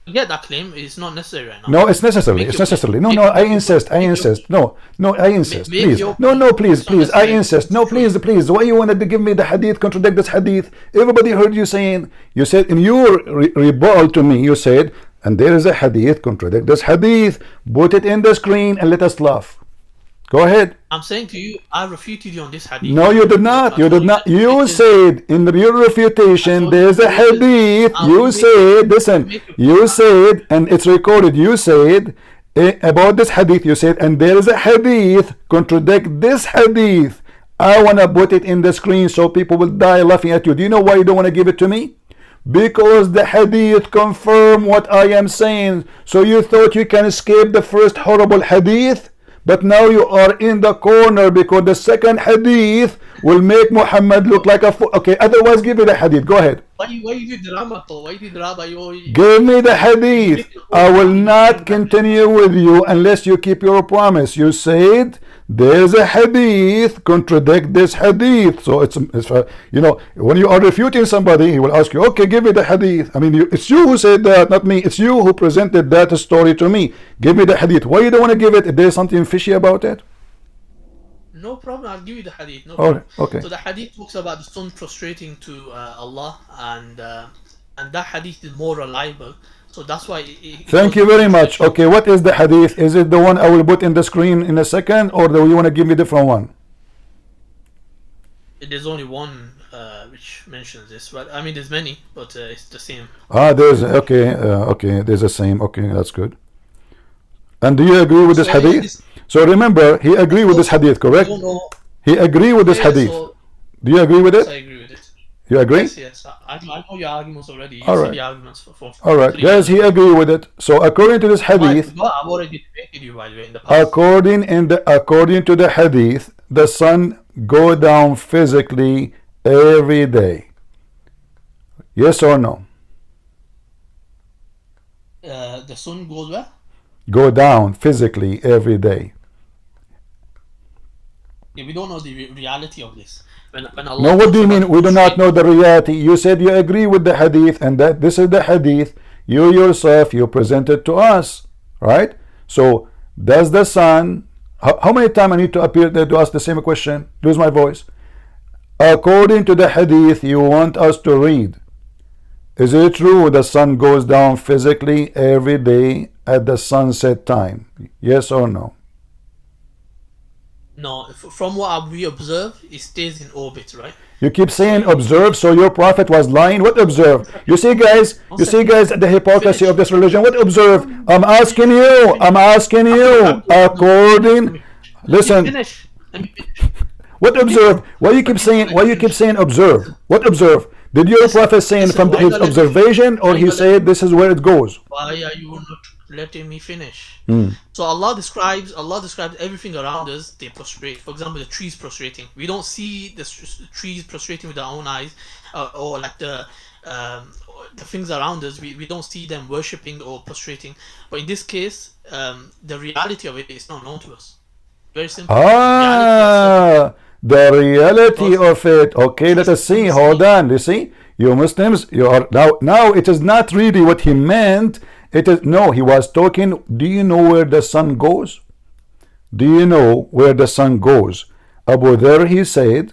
Yeah, that claim is not necessary right now. No, it's necessary. It's necessary. No, I insist. No, I insist. Please. No, please. I insist. No, please. Why you wanted to give me the hadith contradict this hadith? Everybody heard you saying. You said in your rebuttal to me. You said, and there is a hadith contradict this hadith. Put it in the screen and let us laugh. Go ahead. I'm saying to you, I refuted you on this hadith. No, you did not. You did not. You said in your refutation there's a hadith. You said, listen, you said, and it's recorded, you said about this hadith, you said, and there is a hadith contradict this hadith. I want to put it in the screen so people will die laughing at you. Do you know why you don't want to give it to me? Because the hadith confirm what I am saying. So you thought you can escape the first horrible hadith, but now you are in the corner because the second hadith will make Muhammad look like a fool. Okay, otherwise give me the hadith. Go ahead. Why you did drama? Why you did drama? Give me the hadith. I will not continue with you unless you keep your promise. You said there's a hadith contradict this hadith. So it's you know, when you are refuting somebody, he will ask you, okay, give me the hadith. I mean, it's you who said that, not me. It's you who presented that story to me. Give me the hadith. Why you don't want to give it? If there's something fishy about it? No problem, I'll give you the hadith. No problem. Okay. So the hadith talks about the son prostrating to Allah, and that hadith is more reliable. So that's why. Thank you very much. Okay, what is the hadith? Is it the one I will put in the screen in a second, or do you want to give me a different one? There's only one which mentions this, but I mean there's many, but it's the same. There's okay, there's the same. Okay, that's good. And do you agree with this hadith? So remember, he agreed with this hadith, correct? He agreed with this hadith. Do you agree with it? I agree with it. You agree? Yes. I know your arguments already. All right. The arguments for all right, guys, he agreed with it. So according to this hadith, I've already debated you, by the way, in the past. According to the hadith, the sun go down physically every day. Yes or no? The sun goes where? Go down physically every day. Yeah, we don't know the reality of this. When Allah no, what do you mean we do not know the reality? You said you agree with the hadith, and that this is the hadith you yourself you presented to us, right? So does the sun, how many times I need to appear there to ask the same question? Lose my voice. According to the hadith you want us to read, is it true the sun goes down physically every day at the sunset time? Yes or no? No, from what we observe, it stays in orbit, right? You keep saying observe, so your prophet was lying. What observe? You see, guys, the hypocrisy of this religion. What observe? I'm asking you. According, listen. What observe? Why you keep saying observe? What observe? Did your prophet saying from his observation, or he said this is where it goes? Why are you not letting me finish? So Allah describes everything around us. They prostrate. For example, the trees prostrating. We don't see the trees prostrating with our own eyes, or like the things around us. We don't see them worshipping or prostrating. But in this case, the reality of it is not known to us. Very simple. The reality of it. Okay, let us see. Hold on. You see, you Muslims, you are now. It is not really what he meant. It is no. He was talking. Do you know where the sun goes? Do you know where the sun goes? Abu Dharr, he said,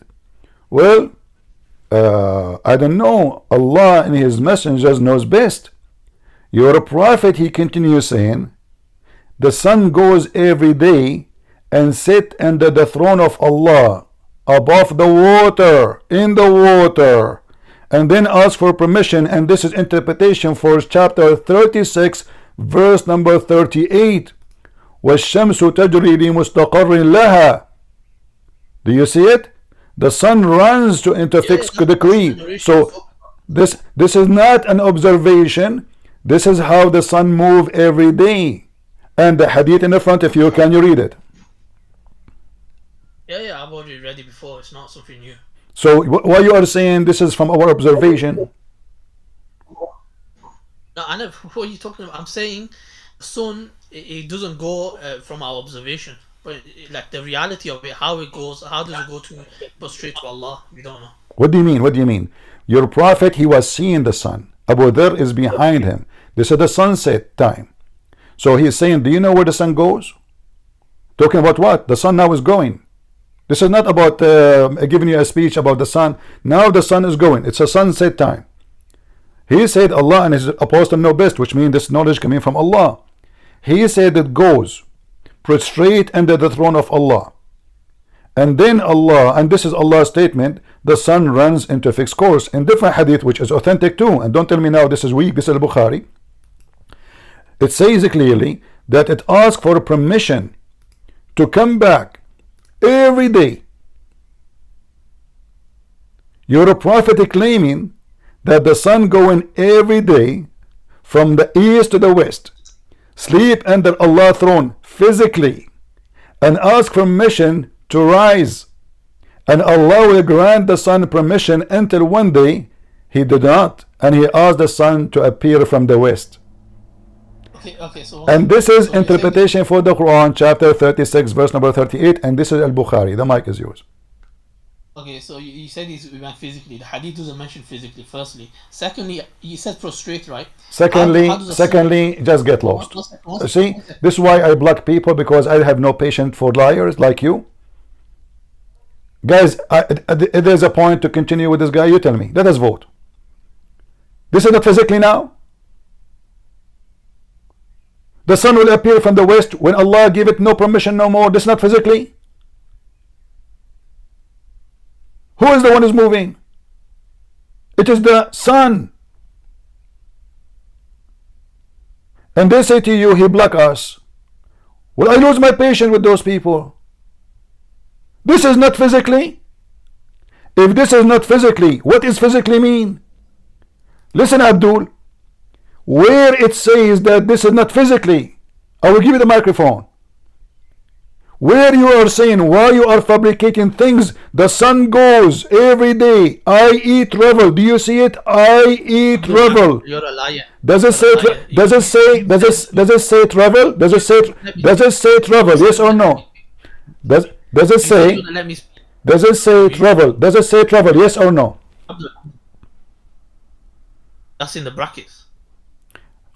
well, I don't know. Allah and His messengers knows best. Your prophet, he continues saying, the sun goes every day and sit under the throne of Allah, above the water, in the water, and then ask for permission. And this is interpretation for chapter 36, verse number 38. وَالشَّمْسُ تَجْرِي لِمُسْتَقَرٍ لَهَا. Do you see it? The sun runs to interfix decree. So this is not an observation. This is how the sun moves every day. And the hadith in the front, if you can, you read it. Yeah, I've already read it before. It's not something new. So why you are saying this is from our observation? No, I know what you're talking about. I'm saying the sun, it doesn't go from our observation, but like the reality of it, how it goes, how does it go to prostrate to Allah? We don't know. What do you mean? What do you mean? Your prophet, he was seeing the sun. Abu Dharr is behind him. This is the sunset time. So he is saying, do you know where the sun goes? Talking about what? The sun now is going. This is not about giving you a speech about the sun. Now the sun is going. It's a sunset time. He said Allah and His apostle know best, which means this knowledge coming from Allah. He said it goes. prostrate under the throne of Allah. And then Allah, and this is Allah's statement, the sun runs into a fixed course. In different hadith, which is authentic too, and don't tell me now this is weak, this is al-Bukhari, it says clearly that it asks for permission to come back every day. You're a prophet claiming that the sun going every day from the east to the west, sleep under Allah's throne physically, and ask permission to rise, and Allah will grant the sun permission until one day he did not, and he asked the sun to appear from the west. Okay, so and this is interpretation for the Quran, chapter 36, verse number 38, and this is al-Bukhari. The mic is yours. Okay, so you said we went physically. The hadith doesn't mention physically, firstly. Secondly, you said prostrate, right? Secondly, just get lost. See, this is why I block people, because I have no patience for liars like you. Guys, if there's a point to continue with this guy, you tell me. Let us vote. This is not physically now. The sun will appear from the west when Allah give it no permission no more. This is not physically. Who is the one who's moving? It is the sun. And they say to you, he block us. Will I lose my patience with those people? This is not physically. If this is not physically, what is physically mean? Listen, Abdul, where it says that this is not physically, I will give you the microphone. Where you are saying why you are fabricating things, the sun goes every day, i.e. travel. Do you see it? I.e. travel. You're a liar. Does it say travel? Does it say travel? Does travel? Yes or no? Does it say? Does it say travel? Does it say travel? Yes or no? That's in the brackets.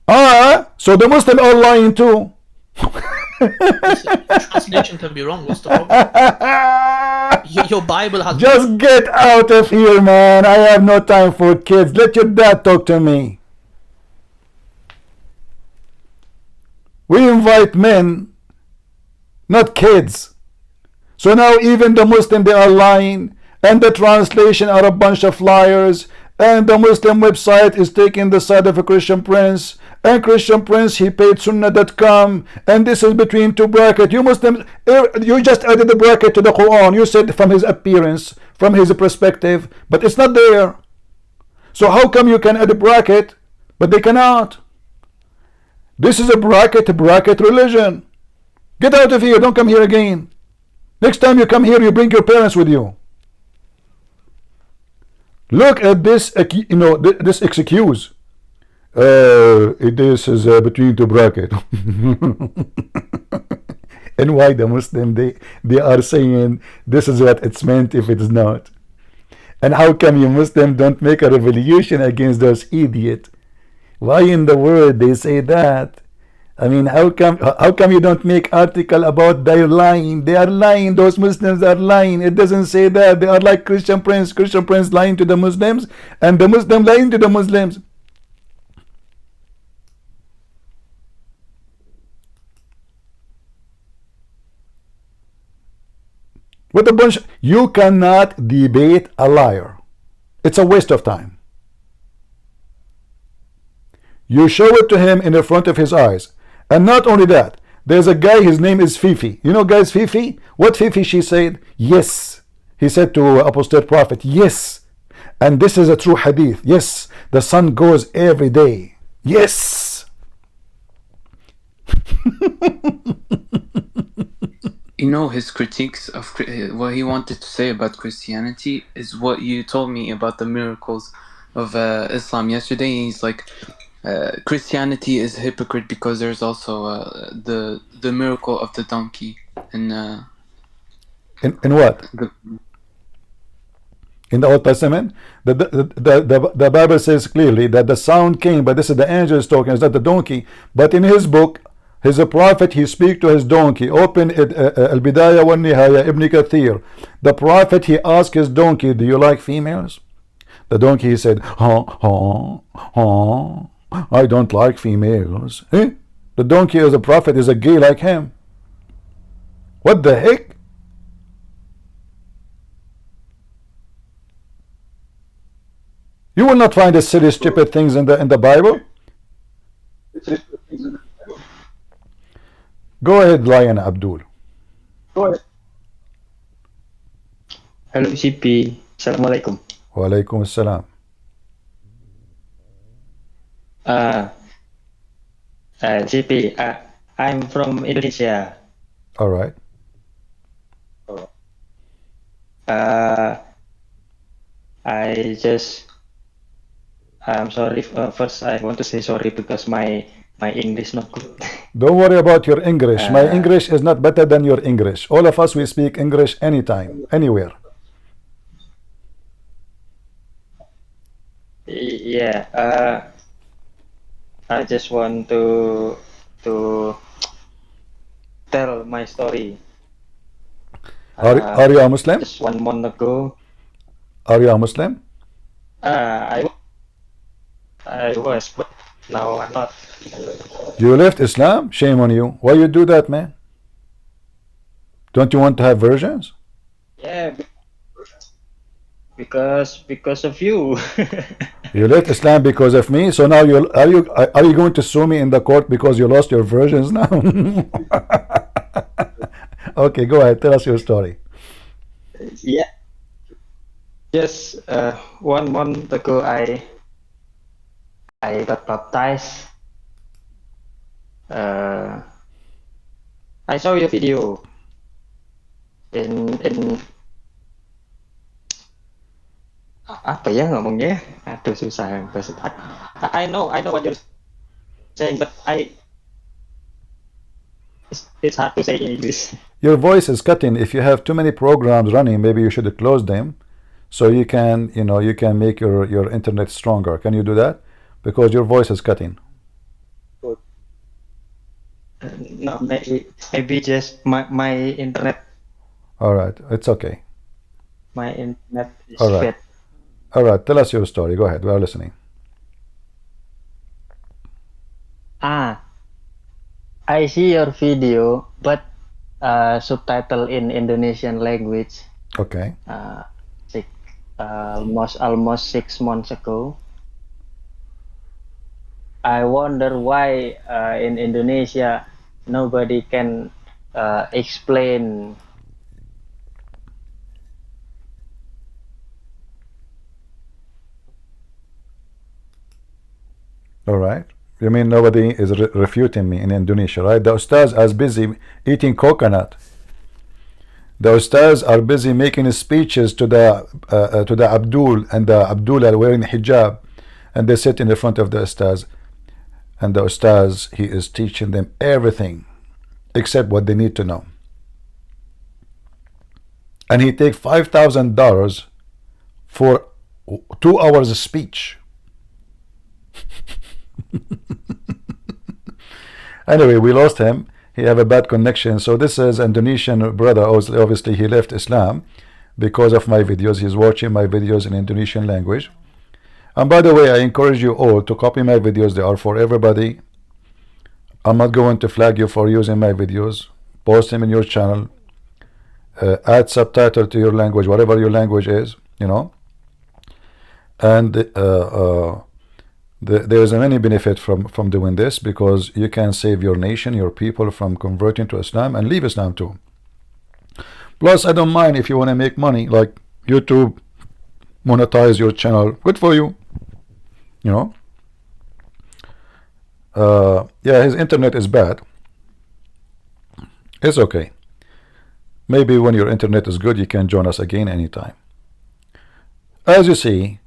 So the Muslims are lying too. Translation can be wrong. What's the problem? Your Bible has. Just get out of here, man. I have no time for kids. Let your dad talk to me. We invite men, not kids. So now even the Muslim, they are lying, and the translation are a bunch of liars, and the Muslim website is taking the side of a Christian prince, and Christian prince, he paid sunnah.com, and this is between two brackets. You Muslims, you just added the bracket to the Quran. You said from his appearance, from his perspective, but it's not there. So how come you can add a bracket, but they cannot? This is a bracket religion. Get out of here. Don't come here again. Next time you come here, you bring your parents with you. Look at this, this excuse. This is between two brackets. And why the Muslim, they are saying this is what it's meant if it's not. And how come you Muslim don't make a revolution against those idiots? Why in the world they say that? I mean, how come you don't make article about their lying? They are lying. Those Muslims are lying. It doesn't say that. They are like Christian prince lying to the Muslims, and the Muslim lying to the Muslims. What a bunch! You cannot debate a liar. It's a waste of time. You show it to him in the front of his eyes. And not only that, there's a guy, his name is Fifi. You know, guys, Fifi? What Fifi she said? Yes. He said to apostate prophet, yes. And this is a true hadith. Yes. The sun goes every day. Yes. You know, his critiques of what he wanted to say about Christianity is what you told me about the miracles of Islam yesterday. He's like, Christianity is a hypocrite because there's also the miracle of the donkey in what? In the Old Testament, the Bible says clearly that the sound came, but this is the angels talking, it's not the donkey. But in his book, he's a prophet, he speaks to his donkey. Open it, Al-Bidayah wa Nihaya, Ibn Kathir. The prophet, he asked his donkey, do you like females? The donkey, he said, I don't like females. The donkey as a prophet is a gay like him. What the heck? You will not find the silly, stupid things in the Bible. Go ahead, Lion Abdul. Hello, CP. Assalamualaikum. Walaikum assalam. CP, I'm from Indonesia. All right. I'm sorry. First, I want to say sorry because my English not good. Don't worry about your English. My English is not better than your English. All of us, we speak English anytime, anywhere. Yeah. I just want to tell my story. Are you a Muslim? Just 1 month ago. Are you a Muslim? I was, but now I'm not. You left Islam? Shame on you. Why you do that, man? Don't you want to have versions? Yeah, because of you. You left Islam because of me. So now are you going to sue me in the court because you lost your versions now? Okay, go ahead. Tell us your story. Yeah. Just 1 month ago, I got baptized. I saw your video in apa ya ngomongnya? Aduh susah bahasa. I know what you're saying, but it's hard to say in English. Your voice is cutting. If you have too many programs running, maybe you should close them, so you can make your internet stronger. Can you do that? Because your voice is cutting. No, maybe just my internet. All right, it's okay. My internet is All right. bad. All right, tell us your story. Go ahead. We are listening. I see your video, but subtitle in Indonesian language. Okay. Almost 6 months ago. I wonder why in Indonesia nobody can explain. All right. You mean nobody is refuting me in Indonesia, right? The ustaz are busy eating coconut. The ustaz are busy making speeches to the Abdul, and the Abdul are wearing hijab, and they sit in the front of the ustaz, and the ustaz, he is teaching them everything except what they need to know, and he take $5,000 for 2 hours of speech. Anyway, we lost him. He have a bad connection. So this is Indonesian brother. Obviously he left Islam because of my videos. He's watching my videos in Indonesian language. And by the way, I encourage you all to copy my videos. They are for everybody. I'm not going to flag you for using my videos. Post them in your channel. Add subtitle to your language, whatever your language is, and there is a many benefit from doing this, because you can save your nation, your people, from converting to Islam and leave Islam too. Plus, I don't mind if you want to make money, like YouTube, monetize your channel. Good for you. Yeah, his internet is bad. It's okay. Maybe when your internet is good, you can join us again anytime. As you see,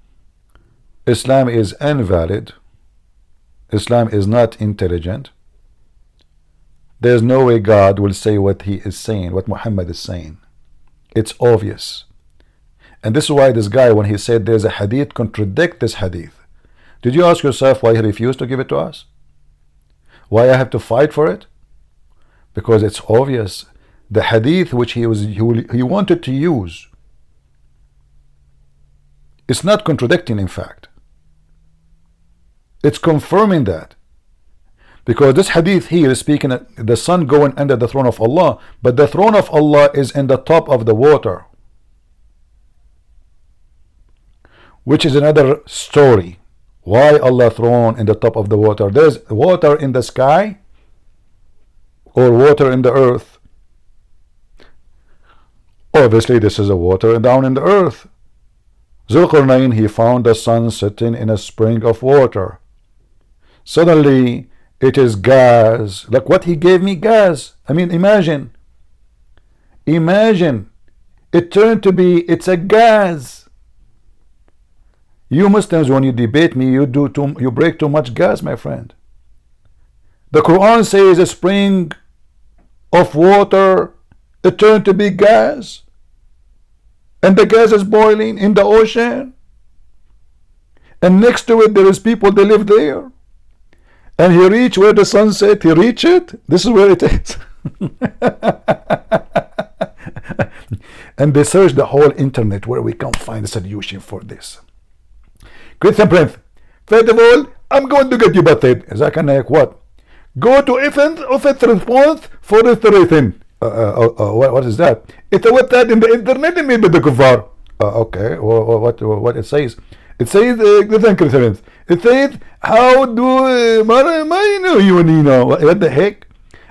Islam is invalid. Islam is not intelligent. There's no way God will say what he is saying, what Muhammad is saying. It's obvious. And this is why this guy, when he said there's a hadith, contradict this hadith. Did you ask yourself why he refused to give it to us? Why I have to fight for it? Because it's obvious. The hadith which he wanted to use, it's not contradicting, in fact. It's confirming that. Because this hadith here is speaking of the sun going under the throne of Allah, but the throne of Allah is in the top of the water, which is another story. Why Allah throne in the top of the water? There's water in the sky or water in the earth. Obviously this is a water down in the earth. Zulqarnain, he found the sun sitting in a spring of water. Suddenly it is gas. Like what he gave me, gas. I mean, imagine it turned to be, it's a gas. You Muslims, when you debate me, you break too much gas, my friend. The Quran says a spring of water, it turned to be gas, and the gas is boiling in the ocean, and next to it there is people, they live there. And he reached where the sun set, he reached it. This is where it is. And they searched the whole internet where we can find a solution for this. Christian Prince, first of all, I'm going to get you batted. Zakir Naik, what? Go to offense response for restoration. What is that? It's a website in the internet made by the kuffar. Okay, what it says? It says, it says, how do you know what the heck?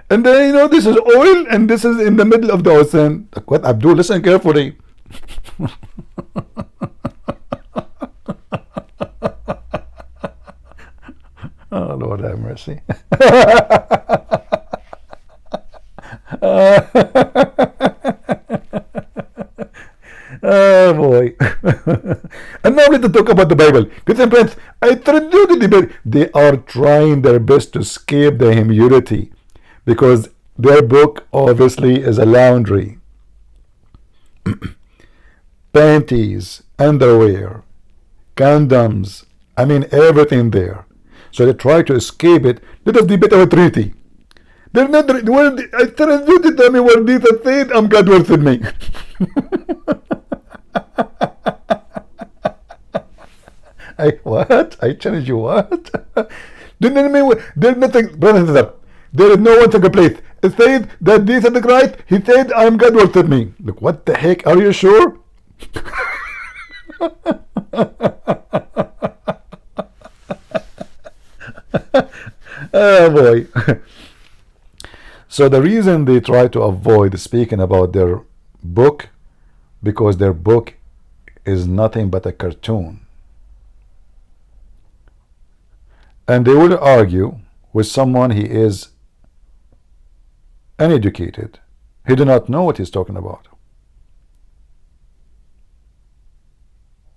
And then, you know, this is oil and this is in the middle of the ocean. What, Abdul, listen carefully. Oh, Lord have mercy. Oh boy. And now let's talk about the Bible. Christian Prince, I told you the debate. They are trying their best to escape the immunity because their book obviously is a laundry. Panties, underwear, condoms, I mean everything there. So they try to escape it. Let us debate our Trinity. They're not. Well, I told you to tell me what Jesus said. I'm God worth me. What? I challenge you, what? There's nothing, brother and sister. There is no one single place. It said that Jesus is Christ. He said, I am God worth me. Look, what the heck? Are you sure? Oh boy. So the reason they try to avoid speaking about their book, because their book is nothing but a cartoon. And they will argue with someone he is uneducated. He do not know what he's talking about.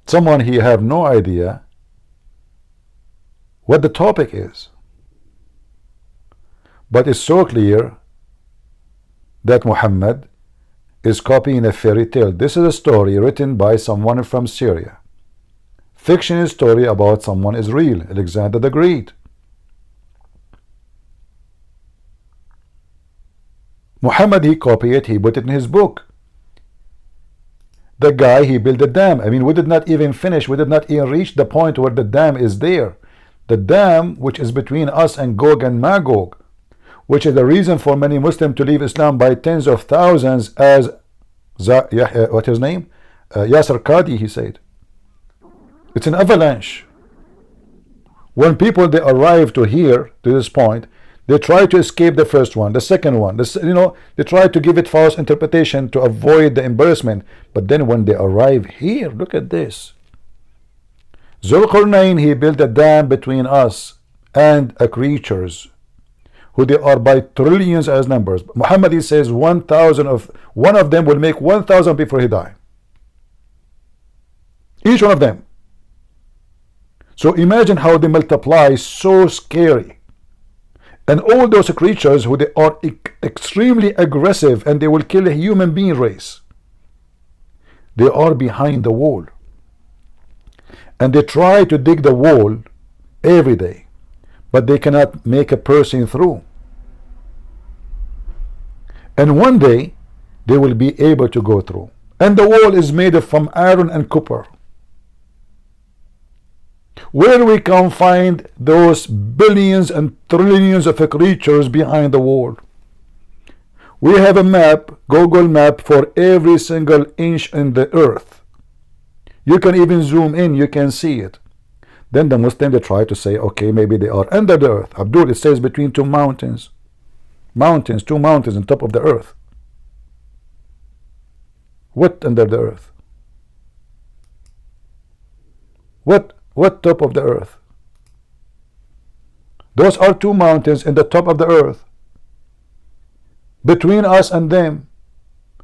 Someone he have no idea what the topic is. But it's so clear that Muhammad is copying a fairy tale. This is a story written by someone from Syria. Fiction story about someone is real, Alexander the Great. Muhammad, he copied it, he put it in his book. The guy, he built a dam. I mean, we did not even finish, we did not even reach the point where the dam is there. The dam which is between us and Gog and Magog, which is the reason for many Muslims to leave Islam by tens of thousands, as what his name? Yasser Qadhi, he said. It's an avalanche. When people they arrive to here, to this point, they try to escape the first one, the second one, they try to give it false interpretation to avoid the embarrassment. But then when they arrive here, look at this. Zulqarnain, he built a dam between us and creatures who they are by trillions as numbers. Muhammad, he says 1,000 of one of them will make 1,000 before he die. Each one of them. So imagine how they multiply, so scary. And all those creatures who they are extremely aggressive and they will kill a human being race. They are behind the wall. And they try to dig the wall every day, but they cannot make a person through. And one day they will be able to go through. And the wall is made from iron and copper. Where we can find those billions and trillions of creatures behind the wall? We have a map, Google map, for every single inch in the earth. You can even zoom in, you can see it. Then the Muslims, they try to say, okay, maybe they are under the earth. Abdul, it says between two mountains. Mountains, two mountains on top of the earth. What under the earth? What top of the earth? Those are two mountains in the top of the earth. Between us and them.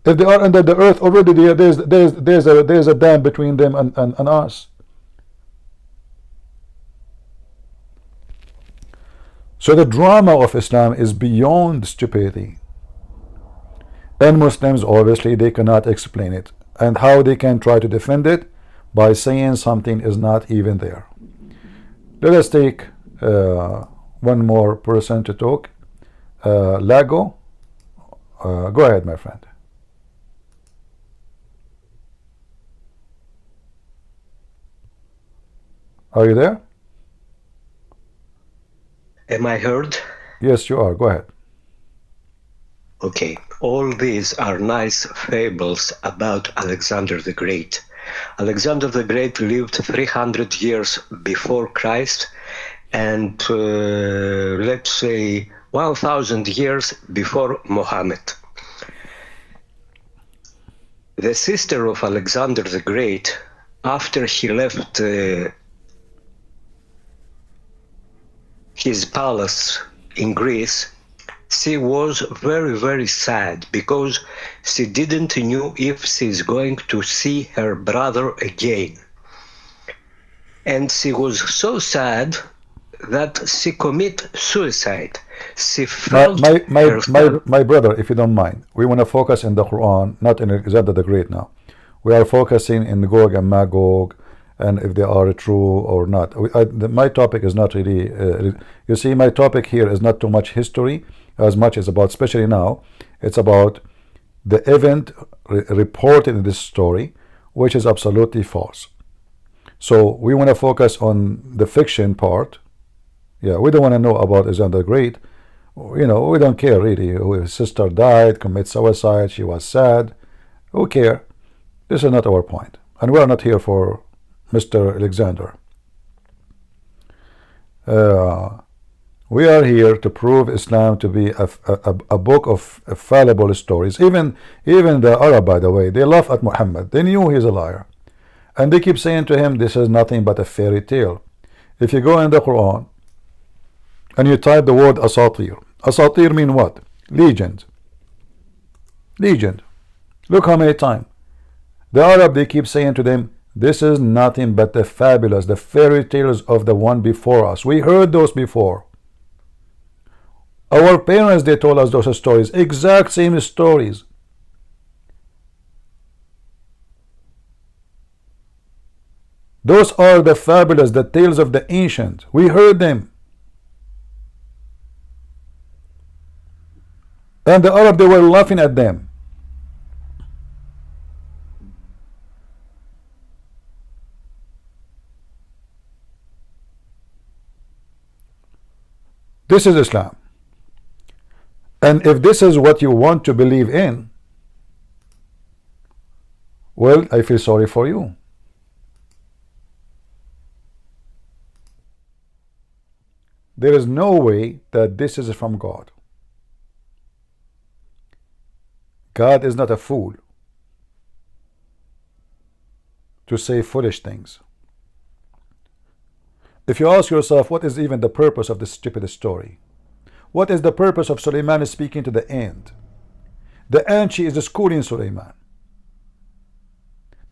If they are under the earth already, there's a dam between them and us. So the drama of Islam is beyond stupidity. And Muslims, obviously, they cannot explain it. And how they can try to defend it? By saying something is not even there. Let us take one more person to talk. Lago, go ahead, my friend. Are you there? Am I heard? Yes, you are. Go ahead. Okay. All these are nice fables about Alexander the Great. Alexander the Great lived 300 years before Christ and let's say 1000 years before Muhammad. The sister of Alexander the Great, after he left his palace in Greece, she was very, very sad because she didn't know if she's going to see her brother again. And she was so sad that she committed suicide. She felt my brother, if you don't mind, we want to focus in the Quran, not in Alexander the Great now. We are focusing in Gog and Magog, and if they are true or not. My topic is not really, you see, my topic here is not too much history, as much as about, especially now, it's about the event reported in this story, which is absolutely false. So we want to focus on the fiction part. Yeah, we don't want to know about Alexander the Great. You know, we don't care really. His sister died, committed suicide, she was sad. Who care? This is not our point. And we are not here for Mr. Alexander. We are here to prove Islam to be a book of fallible stories. Even the Arab, by the way, they laugh at Muhammad. They knew he's a liar. And they keep saying to him, this is nothing but a fairy tale. If you go in the Quran and you type the word asatir. Asatir mean what? Legend. Legend. Look how many times. The Arab, they keep saying to them, this is nothing but the fabulous, the fairy tales of the one before us. We heard those before. Our parents, they told us those stories, exact same stories. Those are the fabulous, the tales of the ancient. We heard them. And the Arab, they were laughing at them. This is Islam. And if this is what you want to believe in, well, I feel sorry for you. There is no way that this is from God. God is not a fool to say foolish things. If you ask yourself, what is even the purpose of this stupid story? What is the purpose of Suleiman speaking to the ant? The ant, she is schooling Suleiman.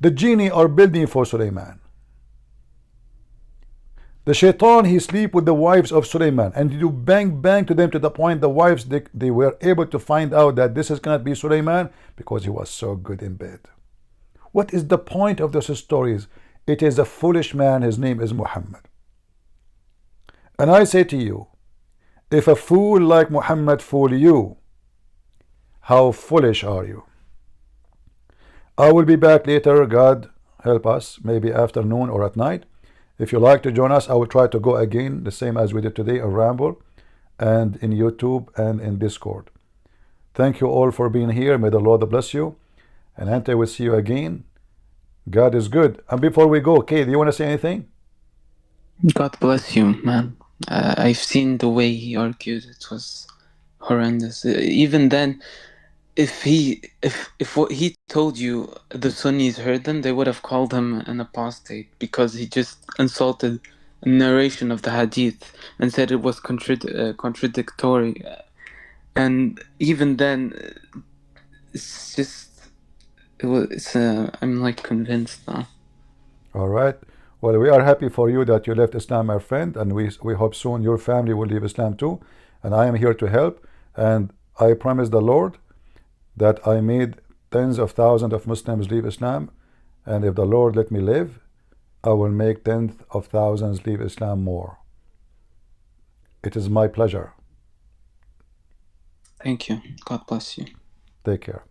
The genie are building for Suleiman. The shaitan, he sleep with the wives of Suleiman, and you bang to them to the point the wives, they were able to find out that this is cannot be Suleiman because he was so good in bed. What is the point of those stories? It is a foolish man, his name is Muhammad. And I say to you, if a fool like Muhammad fool you, how foolish are you? I will be back later, God help us, maybe afternoon or at night, If you like to join us, I will try to go again, the same as we did today, in Ramble and in YouTube and in Discord. Thank you all for being here. May the Lord bless you. And until we see you again, God is good. And before we go, Kay, do you want to say anything? God bless you, man. I've seen the way he argued. It was horrendous. Even then, if what he told you the Sunnis heard them, they would have called him an apostate because he just insulted a narration of the hadith and said it was contradictory. And even then, it's just I'm like convinced now. All right. Well, we are happy for you that you left Islam, my friend, and we hope soon your family will leave Islam too. And I am here to help. And I promise the Lord that I made tens of thousands of Muslims leave Islam, and if the Lord let me live, I will make tens of thousands leave Islam more. It is my pleasure. Thank you. God bless you. Take care.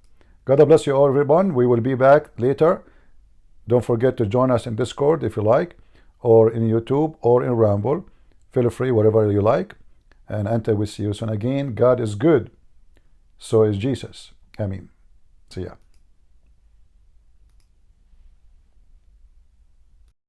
God bless you all, everyone. We will be back later. Don't forget to join us in Discord if you like, or in YouTube, or in Ramble. Feel free, whatever you like. And until we see you soon again, God is good. So is Jesus. Amen. See ya.